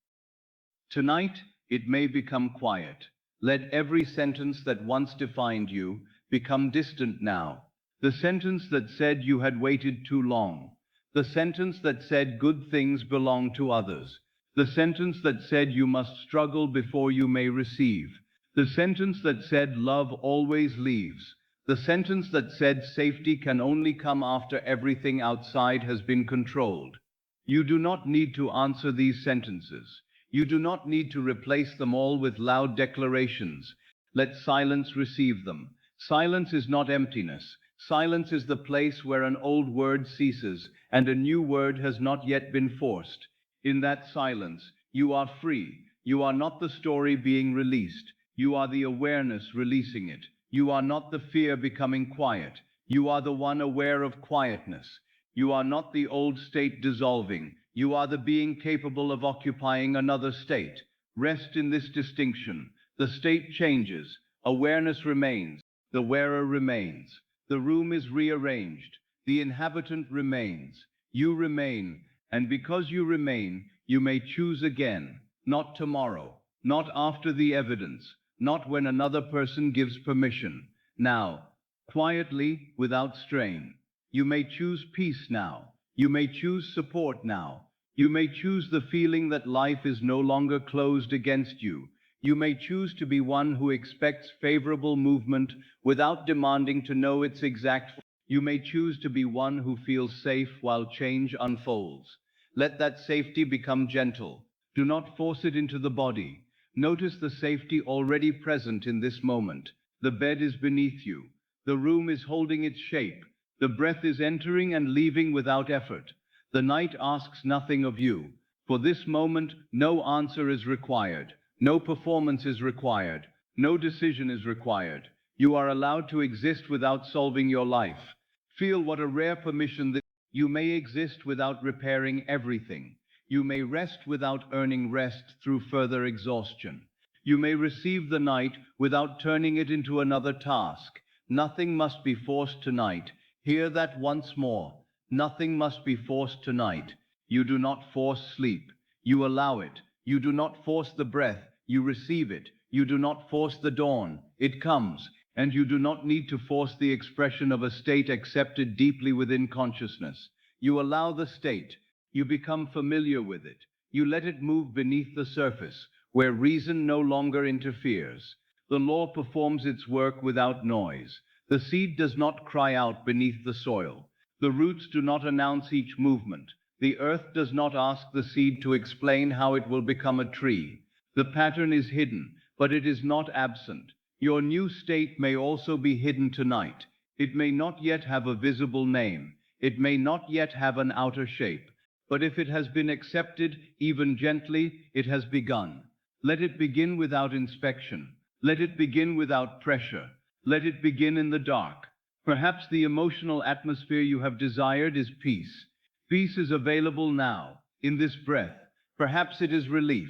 S1: Tonight, it may become quiet. Let every sentence that once defined you become distant now. The sentence that said you had waited too long. The sentence that said good things belong to others. The sentence that said you must struggle before you may receive. The sentence that said love always leaves. The sentence that said safety can only come after everything outside has been controlled. You do not need to answer these sentences. You do not need to replace them all with loud declarations. Let silence receive them. Silence is not emptiness. Silence is the place where an old word ceases and a new word has not yet been forced. In that silence, you are free. You are not the story being released. You are the awareness releasing it. You are not the fear becoming quiet. You are the one aware of quietness. You are not the old state dissolving. You are the being capable of occupying another state. Rest in this distinction. The state changes. Awareness remains. The wearer remains. The room is rearranged. The inhabitant remains. You remain. And because you remain, you may choose again. Not tomorrow. Not after the evidence. Not when another person gives permission. Now, quietly, without strain. You may choose peace now. You may choose support now. You may choose the feeling that life is no longer closed against you. You may choose to be one who expects favorable movement without demanding to know its exact. You may choose to be one who feels safe while change unfolds. Let that safety become gentle. Do not force it into the body. Notice the safety already present in this moment. The bed is beneath you. The room is holding its shape. The breath is entering and leaving without effort. The night asks nothing of you. For this moment, no answer is required. No performance is required. No decision is required. You are allowed to exist without solving your life. Feel what a rare permission that you may exist without repairing everything. You may rest without earning rest through further exhaustion. You may receive the night without turning it into another task. Nothing must be forced tonight. Hear that once more. Nothing must be forced tonight. You do not force sleep. You allow it. You do not force the breath. You receive it. You do not force the dawn. It comes. And you do not need to force the expression of a state accepted deeply within consciousness. You allow the state. You become familiar with it. You let it move beneath the surface, where reason no longer interferes. The law performs its work without noise. The seed does not cry out beneath the soil. The roots do not announce each movement. The earth does not ask the seed to explain how it will become a tree. The pattern is hidden, but it is not absent. Your new state may also be hidden tonight. It may not yet have a visible name. It may not yet have an outer shape. But if it has been accepted, even gently, it has begun. Let it begin without inspection. Let it begin without pressure. Let it begin in the dark. Perhaps the emotional atmosphere you have desired is peace. Peace is available now, in this breath. Perhaps it is relief.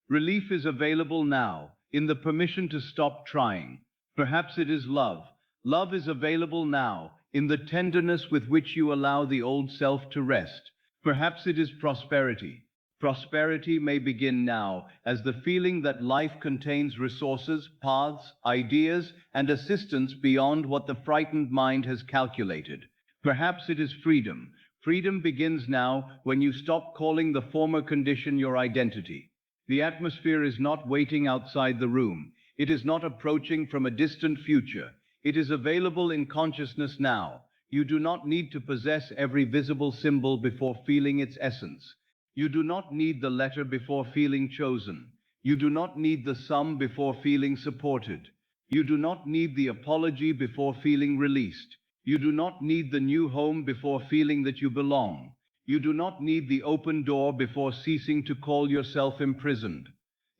S1: Relief is available now, in the permission to stop trying. Perhaps it is love. Love is available now, in the tenderness with which you allow the old self to rest. Perhaps it is prosperity. Prosperity may begin now, as the feeling that life contains resources, paths, ideas, and assistance beyond what the frightened mind has calculated. Perhaps it is freedom. Freedom begins now when you stop calling the former condition your identity. The atmosphere is not waiting outside the room. It is not approaching from a distant future. It is available in consciousness now. You do not need to possess every visible symbol before feeling its essence. You do not need the letter before feeling chosen. You do not need the sum before feeling supported. You do not need the apology before feeling released. You do not need the new home before feeling that you belong. You do not need the open door before ceasing to call yourself imprisoned.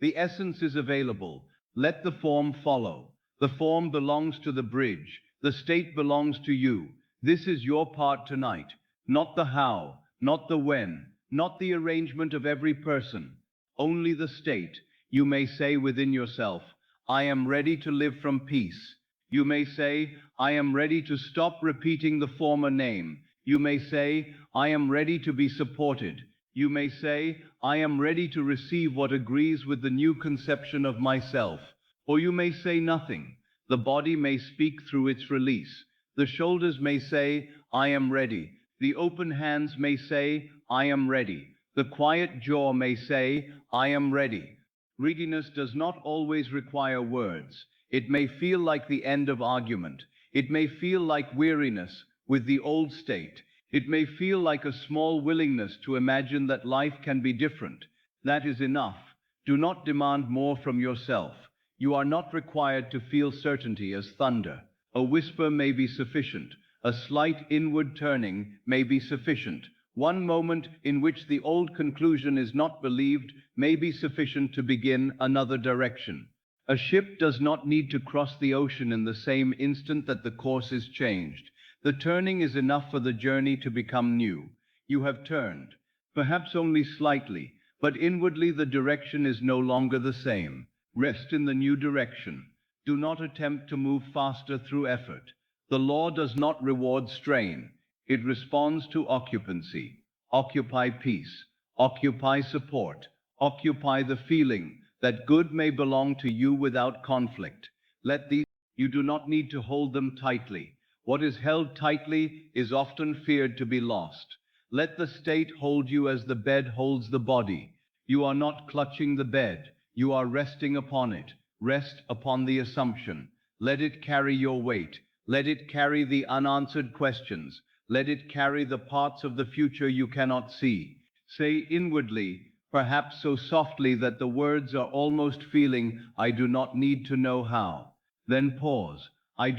S1: The essence is available. Let the form follow. The form belongs to the bridge. The state belongs to you. This is your part tonight. Not the how, not the when, not the arrangement of every person. Only the state. You may say within yourself, I am ready to live from peace. You may say, I am ready to stop repeating the former name. You may say, I am ready to be supported. You may say, I am ready to receive what agrees with the new conception of myself. Or you may say nothing. The body may speak through its release. The shoulders may say, I am ready. The open hands may say, I am ready. The quiet jaw may say, I am ready. Readiness does not always require words. It may feel like the end of argument. It may feel like weariness with the old state. It may feel like a small willingness to imagine that life can be different. That is enough. Do not demand more from yourself. You are not required to feel certainty as thunder. A whisper may be sufficient. A slight inward turning may be sufficient. One moment in which the old conclusion is not believed may be sufficient to begin another direction. A ship does not need to cross the ocean in the same instant that the course is changed. The turning is enough for the journey to become new. You have turned, perhaps only slightly, but inwardly the direction is no longer the same. Rest in the new direction. Do not attempt to move faster through effort. The law does not reward strain. It responds to occupancy. Occupy peace. Occupy support. Occupy the feeling that good may belong to you without conflict. Let these, you do not need to hold them tightly. What is held tightly is often feared to be lost. Let the state hold you as the bed holds the body. You are not clutching the bed. You are resting upon it. Rest upon the assumption. Let it carry your weight. Let it carry the unanswered questions. Let it carry the parts of the future you cannot see. Say inwardly, perhaps so softly that the words are almost feeling, I do not need to know how. Then pause. I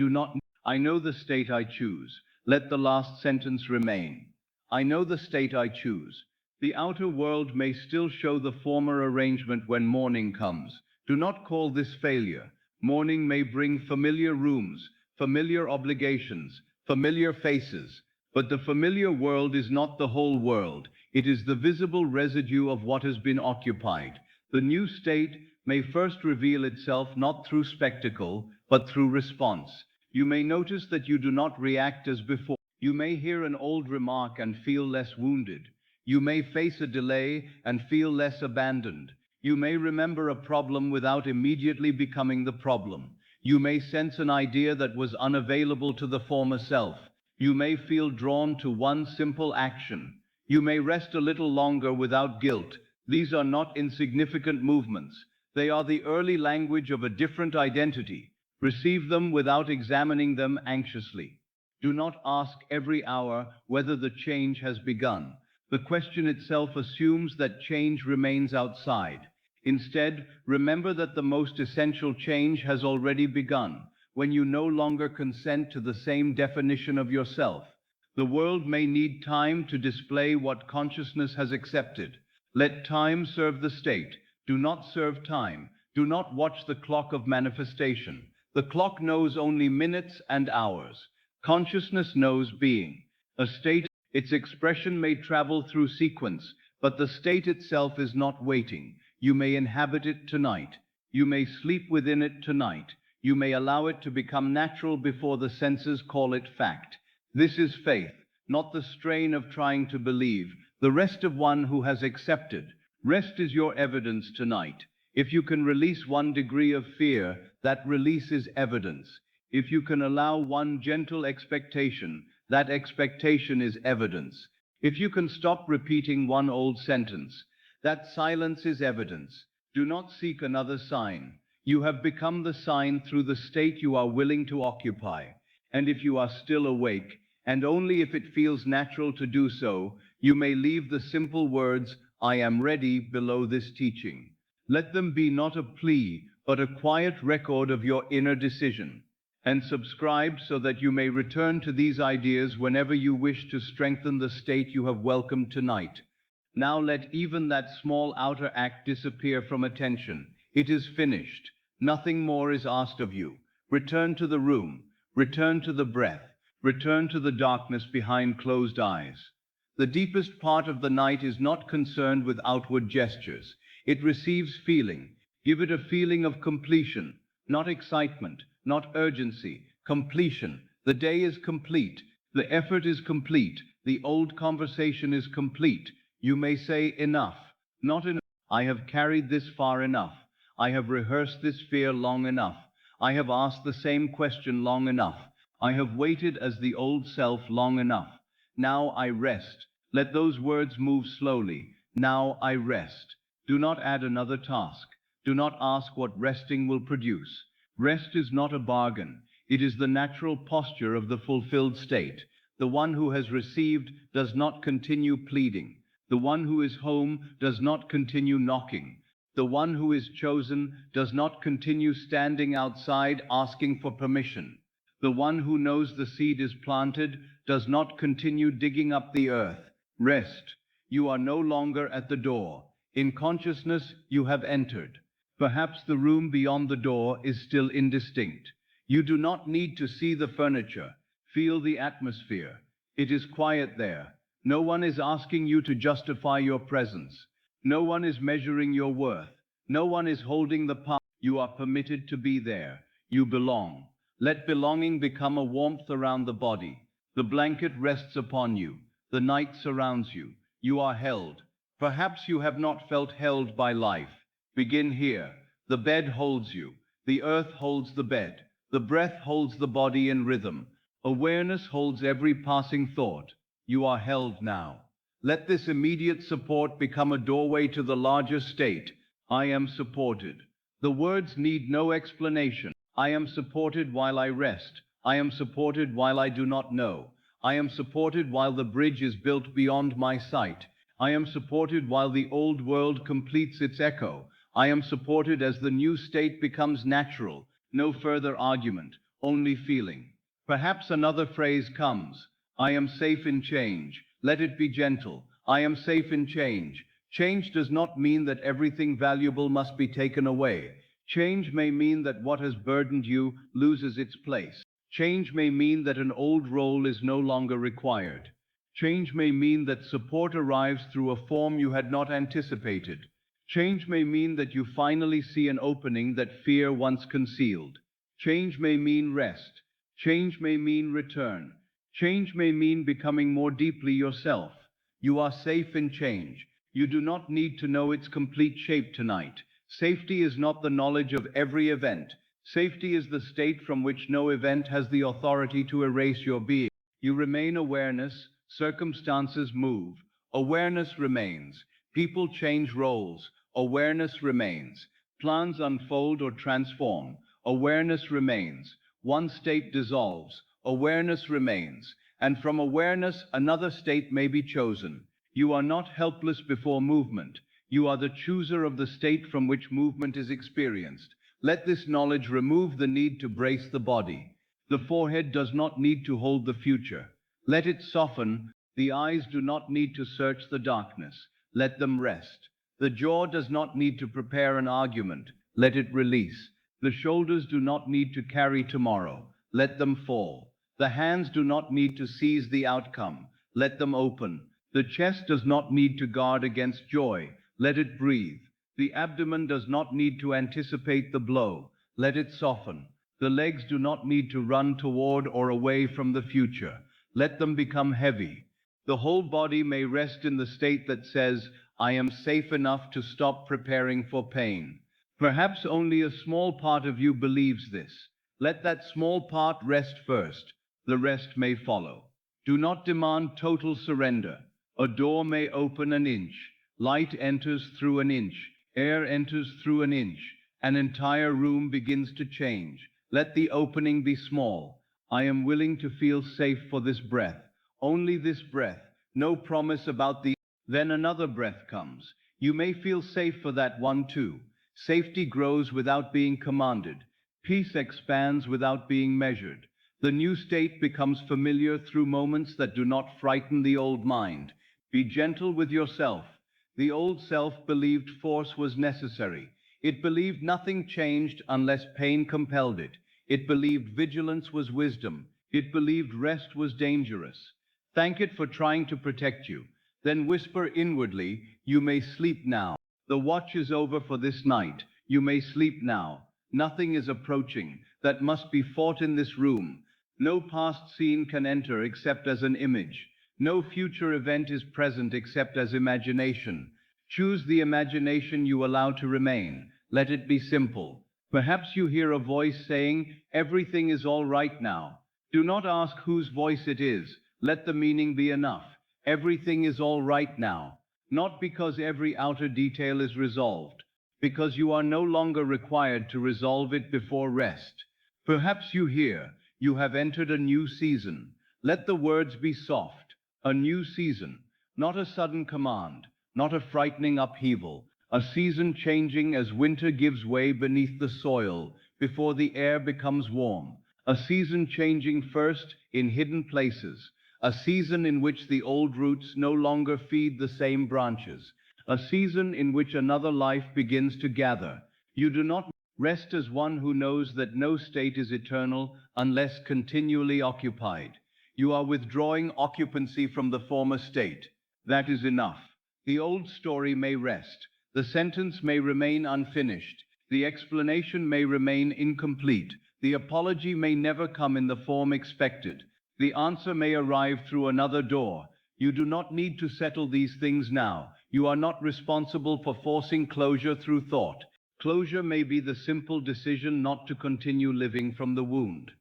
S1: know the state I choose. Let the last sentence remain. I know the state I choose. The outer world may still show the former arrangement when morning comes. Do not call this failure. Morning may bring familiar rooms, familiar obligations, familiar faces. But the familiar world is not the whole world. It is the visible residue of what has been occupied. The new state may first reveal itself not through spectacle, but through response. You may notice that you do not react as before. You may hear an old remark and feel less wounded. You may face a delay and feel less abandoned. You may remember a problem without immediately becoming the problem. You may sense an idea that was unavailable to the former self. You may feel drawn to one simple action. You may rest a little longer without guilt. These are not insignificant movements. They are the early language of a different identity. Receive them without examining them anxiously. Do not ask every hour whether the change has begun. The question itself assumes that change remains outside. Instead, remember that the most essential change has already begun, when you no longer consent to the same definition of yourself. The world may need time to display what consciousness has accepted. Let time serve the state. Do not serve time. Do not watch the clock of manifestation. The clock knows only minutes and hours. Consciousness knows being. A state, its expression may travel through sequence, but the state itself is not waiting. You may inhabit it tonight. You may sleep within it tonight. You may allow it to become natural before the senses call it fact. This is faith, not the strain of trying to believe, the rest of one who has accepted. Rest is your evidence tonight. If you can release one degree of fear, that release is evidence. If you can allow one gentle expectation, that expectation is evidence. If you can stop repeating one old sentence, that silence is evidence. Do not seek another sign. You have become the sign through the state you are willing to occupy. And if you are still awake, and only if it feels natural to do so, you may leave the simple words, I am ready, below this teaching. Let them be not a plea, but a quiet record of your inner decision. And subscribe so that you may return to these ideas whenever you wish to strengthen the state you have welcomed tonight. Now let even that small outer act disappear from attention. It is finished. Nothing more is asked of you. Return to the room. Return to the breath. Return to the darkness behind closed eyes. The deepest part of the night is not concerned with outward gestures. It receives feeling. Give it a feeling of completion, not excitement, not urgency. Completion. The day is complete. The effort is complete. The old conversation is complete. You may say enough, not enough. I have carried this far enough. I have rehearsed this fear long enough. I have asked the same question long enough. I have waited as the old self long enough. Now I rest. Let those words move slowly. Now I rest. Do not add another task. Do not ask what resting will produce. Rest is not a bargain. It is the natural posture of the fulfilled state. The one who has received does not continue pleading. The one who is home does not continue knocking. The one who is chosen does not continue standing outside asking for permission. The one who knows the seed is planted does not continue digging up the earth. Rest. You are no longer at the door. In consciousness, you have entered. Perhaps the room beyond the door is still indistinct. You do not need to see the furniture. Feel the atmosphere. It is quiet there. No one is asking you to justify your presence. No one is measuring your worth. No one is holding the power. You are permitted to be there. You belong. Let belonging become a warmth around the body. The blanket rests upon you. The night surrounds you. You are held. Perhaps you have not felt held by life. Begin here. The bed holds you. The earth holds the bed. The breath holds the body in rhythm. Awareness holds every passing thought. You are held now. Let this immediate support become a doorway to the larger state. I am supported. The words need no explanation. I am supported while I rest. I am supported while I do not know. I am supported while the bridge is built beyond my sight. I am supported while the old world completes its echo. I am supported as the new state becomes natural. No further argument, only feeling. Perhaps another phrase comes. I am safe in change. Let it be gentle. I am safe in change. Change does not mean that everything valuable must be taken away. Change may mean that what has burdened you loses its place. Change may mean that an old role is no longer required. Change may mean that support arrives through a form you had not anticipated. Change may mean that you finally see an opening that fear once concealed. Change may mean rest. Change may mean return. Change may mean becoming more deeply yourself. You are safe in change. You do not need to know its complete shape tonight. Safety is not the knowledge of every event. Safety is the state from which no event has the authority to erase your being. You remain awareness. Circumstances move. Awareness remains. People change roles. Awareness remains. Plans unfold or transform. Awareness remains. One state dissolves. Awareness remains. And from awareness, another state may be chosen. You are not helpless before movement. You are the chooser of the state from which movement is experienced. Let this knowledge remove the need to brace the body. The forehead does not need to hold the future. Let it soften. The eyes do not need to search the darkness. Let them rest. The jaw does not need to prepare an argument. Let it release. The shoulders do not need to carry tomorrow. Let them fall. The hands do not need to seize the outcome. Let them open. The chest does not need to guard against joy. Let it breathe. The abdomen does not need to anticipate the blow. Let it soften. The legs do not need to run toward or away from the future. Let them become heavy. The whole body may rest in the state that says, I am safe enough to stop preparing for pain. Perhaps only a small part of you believes this. Let that small part rest first. The rest may follow. Do not demand total surrender. A door may open an inch. Light enters through an inch. Air enters through an inch. An entire room begins to change. Let the opening be small. I am willing to feel safe for this breath. Only this breath. No promise about the... Then another breath comes. You may feel safe for that one too. Safety grows without being commanded. Peace expands without being measured. The new state becomes familiar through moments that do not frighten the old mind. Be gentle with yourself. The old self believed force was necessary. It believed nothing changed unless pain compelled it. It believed vigilance was wisdom. It believed rest was dangerous. Thank it for trying to protect you. Then whisper inwardly, you may sleep now. The watch is over for this night. You may sleep now. Nothing is approaching that must be fought in this room. No past scene can enter except as an image. No future event is present except as imagination. Choose the imagination you allow to remain. Let it be simple. Perhaps you hear a voice saying, everything is all right now. Do not ask whose voice it is. Let the meaning be enough. Everything is all right now. Not because every outer detail is resolved, because you are no longer required to resolve it before rest. Perhaps you hear, you have entered a new season. Let the words be soft. A new season, not a sudden command, not a frightening upheaval, a season changing as winter gives way beneath the soil before the air becomes warm, a season changing first in hidden places, a season in which the old roots no longer feed the same branches, a season in which another life begins to gather. You do not rest as one who knows that no state is eternal unless continually occupied. You are withdrawing occupancy from the former state. That is enough. The old story may rest. The sentence may remain unfinished. The explanation may remain incomplete. The apology may never come in the form expected. The answer may arrive through another door. You do not need to settle these things now. You are not responsible for forcing closure through thought. Closure may be the simple decision not to continue living from the wound.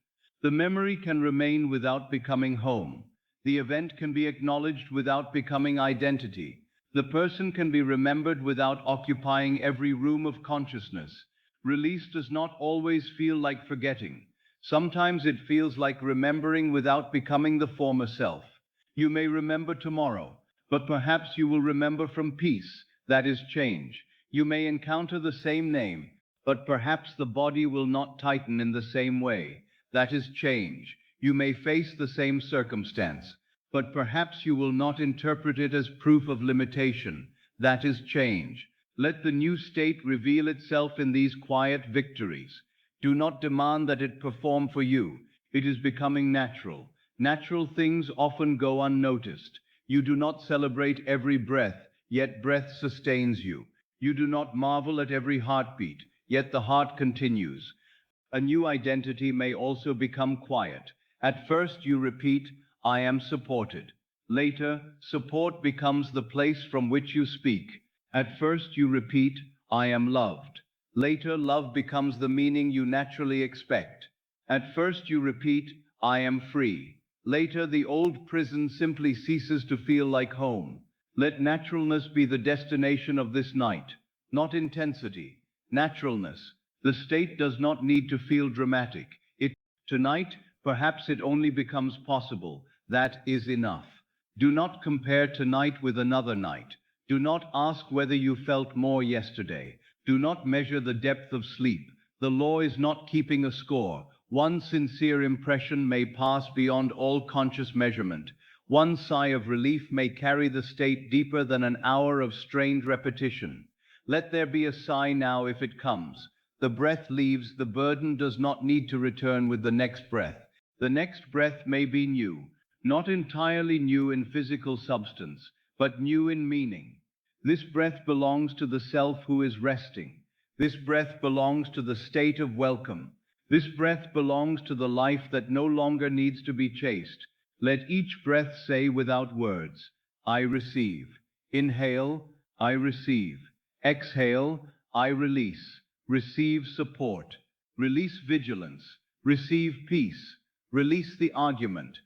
S1: The memory can remain without becoming home. The event can be acknowledged without becoming identity. The person can be remembered without occupying every room of consciousness. Release does not always feel like forgetting. Sometimes it feels like remembering without becoming the former self. You may remember tomorrow, but perhaps you will remember from peace, that is change. You may encounter the same name, but perhaps the body will not tighten in the same way. That is change. You may face the same circumstance, but perhaps you will not interpret it as proof of limitation. That is change. Let the new state reveal itself in these quiet victories. Do not demand that it perform for you. It is becoming natural. Natural things often go unnoticed. You do not celebrate every breath, yet breath sustains you. You do not marvel at every heartbeat, yet the heart continues. A new identity may also become quiet. At first you repeat, I am supported. Later, support becomes the place from which you speak. At first you repeat, I am loved. Later, love becomes the meaning you naturally expect. At first you repeat, I am free. Later, the old prison simply ceases to feel like home. Let naturalness be the destination of this night, not intensity, naturalness. The state does not need to feel dramatic. Tonight, perhaps it only becomes possible. That is enough. Do not compare tonight with another night. Do not ask whether you felt more yesterday. Do not measure the depth of sleep. The law is not keeping a score. One sincere impression may pass beyond all conscious measurement. One sigh of relief may carry the state deeper than an hour of strained repetition. Let there be a sigh now if it comes. The breath leaves, the burden does not need to return with the next breath. The next breath may be new, not entirely new in physical substance, but new in meaning. This breath belongs to the self who is resting. This breath belongs to the state of welcome. This breath belongs to the life that no longer needs to be chased. Let each breath say without words, I receive. Inhale, I receive. Exhale, I release. Receive support. Release vigilance. Receive peace. Release the argument.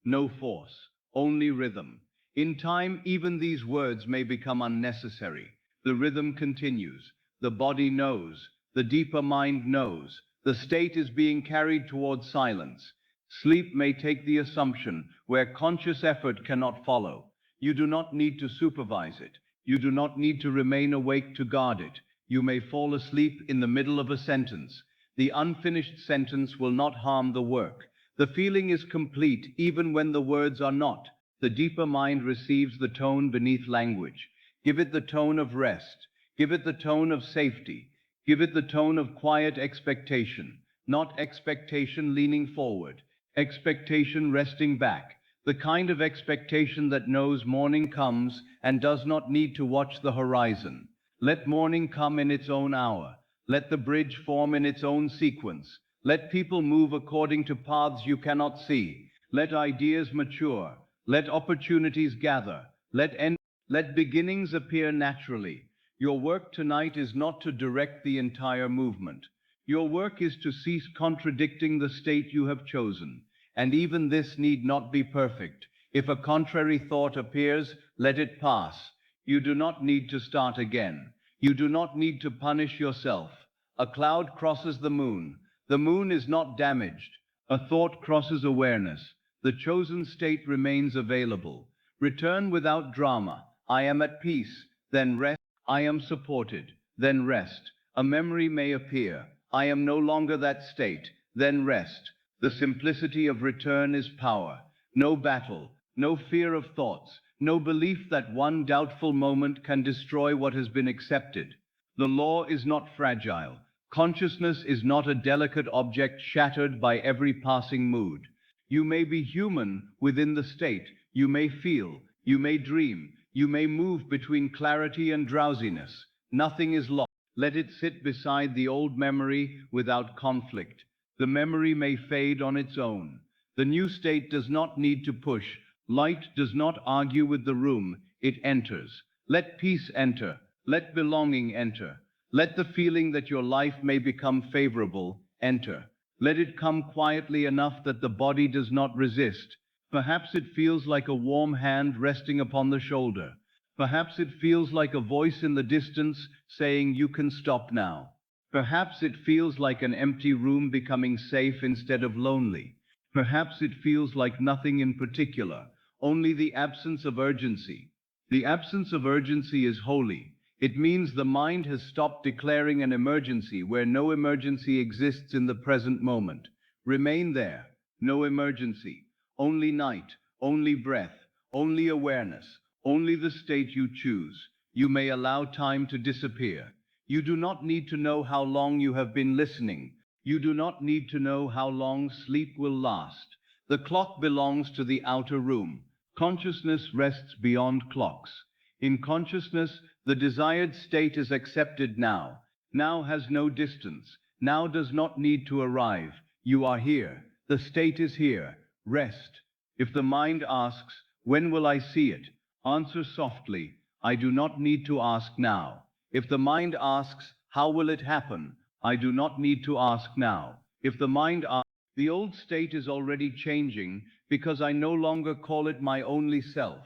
S1: No force, only rhythm. In time, even these words may become unnecessary. The rhythm continues. The body knows. The deeper mind knows. The state is being carried towards silence. Sleep may take the assumption where conscious effort cannot follow. You do not need to supervise it. You do not need to remain awake to guard it. You may fall asleep in the middle of a sentence. The unfinished sentence will not harm the work. The feeling is complete even when the words are not. The deeper mind receives the tone beneath language. Give it the tone of rest. Give it the tone of safety. Give it the tone of quiet expectation, not expectation leaning forward, expectation resting back, the kind of expectation that knows morning comes and does not need to watch the horizon. Let morning come in its own hour. Let the bridge form in its own sequence. Let people move according to paths you cannot see. Let ideas mature. Let opportunities gather. Let beginnings appear naturally. Your work tonight is not to direct the entire movement. Your work is to cease contradicting the state you have chosen. And even this need not be perfect. If a contrary thought appears, let it pass. You do not need to start again. You do not need to punish yourself. A cloud crosses the moon. The moon is not damaged. A thought crosses awareness. The chosen state remains available. Return without drama. I am at peace, then rest. I am supported, then rest. A memory may appear. I am no longer that state, then rest. The simplicity of return is power. No battle, no fear of thoughts, no belief that one doubtful moment can destroy what has been accepted. The law is not fragile. Consciousness is not a delicate object shattered by every passing mood. You may be human within the state. You may feel. You may dream. You may move between clarity and drowsiness. Nothing is lost. Let it sit beside the old memory without conflict. The memory may fade on its own. The new state does not need to push. Light does not argue with the room. It enters. Let peace enter. Let belonging enter. Let the feeling that your life may become favorable enter. Let it come quietly enough that the body does not resist. Perhaps it feels like a warm hand resting upon the shoulder. Perhaps it feels like a voice in the distance saying you can stop now. Perhaps it feels like an empty room becoming safe instead of lonely. Perhaps it feels like nothing in particular, only the absence of urgency. The absence of urgency is holy. It means the mind has stopped declaring an emergency where no emergency exists in the present moment. Remain there. No emergency. Only night. Only breath. Only awareness. Only the state you choose. You may allow time to disappear. You do not need to know how long you have been listening. You do not need to know how long sleep will last. The clock belongs to the outer room. Consciousness rests beyond clocks. In consciousness, the desired state is accepted now. Now has no distance. Now does not need to arrive. You are here. The state is here. Rest. If the mind asks, when will I see it? Answer softly, I do not need to ask now. If the mind asks, how will it happen? I do not need to ask now. If the mind asks, the old state is already changing because I no longer call it my only self.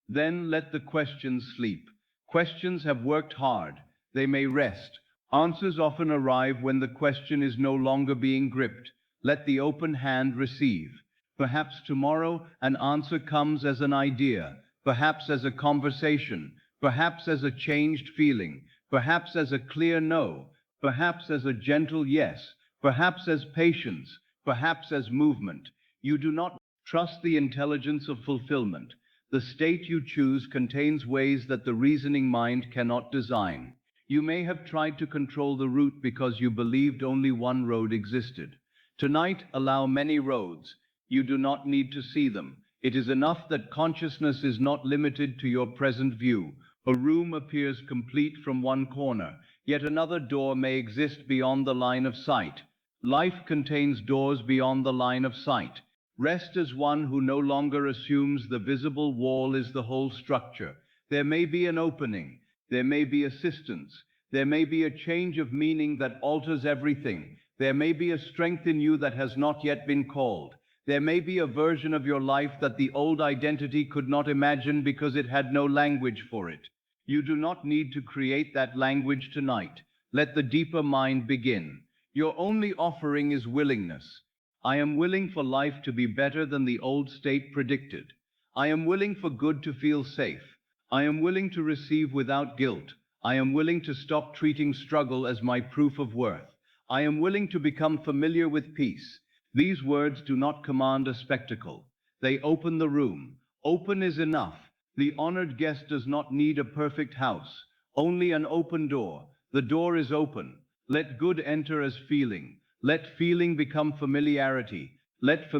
S1: Then let the questions sleep. Questions have worked hard. They may rest. Answers often arrive when the question is no longer being gripped. Let the open hand receive. Perhaps tomorrow an answer comes as an idea, perhaps as a conversation, perhaps as a changed feeling, perhaps as a clear no, perhaps as a gentle yes, perhaps as patience, perhaps as movement. You do not trust the intelligence of fulfillment. The state you choose contains ways that the reasoning mind cannot design. You may have tried to control the route because you believed only one road existed. Tonight, allow many roads. You do not need to see them. It is enough that consciousness is not limited to your present view. A room appears complete from one corner, yet another door may exist beyond the line of sight. Life contains doors beyond the line of sight. Rest as one who no longer assumes the visible wall is the whole structure. There may be an opening. There may be assistance. There may be a change of meaning that alters everything. There may be a strength in you that has not yet been called. There may be a version of your life that the old identity could not imagine because it had no language for it. You do not need to create that language tonight. Let the deeper mind begin. Your only offering is willingness. I am willing for life to be better than the old state predicted. I am willing for good to feel safe. I am willing to receive without guilt. I am willing to stop treating struggle as my proof of worth. I am willing to become familiar with peace. These words do not command a spectacle. They open the room. Open is enough. The honored guest does not need a perfect house, only an open door. The door is open. Let good enter as feeling. Let feeling become familiarity. Let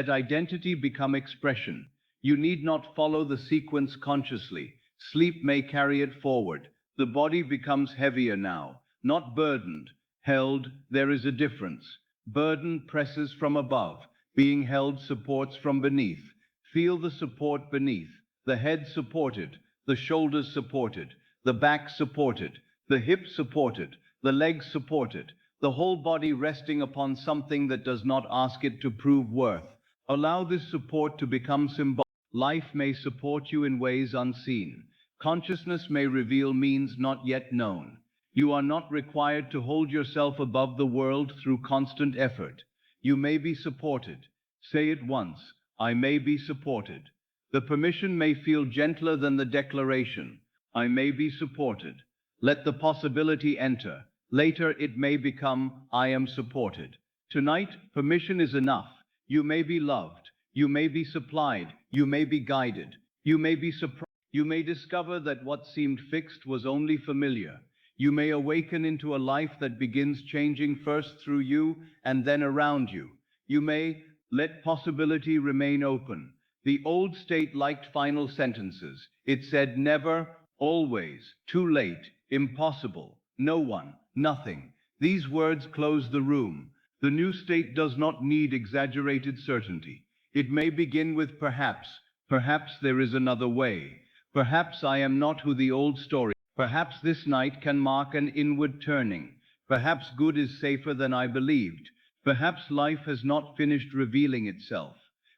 S1: identity become expression. You need not follow the sequence consciously. Sleep may carry it forward. The body becomes heavier now, not burdened. Held, there is a difference. Burden presses from above. Being held supports from beneath. Feel the support beneath. The head supported, the shoulders supported, the back supported, the hips supported, the legs supported, the whole body resting upon something that does not ask it to prove worth. Allow this support to become symbolic. Life may support you in ways unseen. Consciousness may reveal means not yet known. You are not required to hold yourself above the world through constant effort. You may be supported. Say it once, I may be supported. The permission may feel gentler than the declaration, I may be supported. Let the possibility enter. Later it may become, I am supported. Tonight, permission is enough. You may be loved. You may be supplied. You may be guided. You may be surprised. You may discover that what seemed fixed was only familiar. You may awaken into a life that begins changing first through you and then around you. You may let possibility remain open. The old state liked final sentences. It said never, always, too late, impossible, no one, nothing. These words close the room. The new state does not need exaggerated certainty. It may begin with perhaps, perhaps there is another way. Perhaps I am not who the old story. Perhaps this night can mark an inward turning. Perhaps good is safer than I believed. Perhaps life has not finished revealing itself.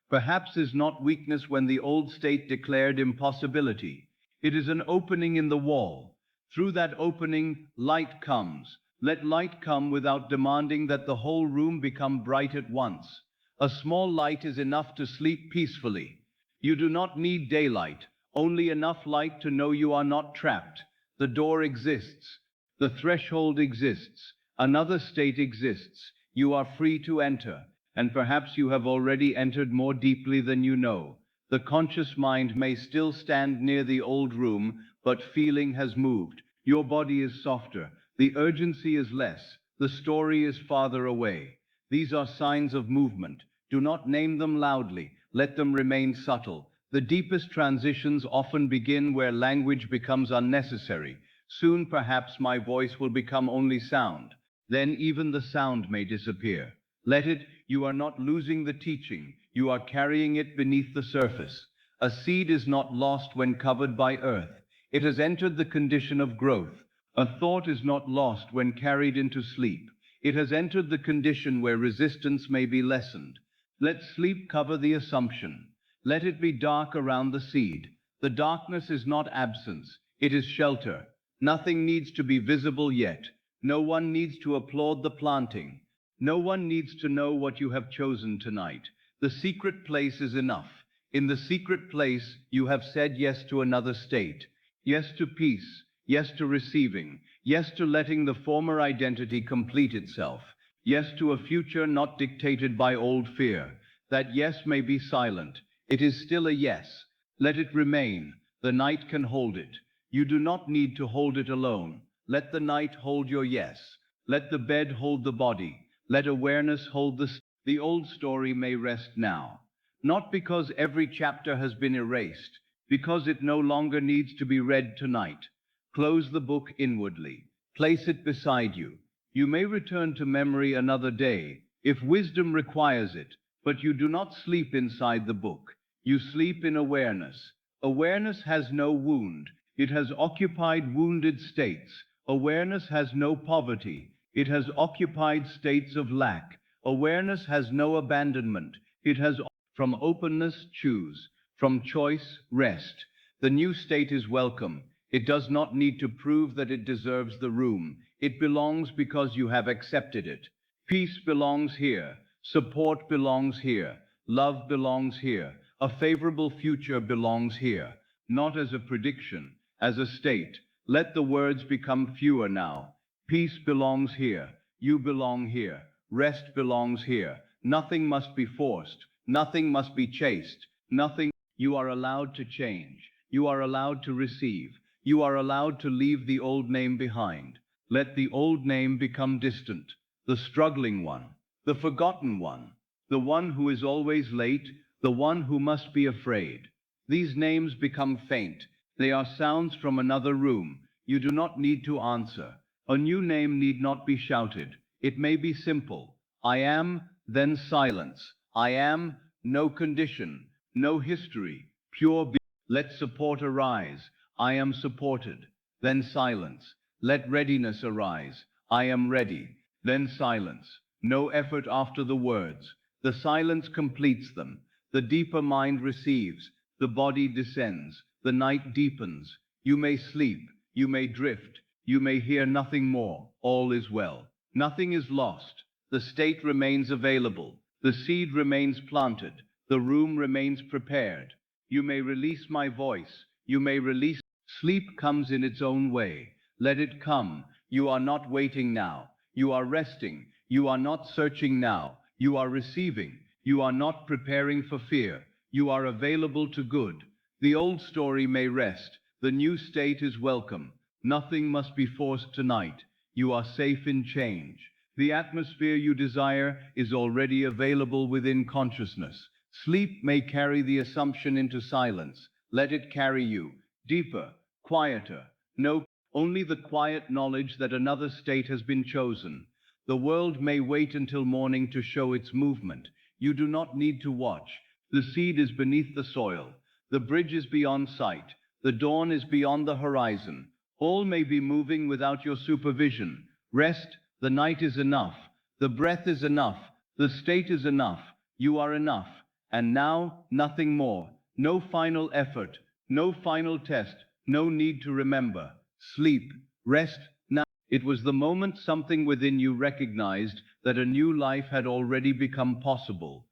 S1: Perhaps is not weakness when the old state declared impossibility. It is an opening in the wall. Through that opening, light comes. Let light come without demanding that the whole room become bright at once. A small light is enough to sleep peacefully. You do not need daylight, only enough light to know you are not trapped. The door exists. The threshold exists. Another state exists. You are free to enter, and perhaps you have already entered more deeply than you know. The conscious mind may still stand near the old room, but feeling has moved. Your body is softer. The urgency is less. The story is farther away. These are signs of movement. Do not name them loudly. Let them remain subtle. The deepest transitions often begin where language becomes unnecessary. Soon, perhaps, my voice will become only sound. Then even the sound may disappear. Let it, you are not losing the teaching. You are carrying it beneath the surface. A seed is not lost when covered by earth. It has entered the condition of growth. A thought is not lost when carried into sleep. It has entered the condition where resistance may be lessened. Let sleep cover the assumption. Let it be dark around the seed. The darkness is not absence, it is shelter. Nothing needs to be visible yet. No one needs to applaud the planting. No one needs to know what you have chosen tonight. The secret place is enough. In the secret place, you have said yes to another state. Yes to peace. Yes to receiving. Yes to letting the former identity complete itself. Yes to a future not dictated by old fear. That yes may be silent. It is still a yes. Let it remain. The night can hold it. You do not need to hold it alone. Let the night hold your yes. Let the bed hold the body. Let awareness hold the old story may rest now. Not because every chapter has been erased, because it no longer needs to be read tonight. Close the book inwardly. Place it beside you. You may return to memory another day, if wisdom requires it, but you do not sleep inside the book. You sleep in awareness. Awareness has no wound. It has occupied wounded states. Awareness has no poverty. It has occupied states of lack. Awareness has no abandonment. It has from openness, choose. From choice, rest. The new state is welcome. It does not need to prove that it deserves the room. It belongs because you have accepted it. Peace belongs here. Support belongs here. Love belongs here. A favorable future belongs here. Not as a prediction, as a state. Let the words become fewer now. Peace belongs here. You belong here. Rest belongs here. Nothing must be forced. Nothing must be chased. Nothing. You are allowed to change. You are allowed to receive. You are allowed to leave the old name behind. Let the old name become distant. The struggling one. The forgotten one. The one who is always late. The one who must be afraid. These names become faint. They are sounds from another room. You do not need to answer. A new name need not be shouted. It may be simple. I am, then silence. I am, no condition, no history, pure being. Let support arise. I am supported. Then silence. Let readiness arise. I am ready. Then silence. No effort after the words. The silence completes them. The deeper mind receives. The body descends. The night deepens. You may sleep. You may drift. You may hear nothing more. All is well. Nothing is lost. The state remains available. The seed remains planted. The room remains prepared. You may release my voice. You may release. Sleep comes in its own way. Let it come. You are not waiting now. You are resting. You are not searching now. You are receiving. You are not preparing for fear. You are available to good. The old story may rest. The new state is welcome. Nothing must be forced tonight. You are safe in change. The atmosphere you desire is already available within consciousness. Sleep may carry the assumption into silence. Let it carry you deeper, quieter. No, only the quiet knowledge that another state has been chosen. The world may wait until morning to show its movement. You do not need to watch. The seed is beneath the soil. The bridge is beyond sight. The dawn is beyond the horizon. All may be moving without your supervision. Rest, the night is enough. The breath is enough. The state is enough. You are enough. And now, nothing more. No final effort. No final test. No need to remember. Sleep. Rest. Now. It was the moment something within you recognized that a new life had already become possible.